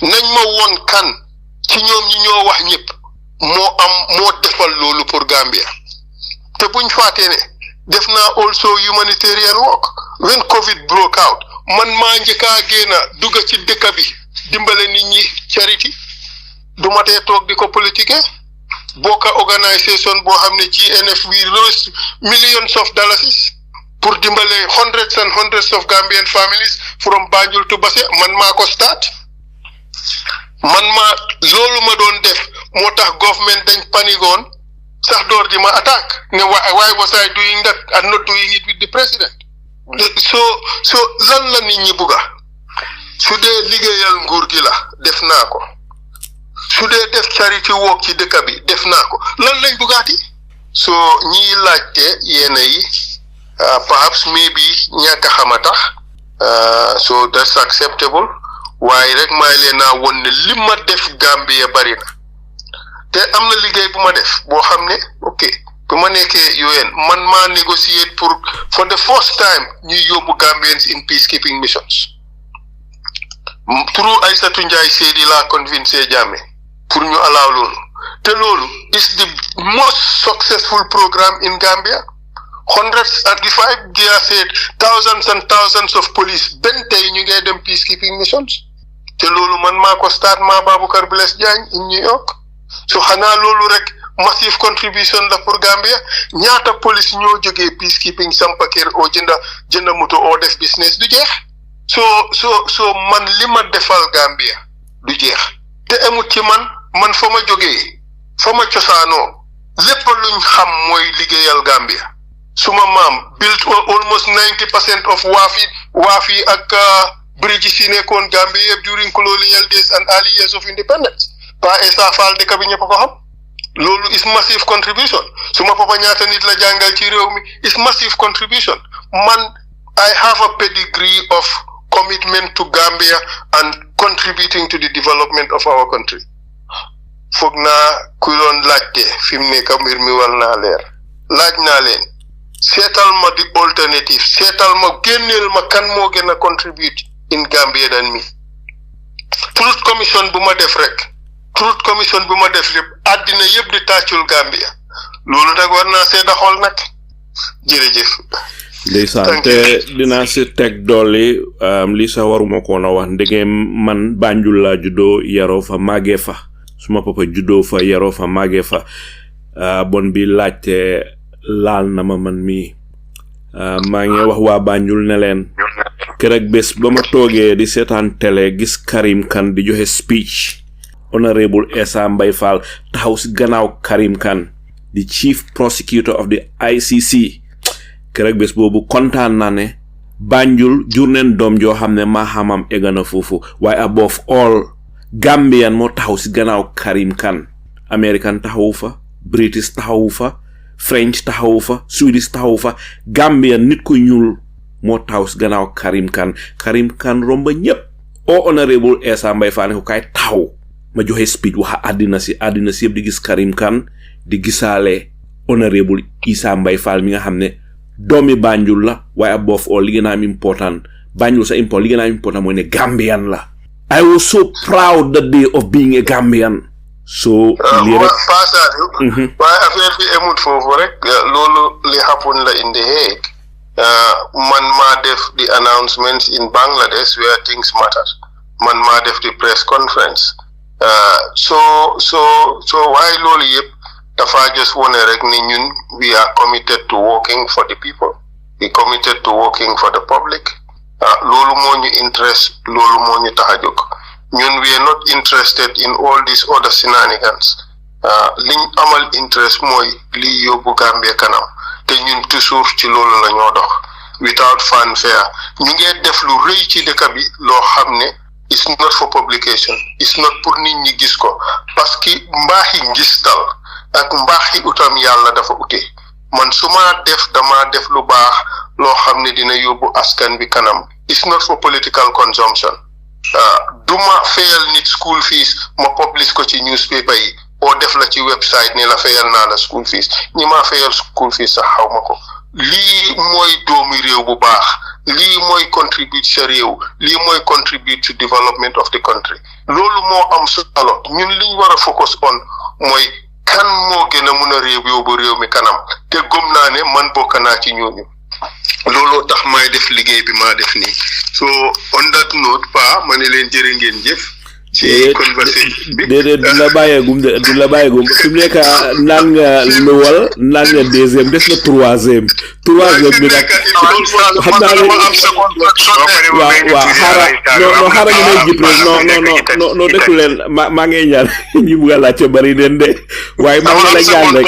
nañ ma woon kan ci ñoom ñi ñoo wax ñëpp moo defal loolu pour Gambia te buñ fàttee ne def naa also humanitarian work when COVID broke out man maa njëkkaa génna dugga ci dëkk bi dimbale nit ñi charity du ma tee toog di ko politique bokka organisation boo xam ne GNF we raise millions of dollars pour dimbale hundreds and hundreds of Gambian families from Banjul to Basse man maa ko start loolu ma doon def moo tax government dañ panigoon sax door di ma attaque ne why was I doing that and not doing it with the president so lan la nit ñi bugga su dee liggéeyal nguur gi la def naa ko su dee def charity work ci dëkk bi def naa ko lan lañ buggaati so ñiy laajte yéena yi perhaps maybe ñàkk a xam a tax so that's acceptable waaye rek may leen naa woon ne li ma def Gambia bari na te am na liggéey bu ma def boo xam ne ok bu ma nekkee UN man maa négocier pour for the first time ñuy yóbbu Gambians in peacekeeping missions through Aïssatou Ndiaye Seydi la convincé Jammeh pour ñu allow loolu te loolu is the most successful program in Gambia. 135 Dia said thousands and thousands of police ben tey ñu ngee dem peacekeeping missions te loolu man maa ko start maa Baboucarr Bless Diagne in New York so xanaa loolu rek massive contribution la pour Gambia ñaata police ñoo jógee peacekeeping sampa kër o jënda moto o def business du jeex so man li ma defal Gambia du jeex te amut ci man fa ma jógee fa ma cosaanoo lépp luñ xam mooy liggéeyal Gambia suma maam built almost 90% of waafi ak bridges yi nekkoon Gambia yëpp during colonial days and early years of independence Pa Essa Faal dëkk bi ñëpp ko xam loolu is massive contribution suma papa ñaata nit la jàngal ci réew mi is massive contribution man I have a pedigree of commitment to Gambia and contributing to the development of our country foog naa ku doon laajte fi mu nekk mbir mi war naa leer laaj naa leen seetal ma di alternative seetal ma génneel ma kan moo gën a contribute in Gambia than me truth commission bu ma def rek àddina yëpp di tàccul Gambia loolu nag war naa seeda xool nag jërëjëf ndeysaan te dinaa si teg dolli li sa waruma ko na wax ndegem man Banjul laa juddoo yaroo fa màggee fa suma papa juddoo fa yaroo fa màggee fa bon bi laajte laal na ma man mii maa ngi wax waa Banjul ne leen keroog bés ba ma toogee di seetaan télé gis Karim Kane di joxe speech Honourable Essa Mbye Faal taxaw si gannaaw Karim Kane the chief prosecutor of the ICC keroog bés boobu kontaan naa ne Banjul jur neen doom joo xam ne maa xamam egana foofu waaye above all Gambian moo taxaw si gannaaw Karim Kane American taxawu fa British taxawu fa French taxawu fa Swedish taxawu fa Gambian nit ku ñuul moo taxaw si gannaaw Karim Kane romba ñëpp o Honourable Essa Mbye Faal ne ko kay taxaw ma joxe speed waxa àddina si yëpp di gis Karim Kane di gisaale Honourable Essa Mbye Faal mi nga xam ne doomi Banjul la waaye above all li gën a am important Banjul sa important li gën a am important mooy ne Gambian la I was so proud that day of being a Gambian so lii rek waaye affaire bi amut foofu rek loolu li happen la in The Hague man maa def the announcements in Bangladesh where things matter man maa def the press conference so waaye loolu yëpp dafa just wone rek ni ñun we are committed to working for the people we committed to working for the public loolu moo ñu interest loolu moo ñu tax a jóg ñun we are not interested in all these other shenanigans liñ amal interest mooy li yóbbu Gambia kanam te ñun toujours ci loolu la ñoo dox without fanfare ñu ngee def lu rëy ci dëkk bi loo xam ne it's not for publication it's not pour nit ñi gis ko parce que mbaaxi ngistal ak mbaaxi utam yàlla dafa ute man su ma dama def lu baax loo xam ne dina yóbbu askan bi kanam it's not for political consumption duma fayal nit school fees ma publish ko ci newspaper yi oo def la ci website ni la fayal naa la school fees ñi ma fayal school fees sax xaw ma ko lii mooy doomi réew bu baax lii mooy contribute sa réew lii mooy contribute to development of the country loolu moo am solo ñun liñ war a focus on mooy kan moo gën a mun a yóbbu réew mi kanam te gëm naa ne man bokk naa ci ñooñu looloo tax may def liggéey bi maa def nii so on that note ma ne leen jërë ngeen jëf ci conversation bi déedéet du la bàyyeegum fi mu nekk naan nga luwal naan nga deuxième des na troisième bi nag xam naa ne waaw xaaral ñu may jip rek non dëkku leen maa ngay ñaan ñu bugg a laajte bari den de waaye maa ngi la ñaan rek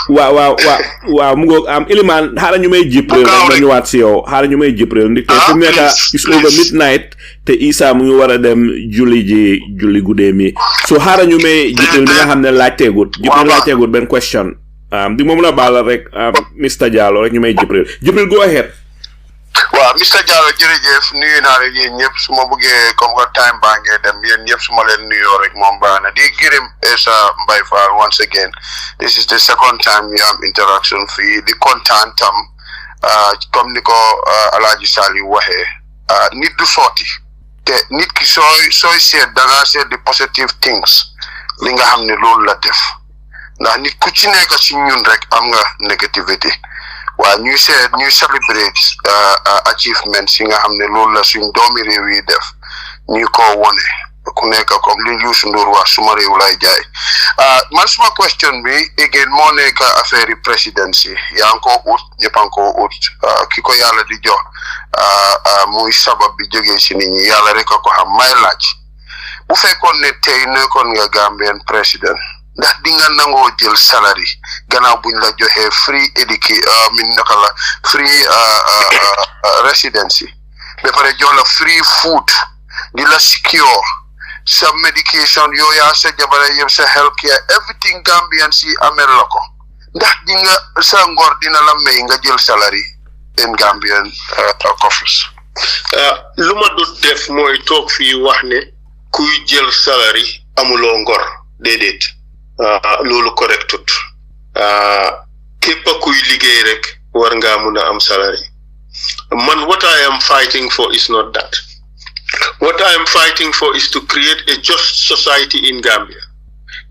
waaw mu ngoog am Ilimaan xaaral ñu may jip rek ma ñëwaat si yow xaaral ñu may jip rek ndik te fi mu nekk is over midnight te Issa mu ngi war a dem julli guddee mi so xaaral ñu may jibril mi nga xam ne laajteegut benn question di moom la baal rek Mr. Diallo rek ñu may jibril go ahead waaw Mr Diallo jërëjëf nuyu naa leen yéen ñëpp su ma bëggee comme que time baa ngee dem yéen ñëpp su ma leen nuyoo rek moom baax na di gërëm Essa Mbye Faal once again this is the second time ñu am interaction fii di kontaan tam comme ni ko Alhaji Saliou waxee nit du sooti te nit ki sooy seet da ngaa seet the positive things li nga xam ne loolu la def ndax nit ku ci nekk ci ñun rek am nga négativité waaye ñuy celebrate achievements yi nga xam ne loolu la suñ doomi réew yi def ñu ko wone ku nekk comme li Youssou Ndour wax suma réew lay jaay man suma question bi again moo nekk affaire yi presidency yaa ngi ko ut ñëpp a ngi ko ut ki ko yàlla di jox muy sabab bi jógee si nit ñi yàlla rek a ko xam may laaj bu fekkoon ne tey nekkoon nga Gambian président ndax di nga nangoo jël salary gannaaw buñ la joxee free free residency ba pare jox la free food di la secure sa medication yooya sa jabara yëpp sa health care everything Gambian si amel la ko ndax di nga sa ngor dina la may nga jël salary in Gambian coffers lu ma du def mooy toog fii wax ne kuy jël salary amuloo ngor déedéet loolu correctut képp kuy liggéey rek war ngaa mun a am salary man what I am fighting for is not that. What I am fighting for is to create a just society in Gambia.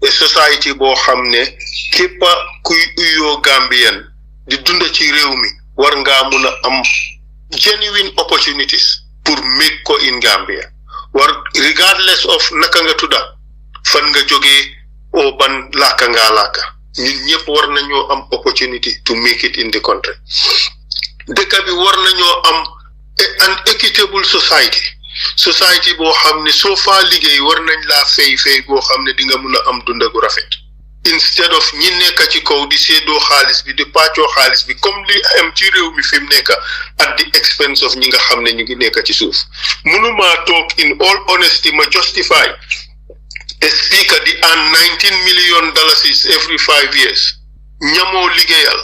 A society boo xam ne képp kuy uyoo Gambian di dunda ci réew mi war ngaa mun a am genuine opportunities pour make ko in Gambia. War regardless of naka nga tudda fan nga jógee o ban làkka ngaa làkka ñun ñëpp war nañoo am opportunity to make it in the country. Dëkk bi war nañoo am an equitable society boo xam ne soo faa liggéey war nañ laa fay boo xam ne di nga mun a am dunda gu rafet instead of ñi nekk ci kaw di séedoo xaalis bi di pàccoo xaalis bi comme li am ci réew mi fi mu nekk at the expense of ñi nga xam ne ñu ngi nekk ci suuf mënumaa toog in all honesty ma justify a speaker di earn $19 million every 5 years ñamoo liggéeyal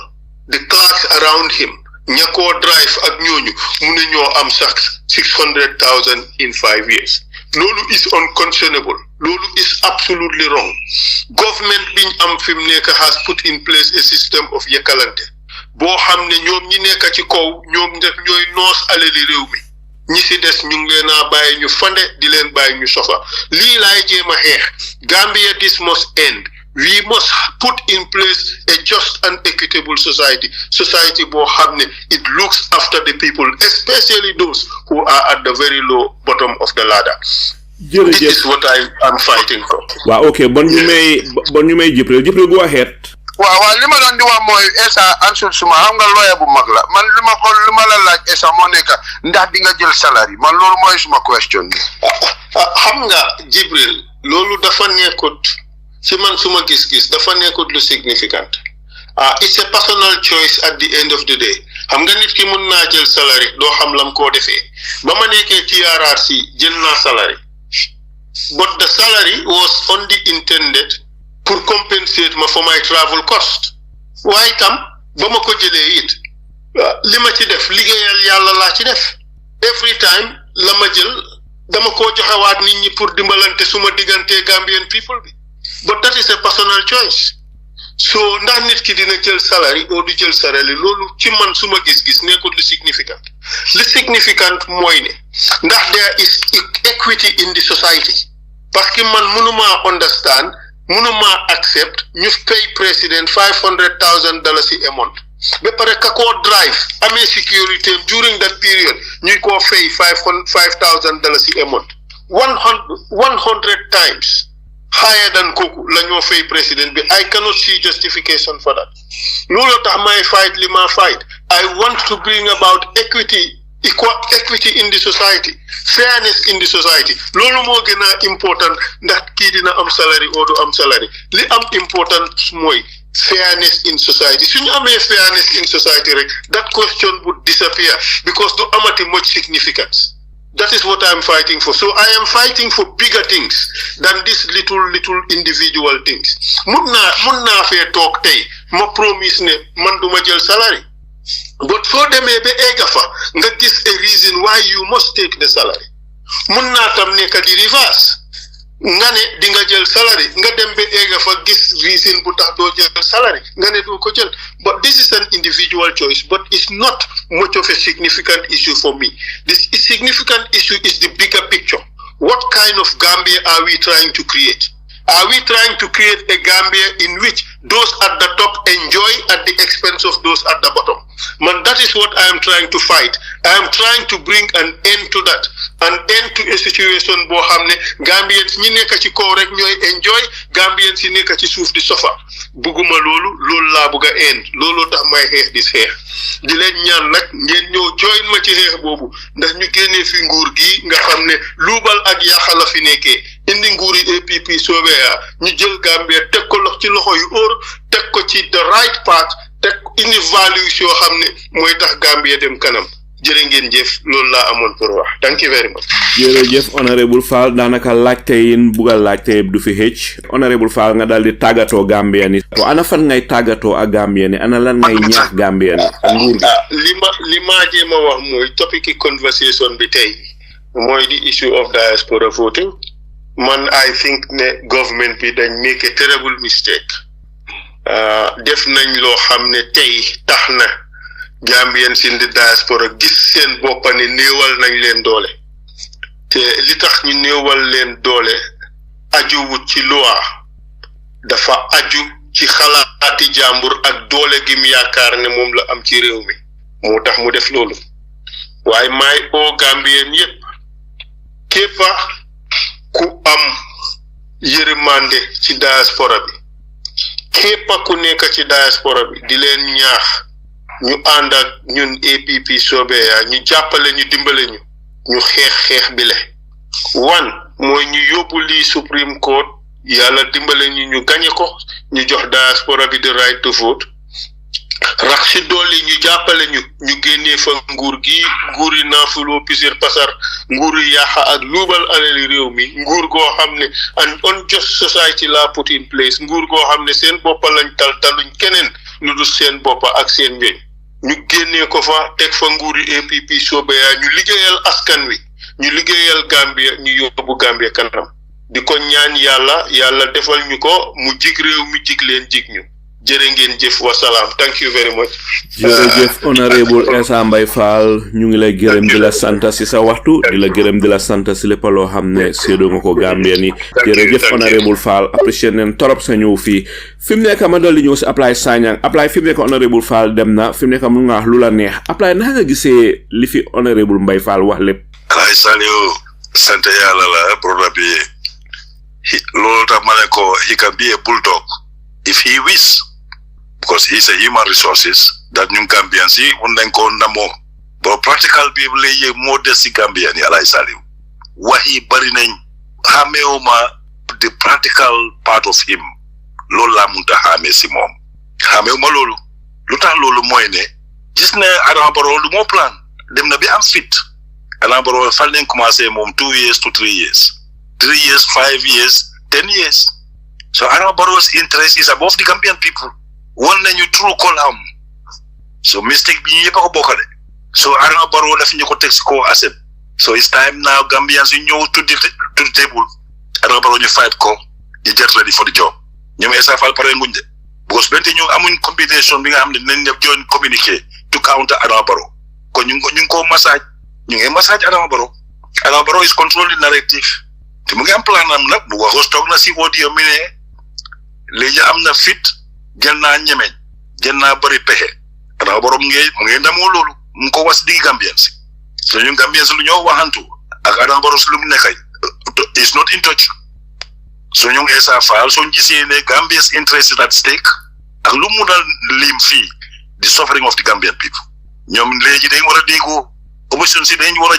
the clerks around him ñakoo drive ak ñooñu mu ne ñoo am sax $600,000 in 5 years loolu is unconscionable loolu is absolutely wrong government biñ am fi mu nekk has put in place a system of yekkalante boo xam ne ñoom ñi nekk ci kaw ñoom def ñooy noos alali réew mi ñi si des ñu ngi leen a bàyyi ñu fande di leen bàyyi ñu sofa lii laay jéem a xeex Gambia this must end. We must put in place a just and equitable society boo xam ne it looks after the people, especially those who are at the very low bottom of the ladder. This is what I am fighting for. Wow, okay. Bon you may Jibril go ahead. waaw li ma doon di wax mooy Essa ansul suma xam nga lawyer bu mag la man li ma la laaj Essa moo nekk ndax di nga jël salary man loolu mooy suma question bi. xam nga Jibril loolu dafa nekkut ci man suma gis-gis dafa nekkut lu significant it's a personal choice at the end of the day xam nga nit ki mun naa jël salary doo xam lam koo defee ba ma nekkee TRRC jël naa salary but the salary was only intended pour compensate ma for my travel cost waaye tam ba ma ko jëlee it li ma ci def liggéeyal yàlla laa ci def every time la ma jël dama koo joxewaat nit ñi pour dimbalante suma diggante Gambian people bi but that is a personal choice so ndax nit ki dina jël salary ou du jël salary loolu ci man suma gis-gis nekkul lu significant mooy ne ndax there is equity in the society parce que man mënuma understand mënuma accept ñu pay président $500,000 a month ba pare ka koo drive amee sécurité during that period ñuy koo fay $5,000 a month 100 times higher than kooku la ñoo fay président bi I cannot see justification for that loolu tax may fight li ma fight I want to bring about equity in the society fairness in the society loolu moo gën a important ndax kii dina am salary oo du am salary li am important mooy fairness in society suñu amee fairness in society rek that question would disappear because du amati much significance. That is what I am fighting for. So I am fighting for bigger things than these little individual things. Mun naa fee talk tey ma promise ne man duma jël salary but soo demee ba egga fa nga gis a reason why you must take the salary mun naa tam nekk di reverse nga ne di nga jël salary nga dem ba egga fa gis reason bu tax doo jël salary nga ne doo ko jël but this is an individual choice but it's not much of a significant issue for me. This significant issue is the bigger picture. What kind of Gambia are we trying to create? Are we trying to create a Gambia in which those at the top enjoy at the expense of those at the bottom? Man, that is what I am trying to fight. I am trying to bring an end to that. An end to a situation bo xamne Gambians ñi nekk ci kaw rek ñoy enjoy, Gambians yi nekk ci suuf di suffer. Buguma loolu la bëgga end. Loolu tax may xeex di xeex. Di leen ñaan nak ngeen ñëw join ma ci xeex boobu ndax ñu génnee fi nguur gi nga xamne luubal ak yaaxal la fi nekkee. Indi nguuri APP-Sobeya ñu jël Gambia teg ko ci loxo yu óor teg ko ci the right path teg indi values yoo xam ne mooy tax Gambia dem kanam jërë ngeen jëf loolu laa amoon pour wax thank you very much. jërëjëf Honourable Faal daanaka laajte yin bugal laajte du fi xëcc Honourable Faal nga daal di tàggatoo Gambian yi ana fan ngay tàggatoo ak Gambian yi ana lan ngay ñaax Gambian yi ak nguur gi li ma jéem a wax mooy topic conversation bi tey mooy the issue of diaspora voting. Man, I think ne government bi dañ make a terrible mistake. Def nañ loo xam ne tey tax na Gambians in the diaspora gis seen boppa ne néewal nañ leen doole. Te li tax ñu néewal leen doole ajuwut ci loi dafa aju ci xalaati jàmbur ak doole gi mu yaakaar ne moom la am ci réew mi moo tax mu def loolu. Waaye may oo Gambien yépp képpa ku am yërmande ci diaspora bi képp ku nekk ci diaspora bi di leen ñaax ñu ànd ak ñun APP-Sobeya ñu jàppale ñu dimbale ñu xeex bi le one mooy ñu yóbbu lii Supreme Court yàlla dimbale ñu gañe ko ñu jox diaspora bi the right to vote rax ci dolli ñu jàppale ñu génnee fa nguuri naafuloo pisir pasar nguuri yaaxa ak luubal alali réew mi nguur goo xam ne an unjust society la put in place nguur goo xam ne seen boppa lañ taluñ keneen lu dul seen boppa ak seen ñoñ ñu génnee ko fa teg fa nguuri APP-Sobeya ñu liggéeyal askan wi ñu liggéeyal Gambia ñu yóbbu Gambia kanam di ko ñaan yàlla defal ñu ko mu jig réew mi jig leen jig ñu jërë ngeen jëf wasalaam thank you very much. jërëjëf Honourable Essa Mbye Faal ñu ngi lay gërëm di la sant si sa waxtu di la gërëm di la sant si lépp loo xam ne séedoo nga ko Gambien yi jërëjëf Honourable Faal apprécié neen torop sa ñëw fii fi mu nekk ma dal di ñëw si Apply Sanyang Apply fi mu nekk Honourable Faal dem na fi mu nekk mun nga wax lu la neex Apply naka nga gisee li fi Honourable Mbye Faal wax lépp. Alay Saliou sant yàlla la problème bi loolu tax ma ne ko he can be a bulldog if he wish. Because he's a human resources that ñu Gambians yi mun nañ ko ndamoo but practical bi lay moo des si Gambian yi Alay Saliou wax yi bari nañ xameewuma the practical part of him loolu laa munta xamee si moom xameewuma loolu lu tax loolu mooy ne gis ne Adama Barrow lu moo plan dem na bi am fit Adama Barrow fal nañ commencé moom 2 years to 3 years 3 years 5 years 10 years so Adama Barrow's interest is above the Gambian people won nañu true column so mistake bi ñëpp ko bokkale so Adama Barrow daf ñu ko teg si ko asset so it's time now Gambians yu ñëw to the table Adama Barrow ñu fight ko ñu get ready for the job ñoom Essa Faal pare nguñ de because bente ñu amuñ combination bi nga xam ne dinañ def join communiquer to counter Adama Barrow kon ñu ngi ko massage ñu ngi massage Adama Barrow is controlling narrative te mu ngi am plan am nag bu waxos toog na si audio mi ne léegi am na fit jël naa ñemeñ jël naa bëri pexe Adama Barrow mu ngi ndamoo loolu mu ko was digg Gambians so ñu Gambians lu ñoo waxantu ak Adama Barrow si lu mu nekkay is not in touch so ñu Essa Faal soo gisee ne Gambians interest at stake ak lu mu dal lim fii the suffering of the Gambian people ñoom léegi dañ war a déggoo opposition si dañ war a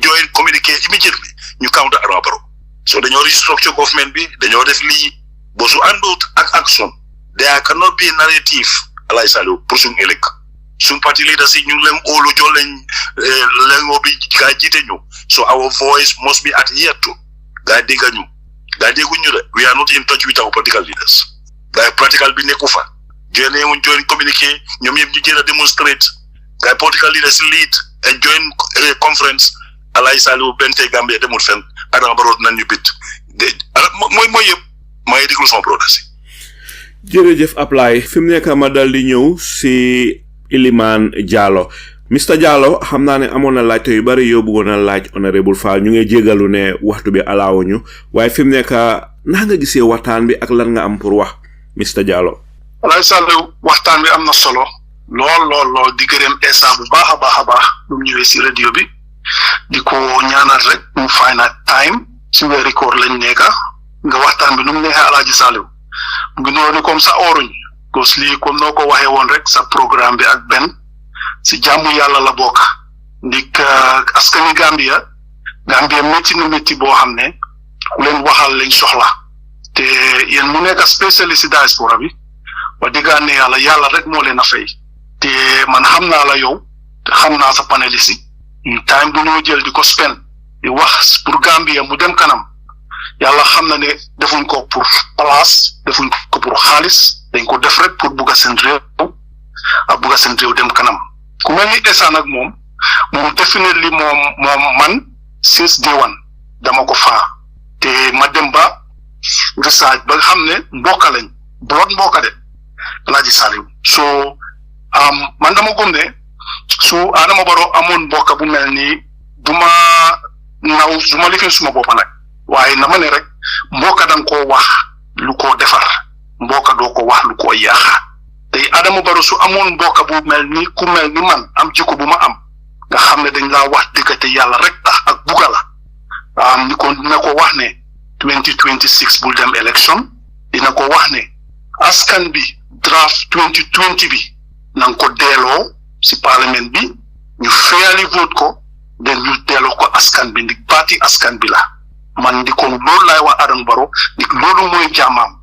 join communiquer immediately ñu counter Adama Barrow so dañoo restructure government bi dañoo def lii bo su àndoot ak action there cannot be a narrative Alay Saliou pour suñu ëllëg suñu parti leaders yi ñu ngi leen óolu jox leen bi gaa jiite ñu so our voice must be adhered to gaa dégga ñu gaa dégguñu de we are not in touch with our political leaders gaa practical bi nekku fa join communiqué ñoom yëpp ñu jël a demonstrate guy political leaders lead a joint conference alay salu bente Gambia demul fen Adama Barrow nañu bit moy yeb may diglu son protest jërëjëf Ablay fim nekk ma dal di ñëw si Iliman Diallo Mr Diallo xam naa ne amoon na laajte yu bari yoo bëggoon a laaj Honourable Faal ñu ngi jégalu ne waxtu bi alaawuñu waaye fi mu nekk naa nga gisee waxtaan bi ak lan nga am pour wax Mr Diallo. alay sallu waxtaan bi am na solo lool di gërëm Essa bu baax a baax lu ñëwee si radio bi di ko ñaanal rek mu find time si weeri koor lañ nekk nga waxtaan bi nu mu neexee Alaaji Saliou mu ngi noonu comme ça oruñ gos lii comme noo ko waxee woon rek sa programme bi ak benn si jàmmu yàlla la bokk ndik askani Gambia métti na métti boo xam ne ku leen waxal lañ soxla te yéen mu nekk spécialiste si diaspora bi wa diggaane yàlla rek moo leen a fay te man xam naa la yow te xam naa sa panéliste yi time bu ñoo jël di ko spend di wax pour Gambia mu dem kanam yàlla xam na ne defuñ ko pour place defuñ ko pour xaalis dañ ko def rek pour bugg a seen réew ak bugg a seen réew dem kanam ku mel ni Essa nag moom definitely moom man since day one dama ko faa te ma dem ba research ba xam ne mbokka lañ blood mbokka de Alaaji Saliou so man dama gëm ne su Adama Barrow amoon mbokka bu mel nii du ma lifin suma boppa nag waaye na ma ne rek mbokka danga koo wax lu ko defar mbokka doo ko wax lu ko yaaxa tey Adama Barrow su amoon mbokka bu mel ni ku mel ni man am jikko bu ma am nga xam ne dañ laa wax dëgg te yàlla rek tax ak bugga la ni ko dina ko wax ne 2026 bul dem election dina ko wax ne askan bi draft 2020 bi nang ko delloo si parlement bi ñu fairly vote ko den ñu delloo ko askan bi ndik parti askan bi la man di ko loolu laay wax Adama Barrow ndik loolu mooy jàmmaam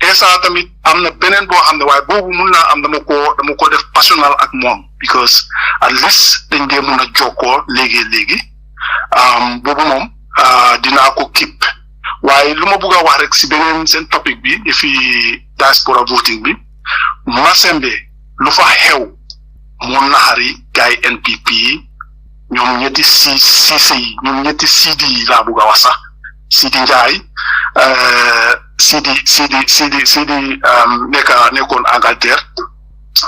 Essa tamit am na beneen boo xam ne waaye boobu mun naa am dama ko def personnel ak moom because at least dañ dee mun a jokkoo léegi boobu moom dinaa ko keep waaye lu ma bëgg a wax rek si beneen seen topic bi fi diaspora voting bi Masembe lu fa xew mu naxari gaay NPP yi ñoom ñetti Cissé yi ñoom ñetti Sidi yi laa bëgg a wax sax Sidi Njaay Sidi nekkoon Angleterre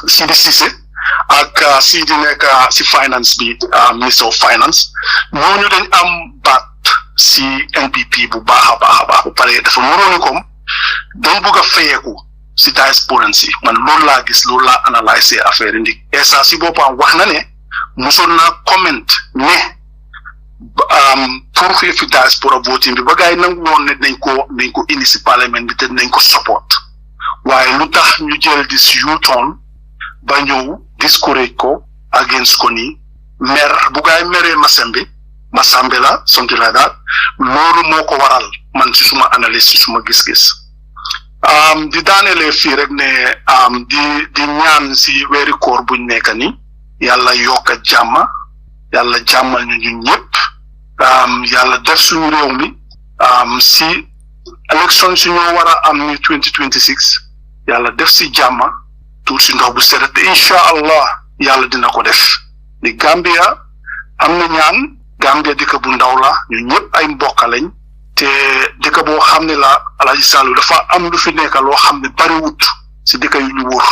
Sidi Cissé ak Sidi nekk si finance bi minister of finance ñooñu dañ am baat si NPP bu baax a baax bu pare dafa mënoon comme dañ bëgg a fayeeku si diaspora si man loolu laa gis loolu laa analyser affaire ndik Essa si boppam wax na ne mosoon naa comment ne pour fi diaspora voting bi ba gars yi nangu woon ne nañ ko indi si parlement bi te nañ ko support waaye lu tax ñu jël di si U-turn ba ñëw discourage ko against ko nii bu gars yi meree Masembe la something like that loolu moo ko waral man si suma analyse si suma gis-gis di daanelee fii rek ne di ñaan si weeri koor buñ nekk ni yàlla yokk jàmm yàlla jàmmal ñu ñun ñëpp yàlla def suñu réew mi si élection si ñoo war a am ni 2026 yàlla def si jàmm tuur si ndox bu sedd te incha allah yàlla dina ko def ni Gambia am na ñaan Gambia dëkk bu ndaw la ñu ñëpp ay mbokk lañ te dëkk boo xam ne la Alaaji Saliou dafa am lu fi nekk loo xam ne bariwut si dëkk yu ñu wóor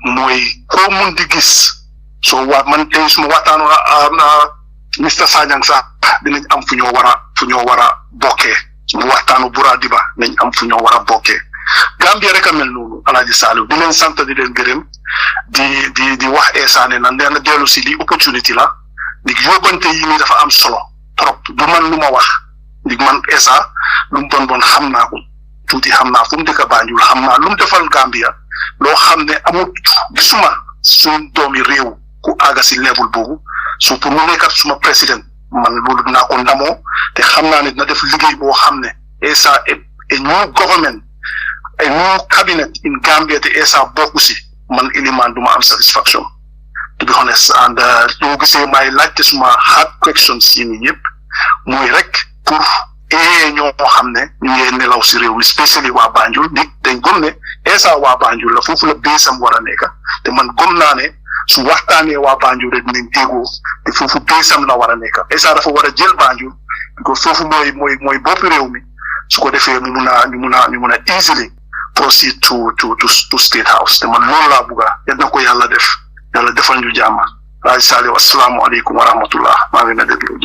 mooy koo mun di gis soo man tey suma waxtaanoo Mr Sanyang sax dinañ am fu ñoo war a bokkee suma waxtaanu Buradiba nañ am fu ñoo war a bokkee Gambia rek a mel noonu Alaaji Saliou di leen sant di leen gërëm di wax Essa ne na dina dellu si li opportunité la ndig yóbbante yi ni dafa am solo trop du man lu ma wax ndig man Essa lu mu bon xam naa ko tuuti xam naa fu mu dëkk Banjul xam naa lu mu defal Gambia loo xam ne amut gisuma suñ doomi réew ku àgga si level boobu su pour mu nekkat suma président man loolu dinaa ko ndamoo te xam naa ne dina def liggéey boo xam ne Essa a new government a new cabinet in Gambia te Essa bokku si man Iliman duma am satisfaction to be honest and loo gisee may laajte suma hard questions yi nii yëpp mooy rek pour ñoo xam ne ñu ngi nelaw si réew mi spécially waa Banjul nit dañ gëm ne Essa waa Banjul la foofu la beesam war a nekk te man gëm naa ne su waxtaanee waa Banjul rek dinañ déggoo te foofu beesam la war a nekk Essa dafa war a jël Banjul because foofu mooy boppi réew mi su ko defee ñu mun a easily proceed to State House te man loolu laa bugga yal na ko yàlla defal ñu jàmm Alaaji Saliou asalaamaaleykum wa rahmatullah maa ngi na déglu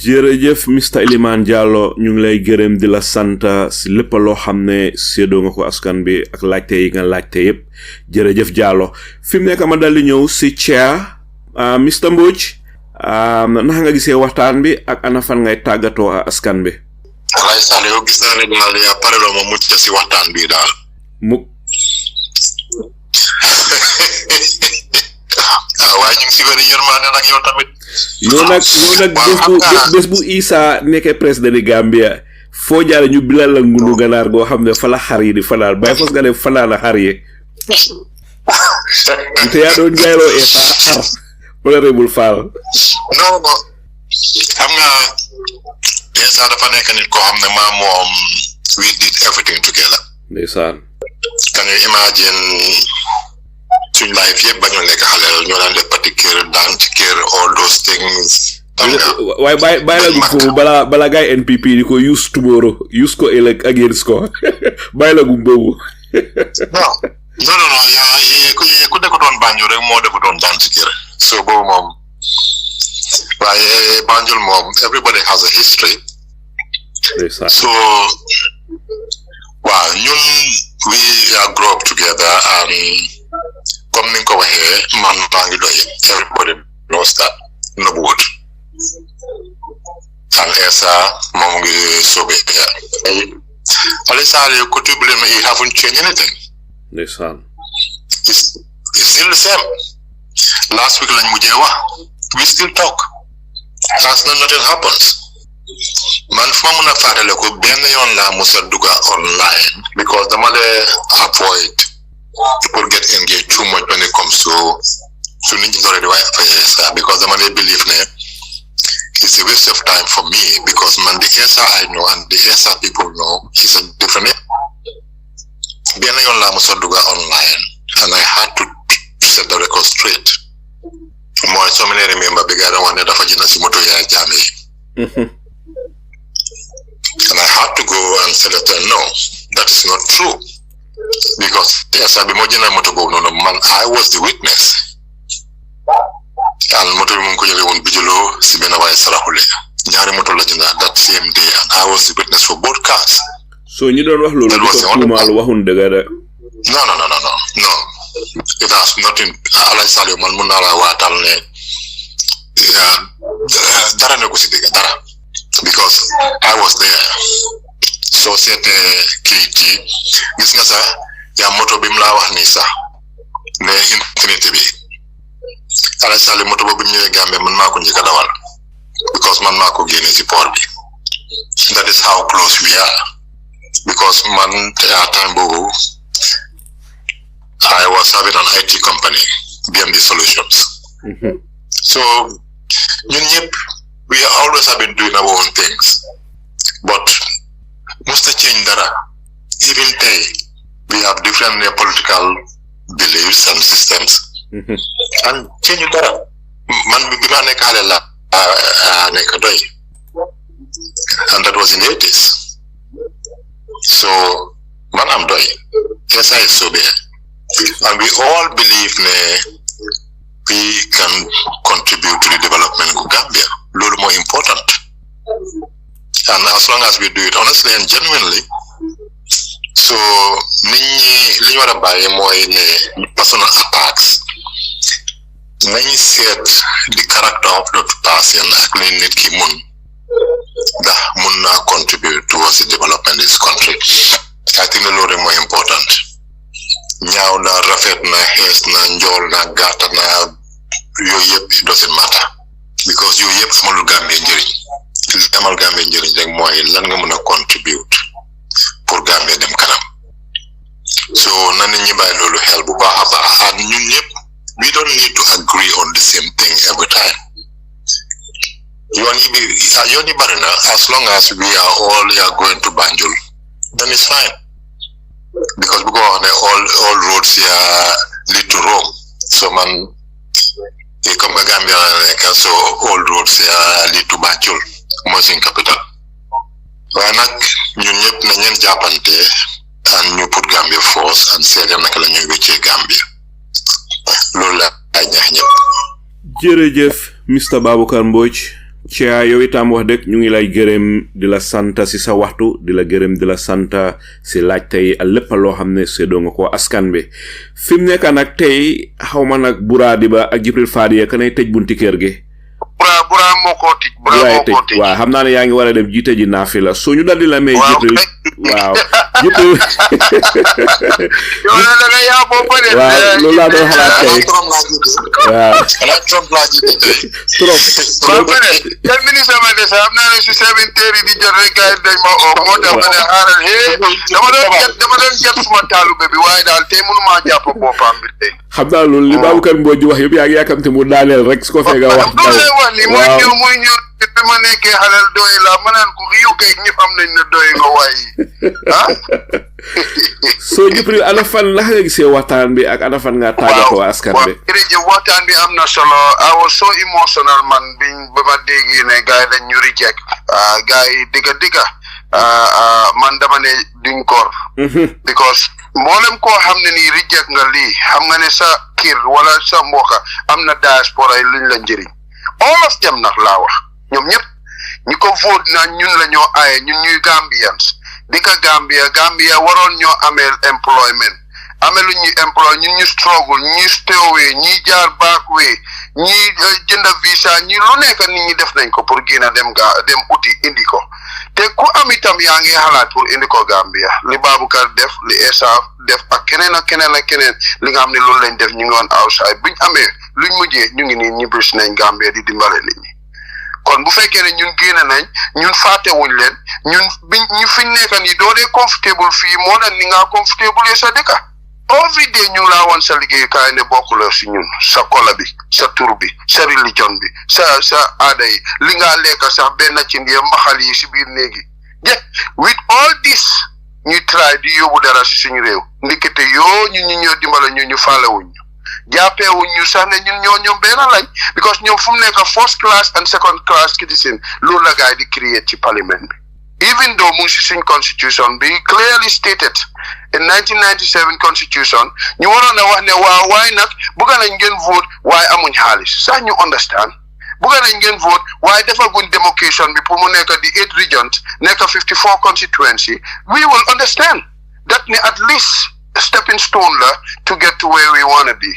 jërëjëf Mr Iliman Jallow ñu ngi lay gërëm di la sant si lépp loo xam ne séddoo nga ko askan bi ak laajte yi nga laajte yëpp jërëjëf Jallow fi mu nekk ma dal di ñëw si chair Mr Mbodj naka nga gisee waxtaan bi ak ana fan ngay tàggatoo askan bi. Alaaji Saliou gis naa ne daal yaa pare loo ma mucc si waxtaan bi daal. waaye ñu ngi si wér yërmande nag yow tamit. ñoo nag bés bu Essa nekkee président Gambia foo jaare ñu bilal la ngunu ganaar goo xam ne fa la xar yi di fanaan bàyyi fos nga ne fanaan a xar yi te yaa doon jaayloo Essa xar Honourable Faal. non xam nga Essa dafa nekk nit koo xam ne moom we did everything together. ndeysaan. Can you imagine suñ life yëpp ba ñu nekk xale ñoo daan def pati kër daan ci kër all those things. waaye bàyyi la gu foofu bala gaay NPP di ko use tomorrow use ko ëllëg against ko bàyyi la gu boobu. non yaa ku nekkutoon Banjul rek moo defutoon daan ci kër so boobu moom waaye Banjul moom everybody has a history. So waaw ñun we are grow up together and comme ni nga ko waxee man maa ngi doy everybody knows that nëbbuwut and Essa moom ngi Sobeya. Alaaji Saliou could you believe me he haven't changed anything. It's still the same. Last week lañ mujjee wax we still talk as nothing happens. Man fu ma mën a fàttale ko benn yoon laa musa dugga online because dama dee avoid people get engaged too much when it comes to nit ñi already waaye fa Essa because dama dee believe ne it's a waste of time for me because man the Essa I know and the Essa people know is a different. Benn yoon laa musa dugga online and I had to set the record straight. Mooy so many remember bi gaa doon wax ne dafa jënd si moto Yaya Jammeh yi. And I had to go and say that no, that is not true. Because Essa bi mo jënd moto boobu noonu man I was the witness. And moto bi mu ngi ko jëlee woon Bijilo si benn waaye Saraxule ñaari moto la jënd that same day and I was the witness for both cars. So ñu doon wax loolu di ko tuumaal waxun dëgg de. No. It has nothing. Alaaji Saliou man mun naa la waatal ne dara ne ko si dëgg dara. Because I was there. So c'était kiti gis nga sax ya moto bi mu la wax ni sax ne infinity bi Alaaji Saliou moto boobu ñëwee Gambia man maa ko njëkk a dawal because man maa ko génne ci port bi. That is how close we are because man time boobu I was having an IT company BMD Solutions. So ñun ñëpp we always have been doing our own things, but musta change dara. Even today, we have different political beliefs and systems, and change dara. Man bi ma nekk xale la nekk doy, and that was in the 80s. So man am doy. Essa is Sobeya, and we all believe we can contribute to the development of Gambia. Little more important, and as long as we do it honestly and genuinely, so li wara baye moy ne personal attacks nañ set the character of the person ak li nit ki mun na contribute towards the development of this country. I think the little more important. Ñaaw na rafet na xees na njool na gàtta na yooyu yëpp it doesn't matter. Because you yep amal Gambia njëriñ li amal Gambia njëriñ rek mooy lan nga mën a contribute pour Gambia dem kanam. So na nit ñi bàyyi loolu xel bu baax a baax and ñun ñëpp we don't need to agree on the same thing every time. Yoon yi bari na as long as we are all going to Banjul then it's fine because bu ko wax ne all roads lead to Rome. So man comme Gambia so all roads lead to Banjul most capital. Waaye nag ñun ñëpp nañ leen jàppante and ñu put Gambia force and seede naka la ñuy wéccee Gambia loolu la ay ñaax ñëpp. Jërëjëf Mr Baboucarr Mbodj Chia yow itam wax dëgg ñu ngi lay gërëm di la sant si sa waxtu di la gërëm di la sant si laaj tey lépp loo xam ne séddoo nga ko askan bi fi mu nekk nag tey xaw ma nag Buraadi ba ak Jibril Fadiye ka nay tëj bunti kër gi. Bura moo ko tëj waaw xam naa ne yaa ngi war a dem jiite ji naafila soo ñu daldi la may Jibril waaw Jibril yow la nga yaa bo bëre waaw loolu laa doon xalaat tey waaw Trump laa jiite tey trop bëre quel ministre ma de am naa ne su 7h di jot rek gars dañ ma oo moo tax ma ne xaaral dama doon jàpp suma taalube bi waaye daal tey mënu maa jàpp boppam bi tey xam naa loolu li Baboucarr Mbodj wax yëpp yaa ngi yàkkamte mu daaneel rek su ko fee nga wax waaw muy ñëw bi ma nekkee xalal doy la ma naan ko yow kay ñëpp am nañ ne doy nga waaye soo Jibril ana fan naka nga gisee waxtaan bi ak ana fan nga tàggatoo askan bi. jërëjëf waxtaan bi am na solo I was so emotional man biñ ba ma déggee ne gars yi dañ ñu reject gars yi digga man dama ne duñ koor because mboolem koo xam ne nii reject nga lii xam nga ne sa kir wala sa mbokka am na diaspora yi luñ la njëriñ all of them nag laa wax ñoom ñëpp ñi ko vote na ñun la ñoo aaye ñun ñuy Gambians dika Gambia waroon ñoo ameel employment ameluñ ñu employ ñun ñu struggle ñi stowee ñi jaar backway ñi jënd visa ñi lu nekk nit ñi def nañ ko pour génn dem uti indi ko te ku am itam yaa ngi xalaat pour indi ko Gambia li Baboucarr def li Essa def ak keneen li nga xam ne loolu lañ def ñu ngi woon outside buñ amee luñ mujjee ñu ngi nii ñibbisi nañ Gambia di dimbale nit ñi kon bu fekkee ne ñun génn nañ ñun fàttewuñ leen ñun ñu fiñ nekk nii doo dee comfortable fii moo tax ni nga comfortable sa dëkka every day ñu laa woon sa liggéeyukaay ne bokkuloo si ñun sa kola bi sa tur bi sa religion bi sa aada yi li nga lekk sax benn ci ndiye mbaxal yi si biir néegi with all this ñu try di yóbbu dara si suñu réew ndikete yoo ñu ñoo dimbale ñu faalewuñ jàppeewuñ ñu sax ne ñun ñoom benn lañ because ñoom fu mu nekk first class and second class citizen loolu la gaay di create ci parlement bi even though mu ngi si suñ constitution bi clearly stated in 1997 constitution ñu waroon a wax ne waaw waaye nag bëgg nañ ngeen vote waaye amuñ xaalis sax ñu understand bëgg nañ ngeen vote waaye defaguñ demarcation bi pour mu nekk di 8 regions nekk 54 constituency we will understand that ne at least a stepping stone la to get to where we want to be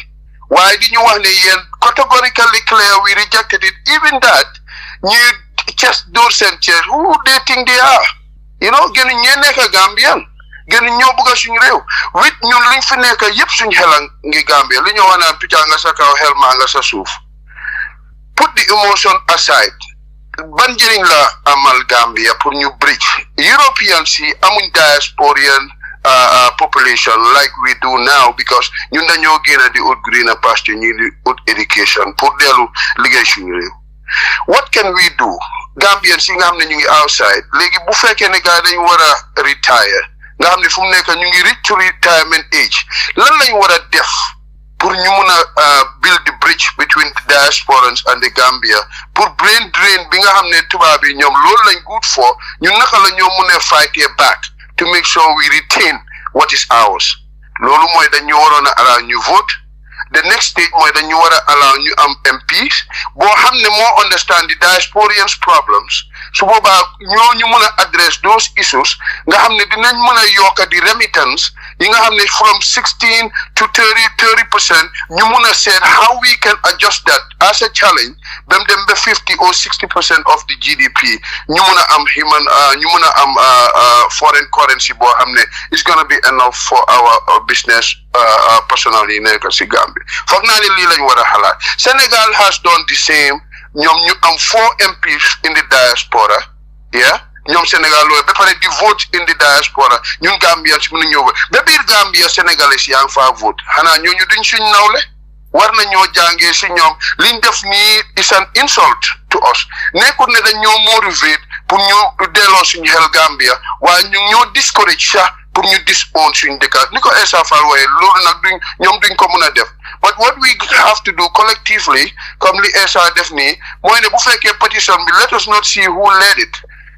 waaye di ñu wax ne yéen categorically clear we rejected it even that ñu just door seen chair who they think they are gënu ñee nekk Gambian gënu ñoo bëgg suñu réew wit ñun liñ fi nekk yëpp suñu xelan ngi Gambia li ñu wax naan picca nga sa kaw xel maa nga sa suuf put the emotion aside ban njëriñ la amal Gambia pour ñu bridge Europeans yi amuñ diasporian population like we do now because ñun dañoo génn di ut greener pasture ñi di ut education pour dellu liggéey suñu réew what can we do Gambians yi nga xam ne ñu ngi outside léegi bu fekkee ne gars dañu war a retire nga xam ne fu mu nekk ñu ngi reach to retirement age lan lañ war a def pour ñu mun a build the bridge between the diasporans and the Gambia pour brain drain bi nga xam ne tubaab yi ñoom loolu lañ good for ñun naka la ñoo mun a fight back to make sure we retain what is ours loolu mooy dañu waroon a allow ñu vote the next stage mooy dañu war a allow ñu am MPs boo xam ne moo understand the diasporians problems su boobaa ñooñu mun a address those issues nga xam ne dinañ mën a yokk di remittance yi nga xam ne from 16 to 30% ñu mun a seet how we can adjust that as a challenge ba mu dem ba 50 or 60% of the GDP ñu mun a am ñu mun a am foreign currency boo xam ne is gonna be enough for our business personnel yi nekk si Gambia foog naa ne lii lañ war a xalaat Senegal has done the same ñoom ñu am 4 MPs in the diaspora ñoom Sénégal loolu ba pare di vote in the diaspora ñun Gambians si mën a ñëw ba biir Gambia sénégalais yaa ngi faa vote xanaa ñooñu duñ suñ nawle war na ñoo jàngee si ñoom liñ def nii is an insult to us nekkul ne dañ ñoo motivate pour ñu delloo suñu xel Gambia waaye ñu ñoo discourage sax pour ñu disown suñ dëkk ni ko Essa Faal waaye loolu nag duñ ko mën a def but what we have to do collectively comme li Essa def nii mooy ne bu fekkee petition bi let us not see who led it.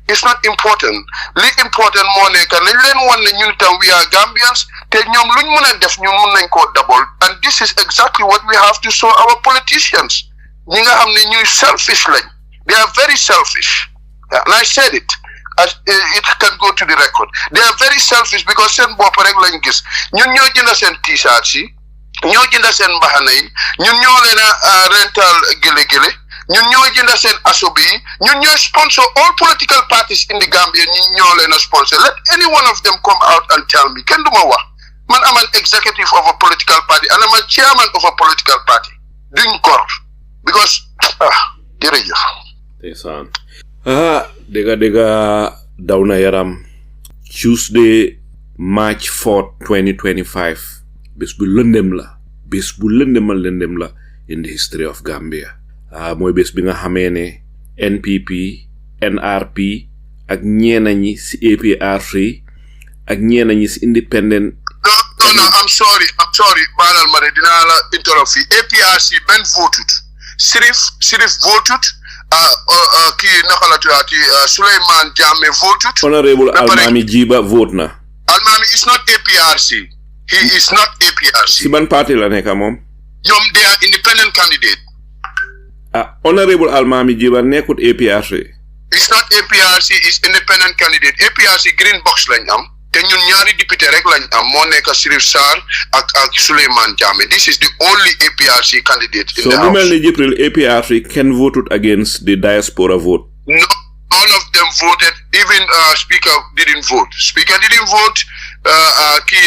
It's not important. Li important moo nekk nañ leen wan ne ñun tam we are Gambians te ñoom luñ mën a def ñun mën nañ koo double and this is exactly what we have to show our politicians. Ñi nga xam ne ñuy selfish lañ. They are very selfish. And I said it. As it can go to the record. They are very selfish because seen bopp rek lañ gis. Ñun ñoo jënd seen t-shirt yi, ñoo jënd seen mbaxana yi, ñun ñoo leen a rental gele-gele. ñun ñoo jënd seen asobi ñun ñoo sponsor all political parties in the Gambia ñun ñoo leen a sponsor let any one of them come out and tell me kenn du ma wax man am an executive of a political party and I'm a chairman of a political party duñ gor because jërëjëf ndeysaan dëgga daw na yaram Tuesday March 4 2025 bés bu lëndëm la in the history of Gambia mooy bés bi nga xamee ne NPP NRP ak ñeena ñi ci APRC ak ñeena ñi ci independent no I'm sorry baalal ma ne dinaa la interrupt fii APRC benn voted Sirif voted kii naka la tuyaati Suleiman Jammeh voted Honourable Almami Jiba vote na Almami is not APRC he is not APRC ci ban parti la nekk moom ñoom they are independent candidate Honourable Almami Jiba nekkut APRC. It's not APRC, it's independent candidate. APRC green box lañ am te ñun ñaari député rek lañ am moo nekk Sirif Sarr ak Suleiman Jammeh. This is the only APRC candidate in the house. So, mel ni Jibril APRC can vote against the diaspora vote. No, all of them voted. Even Speaker didn't vote. Speaker didn't vote.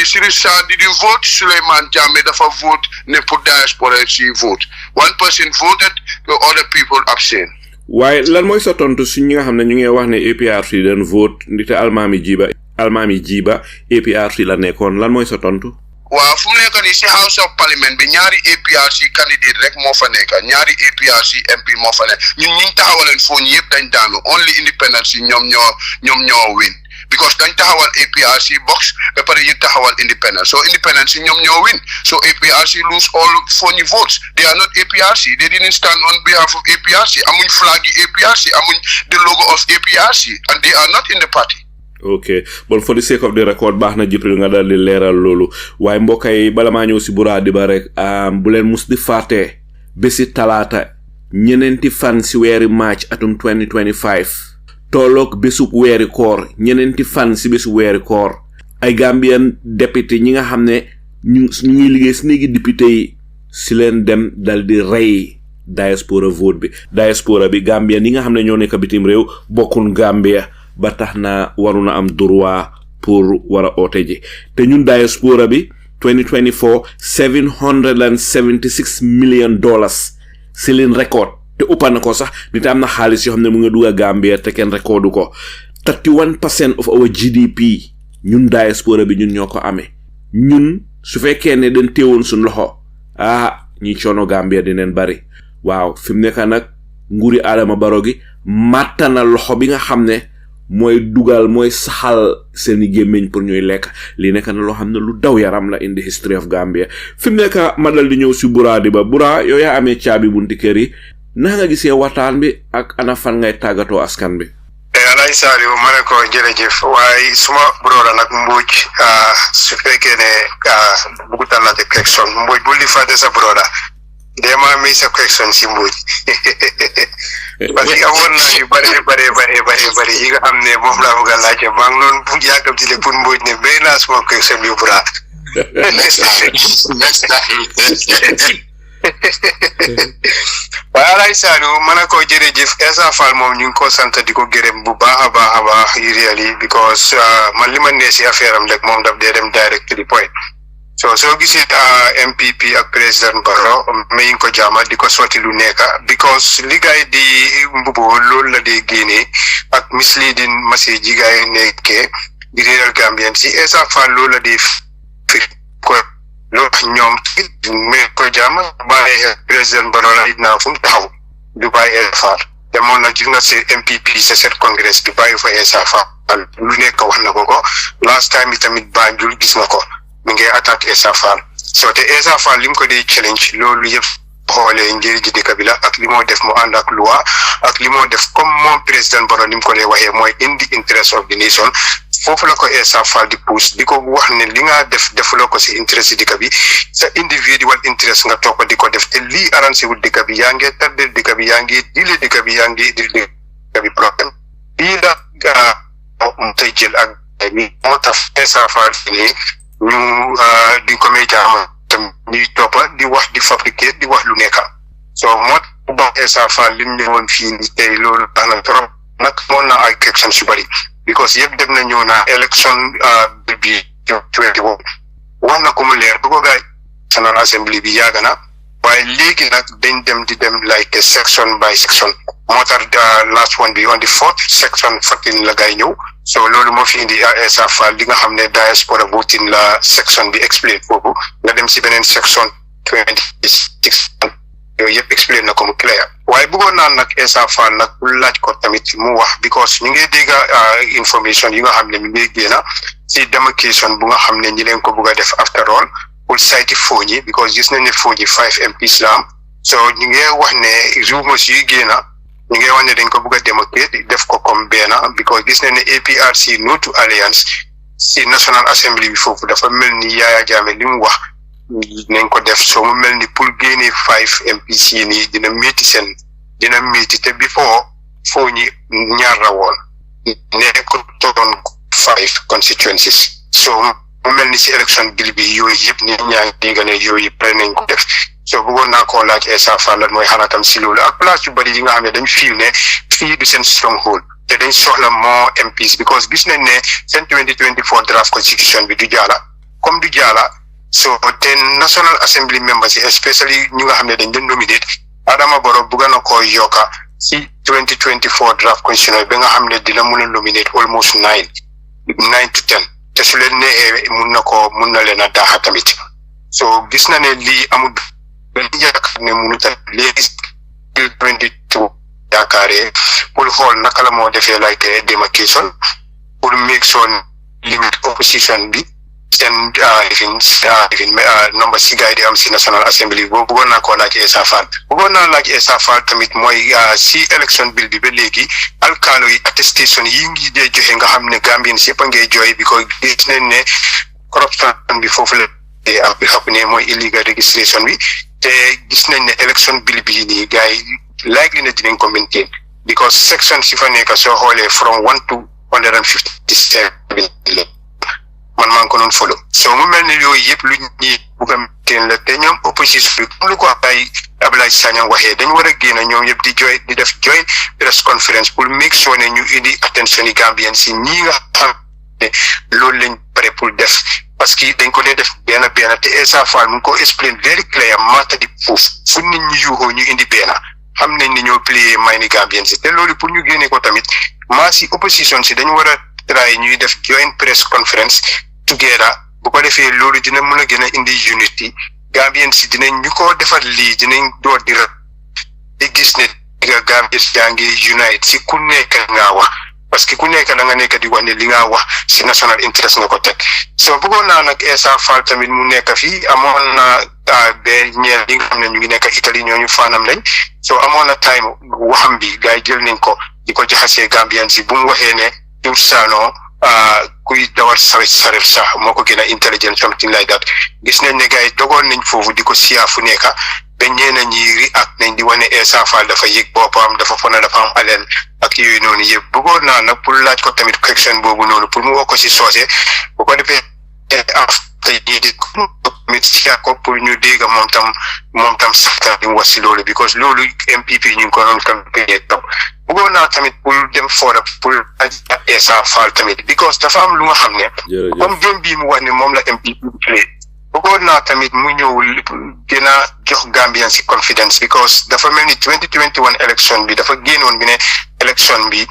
Sirif Sarr didn't vote. Suleiman Jammeh dafa vote ne pour diaspora si vote. One person voted, the other people abstained. Waaye lan mooy sa tontu si ñi nga xam ne ñu ngi wax ne APRC dañ vote ndite Almami Jiba APRC la nekkoon lan mooy sa tontu. waaw fu mu nekk nii si House of Parliament bi ñaari APRC candidate rek moo fa nekk ñaari APRC MP moo fa nekk ñun ñi taxawaleen foo ñi yëpp dañ daanu only independence yi ñoom ñoo win because dañ taxawal APRC box ba pare ñu taxawal independence so independence yi ñoom ñoo win so APRC lose all four votes they are not APRC they didn't stand on behalf of APRC amuñ flag yi APRC amuñ the logo of APRC and they are not in the party. Okay, but for the sake of the record baax na Jibril nga dal di leeral loolu waaye mbokk yi bala maa ñëw si buraadi ba rek bu leen mus di fàtte bési talaata ñeneenti fan si weeri March atum 2025 tolloog bésub weeri koor ñeneenti fan si bésu weeri koor ay Gambian député ñi nga xam ne ñu ngi liggéey si néegi député yi si leen dem dal di rey diaspora vote bi diaspora bi Gambian yi nga xam ne ñoo nekk bitim réew bokkun Gambia ba tax na waru na am droit pour war a oote ji te ñun diaspora bi 2024 $776 million si leen record te uppa na ko sax nit am na xaalis yoo xam ne mu nga dugg Gambia te kenn recordu ko 31% of our GDP ñun diaspora bi ñun ñoo ko amee ñun su fekkee ne dañ teewoon suñ loxo ñi coono Gambia dineen bari waaw fi mu nekk nag nguuri Adama Barrow gi màtta na loxo bi nga xam ne mooy dugal mooy saxal seeni gémmiñ pour ñuy lekk lii nekk na loo xam ne lu daw yaram la in the history of Gambia fi mu nekk ma dal di ñëw si buraadi ba bura yow yaa amee caabi bunti kër yi naka nga gisee waxtaan bi ak ana fan ngay tàggatoo askan bi. Alay Saliou ma ne ko jërëjëf waaye suma broda nag Mbuuj su fekkee ne bugutal la te question Mbuuj bul di fàtte sa broda dema mi sa question si Mbuuj parce que amoon naa yu bare yi nga xam ne moom laa bëgg a laajte maa ngi doon bu yàkkamti le pour Mbuuj ne béy naa suma question yu bura next time waaye Alay Saliou ma ne ko jërëjëf Essa Faal moom ñu ngi ko sant di ko gërëm bu baax a baax really because man li ma nee si affaire am rek moom daf dee dem direct to the point so soo gisee MPP ak President Barrow mayin ko jaama di ko sotti lu nekk because li gaay di mbubo loolu la dee génnee ak misleading message yi gaay nekkee di réeral Gambian si Essa Faal loolu la dee ko loolu ñoom mais ko jaama bàyyi President Barrow la it naa fu mu taxaw du bàyyi Essa Faal demoon na gis nga si NPP sa set congress bi bàyyi fa Essa Faal lu nekk wax na ko last time tamit Banjul gis nga ko mi ngi attaque Essa Faal so te Essa Faal lim ko dee challenge loolu yëpp xoolee njëriñ ji dëkk bi la ak li moo def mu ànd ak loi ak li moo def comme moom président Barrow lim ko dee waxee mooy in the interest of the nation foofu la ko Essa Faal di pousse di ko wax ne li nga defuloo ko si interest si dëkk bi sa individual interest nga topp di ko def te lii arrangé wul dëkk bi yaa ngi tardel dëkk bi yaa ngi dile dëkk bi yaa ngi dile dëkk bi problème bii la mu tey jël ak mi moo tax Essa Faal fi nii ñu di ko may jaama tam ñuy toppa di wax di fabriquer di wax lu nekka so moo bu baax Essa Faal lim ñëwoon fii ni tey loolu tax na trop nag moon na ay questions yu bari because yëpp dem na ñëw na election bi 21 wax na ko mu leer bu ko gaay National Assembly bi yàgg na waaye léegi nag dañ dem di dem like section by section moo tax last one bi on the 4th section 14 la gaay ñëw so loolu moo fi indi Essa Faal li nga xam ne diaspora voting la section bi explain foofu nga dem si beneen section 26 yooyu yëpp explain na ko mu clair waaye bëggoon naa nag Essa Faal nag laaj ko tamit mu wax because ñu ngi dégg information yi nga xam ne mi ngi génn si demarcation bu nga xam ne ñi leen ko bëgg a def after all pour saytu fooñi because gis nañ ne fooñi 5 MPs la am so ñu ngi wax ne rumors yi génn ñu ngi wax ne dañ ko bëgg a démocrate def ko comme benn because gis nañ ne APRC no to alliance si National Assembly bi foofu dafa mel ni Yaya Jammeh li mu wax nañ ko def so mu mel ni pour génne 5 MPs yi nii dina métti te before fooñi ñaar la woon nekkutoon 5 constituencies so mu mel ni si election bill bi yooyu yëpp nit ñaa ngi dégg ne yooyu pare nañ ko def so bëggoon naa koo laaj Essa Faal lan mooy xalaatam si loolu ak place yu bari yi nga xam ne dañ fiil ne fii du seen stronghold te dañ soxla moo MPs because gis nañ ne seen 2024 draft constitution bi du jaala so te National Assembly members yi especially ñi nga xam ne dañ leen nominate Adama Barrow bëgg na koo yokka si 2024 draft constitution ba nga xam ne dina mun a nominate almost 9 to 10 te su leen neexee mun na leen a daaxa tamit so gis na ne lii amul benn yaakaar ne mënu ta léegi 2022 yaakaaree pour xool naka la moo defee like demarcation pour make sure limit opposition bi seen number si gars yi di am si National Assembly boobu bëggoon naa koo laaj Essa Faal tamit mooy si election bill bi ba léegi alkaalo yi attestation yi ngi dee joxe nga xam ne Gambians yëpp a ngay jooy because gis nañ ne corruption bi foofu la bi xam ne mooy illegal registration bi te gis nañ ne election bill bi nii gars yi likely na dinañ ko maintain because section si fa nekk soo xoolee from 1 to 157 man maa ngi ko doon follow so mu mel ni yooyu yëpp lu ñuy bugg a maintain la te ñoom opposition bi comme lu ko ay Ablaye Sagnang waxee dañu war a génn ñoom yëpp di def joint press conference pour make sure ne ñu indi attention yi Gambian si ñii nga xam ne loolu lañ pare pour def parce que dañ ko dee def benn te Essa Faal mu ngi ko explain very clear maata di foofu fu nit ñi yuuxoo ñu indi benn xam nañ ni ñoo plié may ni Gambian si te loolu pour ñu génne ko tamit maa si opposition si dañu war a try ñuy def joint press conference together bu ko defee loolu dina mën a gën a indi unity Gambian si dinañ ñu ko defar lii dinañ door di gis ne Gambians yaa ngi unite si ku nekk nga wax parce que ku nekk da nga nekk di wax ne li nga wax si national interest nga ko teg so bëggoon naa nag Essa Faal tamit mu nekk fii amoon na ñeel yi nga xam ne ñu ngi nekk Italie ñooñu faanam lañ so amoon na time waxam bi gars yi jël nañ ko di ko jaxasee Gambian si bu mu waxee ne diw saano kuy dawal saret sax moo ko gën a intelligent something like that gis nañ ne gars yi dogoon nañ foofu di ko siyaa fu nekk ba ñeena ñi react nañ di wax ne Essa Faal dafa yëg boppam dafa fona dafa am aleel ak yooyu noonu yëpp bëggoon naa nag pour laaj ko tamit question boobu noonu pour mu wax ko si soose bu ko defee after ñii di tamit siyaa ko pour ñu dégg moom tam saxta di wax si loolu because loolu MPP ñu ngi ko doon campagne top bëggoon naa tamit pour dem fooda pour Essa Faal tamit because dafa am lu nga xam ne comme jëm bii mu wax ne moom la MPP play bëggoon naa tamit mu ñëw gën a jox Gambian si confidence because dafa mel ni 2021 election bi dafa génnoon bi ne election bi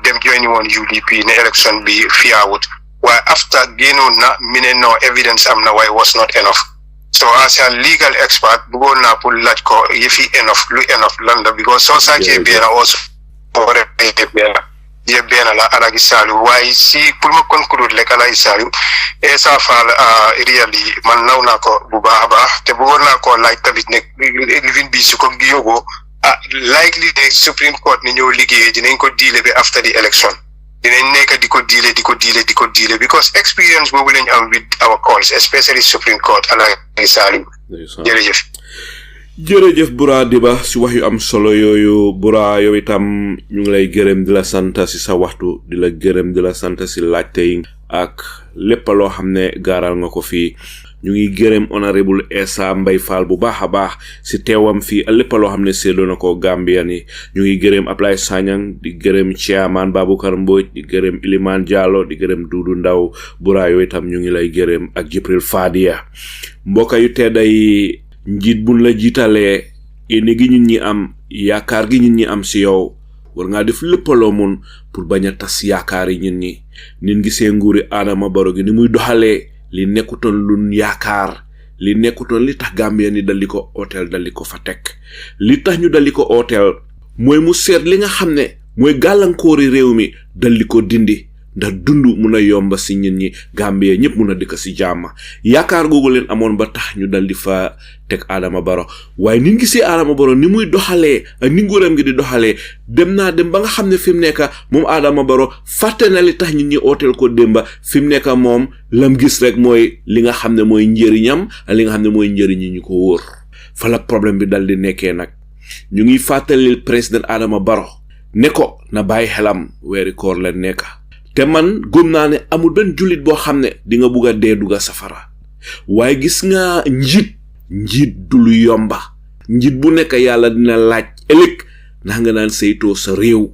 dem joini woon UDP ne election bi fiyaawut waaye after génnoon na mi ne no evidence am na waaye was not enough So as a legal expert, bëggoon naa pour laaj ko yëfi enough lan la because soo sàccee benn also benn la Alaaji Saliou waaye si pour ma conclure rek Alaaji Saliou Essa Faal really man naw naa ko bu baax a baax te bëggoon naa ko laaj tamit ne living bi su ko yóbboo likely the Supreme Court ni ñëw liggéeyee dinañ ko deal bi after the election dinañ nekk di ko deal because experience boobu lañ am with our calls especially Supreme Court Alaaji Saliou jërëjëf Bura Diba si wax yu am solo yooyu Bura yow itam ñu ngi lay gërëm di la sant si sa waxtu di la gërëm di la sant si laajte yi ak lépp loo xam ne gaaral nga ko fii ñu ngi gërëm Honourable Essa Mbye Faal bu baax a baax si teewam fii lépp loo xam ne séddoo na ko Gambian yi ñu ngi gërëm Ablaye Sanyang di gërëm Chairman Baboucarr Mbodj di gërëm Iliman Diallo di gërëm Dudu Ndaw Bura yow itam ñu ngi lay gërëm ak Jibril Fadia mbokk yu tedda yi njiit buñ la jiitalee yéene gi ñun ñi am yaakaar gi ñun ñi am si yow war ngaa def lépp loo mun pour bañ a tas yaakaar yi ñun ñi nin gisee nguuri Adama Barrow gi ni muy doxalee li nekkutoon luñ yaakaar li nekkutoon li tax Gambien ni dal di ko hôtel dal di ko fa teg li tax ñu dal di ko hôtel mooy mu seet li nga xam ne mooy gàllankoori réew mi dal di ko dindi ndax dundu mun a yomba si ñun ñi Gambie ñëpp mun a dëkk si jàmm yaakaar googu leen amoon ba tax ñu dal di fa teg Adama Barrow waaye ni gisee Adama Barrow ni muy doxalee ak ni nguuram gi di doxalee dem ba nga xam ne fi mu nekk moom Adama Barrow fàtte na li tax ñun ñi hôtel ko démba fi mu nekk moom lam gis rek mooy li nga xam ne mooy njëriñam ak li nga xam ne mooy njëriñ ñu ko wóor fa la problème bi dal di nekkee nag ñu ngi fàttalil président Adama Barrow ne ko na bàyyi xelam weeri koor la nekk te man gëm naa ne amul benn jullit boo xam ne di nga bugg a dee dugga safara waaye gis nga njiit du lu yomba njiit bu nekk yàlla dina laaj ëllëg ndax nga naan saytoo sa réew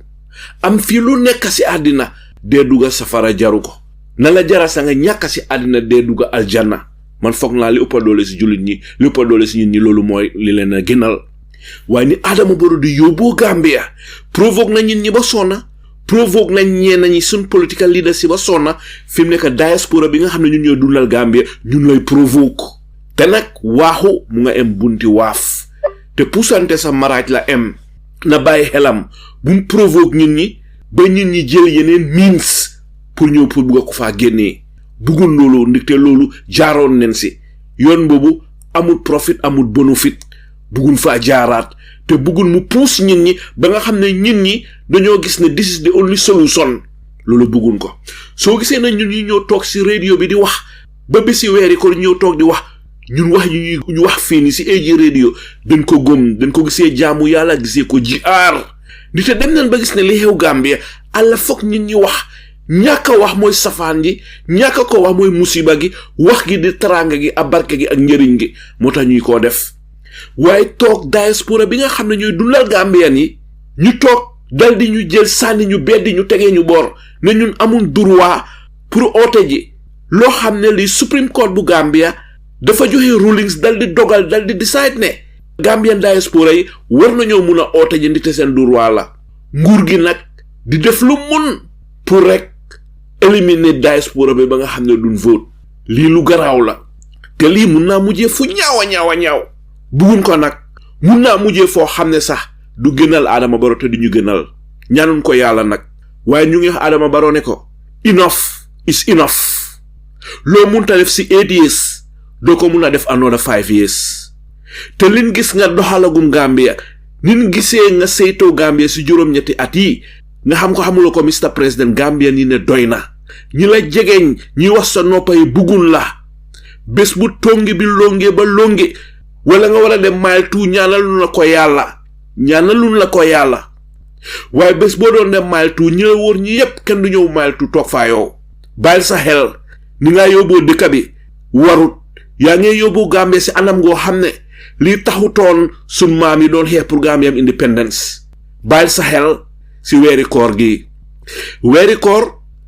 am fii lu nekk si àddina dee dugga safara jaru ko na la jara sa nga ñàkk si àddina dee dugga aljanna man foog naa li ëppa doole si jullit ñi li ëppa doole si ñun ñi loolu mooy li leen a gënal waaye ni Adama Barrow di yóbboo Gambia provoque na ñun ñi ba sonna provoque nañ ñeen nañi sun political leaders si ba sonna fi mu nekk diaspora bi nga xam ne ñun ñoo dundal Gambia ñun lay provoque te nag waaxu mu nga em bunti waaf te puusante sa maraaj la em na bàyyi xelam bu mu provoque ñun ñi ba ñun ñi jël yeneen means pour ñëw pour bugga ko faa génnee buggun loolu ndikte loolu jaaroon nen si yoon boobu amul profit amul bénéfice buggun faa jaaraat te buggun mu puus ñun ñi ba nga xam ne ñun ñi dañoo gis ne this is the only solution loolu buggun ko soo gisee na ñun ñi ñoo toog si radio bi di wax ba bési weeri ko ñëw toog di wax ñun wax ñu wax fii ni si AG radio dañ ko gëm dañ ko gisee jaamu yàlla gisee ko jiaar di te dem nañ ba gis ne li xew Gambia alla foog ñun ñi wax ñàkk a wax mooy safaan gi ñàkk ko wax mooy musiba gi wax gi di taranga gi ak barke gi ak njëriñ gi moo tax ñuy koo def waaye toog diaspora bi nga xam ne ñooy dundal Gambian yi ñu toog dal di ñu jël sànni ñu beddi ñu tegee ñu boor ne ñun amul droit pour oote ji loo xam ne li Supreme Court bu Gambia dafa joxe rulings dal di dogal dal di decide ne Gambian diaspora yi war nañoo mun a oote ji ndite seen droit la nguur gi nag di def lu mun pour rek éliminer diaspora bi ba nga xam ne duñ vote lii lu garaaw la te lii mun naa mujjee fu ñaaw buggun ko nag mun naa mujjee foo xam ne sax du gënal Adama Barrow te du ñu gënal ñaanuñ ko yàlla nag waaye ñu ngi wax Adama Barrow ne ko enough is enough loo munta def si 8 years doo ko mun a def another 5 years te liñ gis nga doxalagum Gambia nin gisee nga saytoo Gambia si juróom-ñetti at yi nga xam ko xamuloo ko Mr President Gambia ni ne doy na ñi la jegeñ ñi wax sa noppa yi buggun la bés bu tongi bi longe ba longe wala nga war a dem mile 2 ñaanalun la ko yàlla waaye bés boo doon dem mile 2 ñi la wóor ñi yépp kenn du ñëw mile 2 toog faa yow bàyyil sa xel ni nga yóbboo dëkk bi warut yaa ngi yóbbu Gambia si anam ngoo xam ne lii taxutoon sun maam yi doon xeex pour Gambia am independence bàyyil sa xel si weeri koor gi weeri koor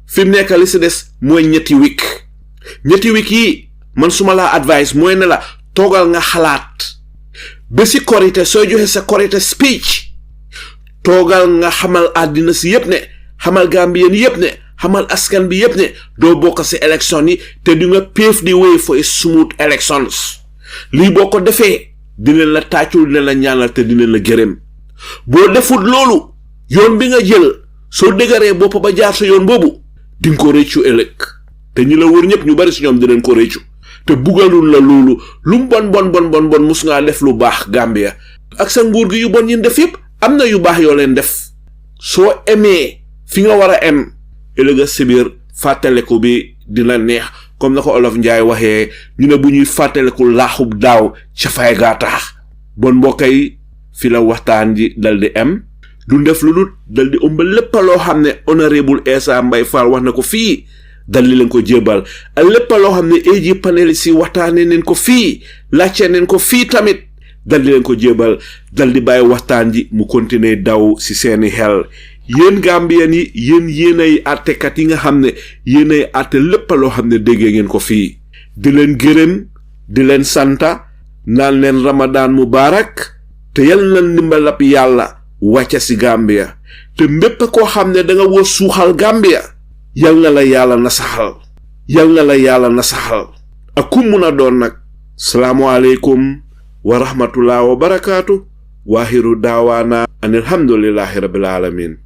fi mu nekk li si des mooy ñetti week yi man suma laa advice mooy ne la toogal nga xalaat ba si korite sooy joxe sa korite speech toogal nga xamal àddina si yépp ne xamal Gambien yépp ne xamal askan bi yépp ne doo bokk si élection yi te di nga pave the way for a smooth elections lii boo ko defee dinañ la tàccul dinañ la ñaanal te dinañ la gërëm boo defut loolu yoon bi nga jël soo dëgëree bopp ba jaar sa yoon boobu dinga ko réccu ëllëg te ñi la wër ñëpp ñu bari si ñoom dinañ ko réccu te bugalul la loolu lu mu bon mus ngaa def lu baax Gambia ak sa nguur gi yu bon yin def yëpp am na yu baax yoo leen def soo emee fi nga war a em ëllëga si biir fàttaleku bi dina neex comme na ko Olof Njaay waxee ñu ne bu ñuy fàttaleku laaxub daaw ca fay gaa tax bon mbokk yi fi la waxtaan ji dal di em du def lu dul dal di ëmb lépp loo xam ne Honourable Essa Mbye Faal wax na ko fii dal di leen ko jébal ak lépp loo xam ne AG panel si waxtaanee neen ko fii laajte neen ko fii tamit dal di leen ko jébal dal di bàyyi waxtaan ji mu continuer daw si seeni xel yéen Gambian yi yéenay àttekat yi nga xam ne yéenay àtte lépp loo xam ne déggee ngeen ko fii di leen gërëm di leen santa naan leen Ramadan Mubarak te yal na ndimbalab yàlla wàcca si Gambia te mbépp koo xam ne da nga wër suuxal Gambia yal na la yàlla nasaxal ak ku mun a doon nag salaamu aleykum wa rahmatullah wa barakaatu waaxiru daawaana an alhamdulillahi rabbil alamin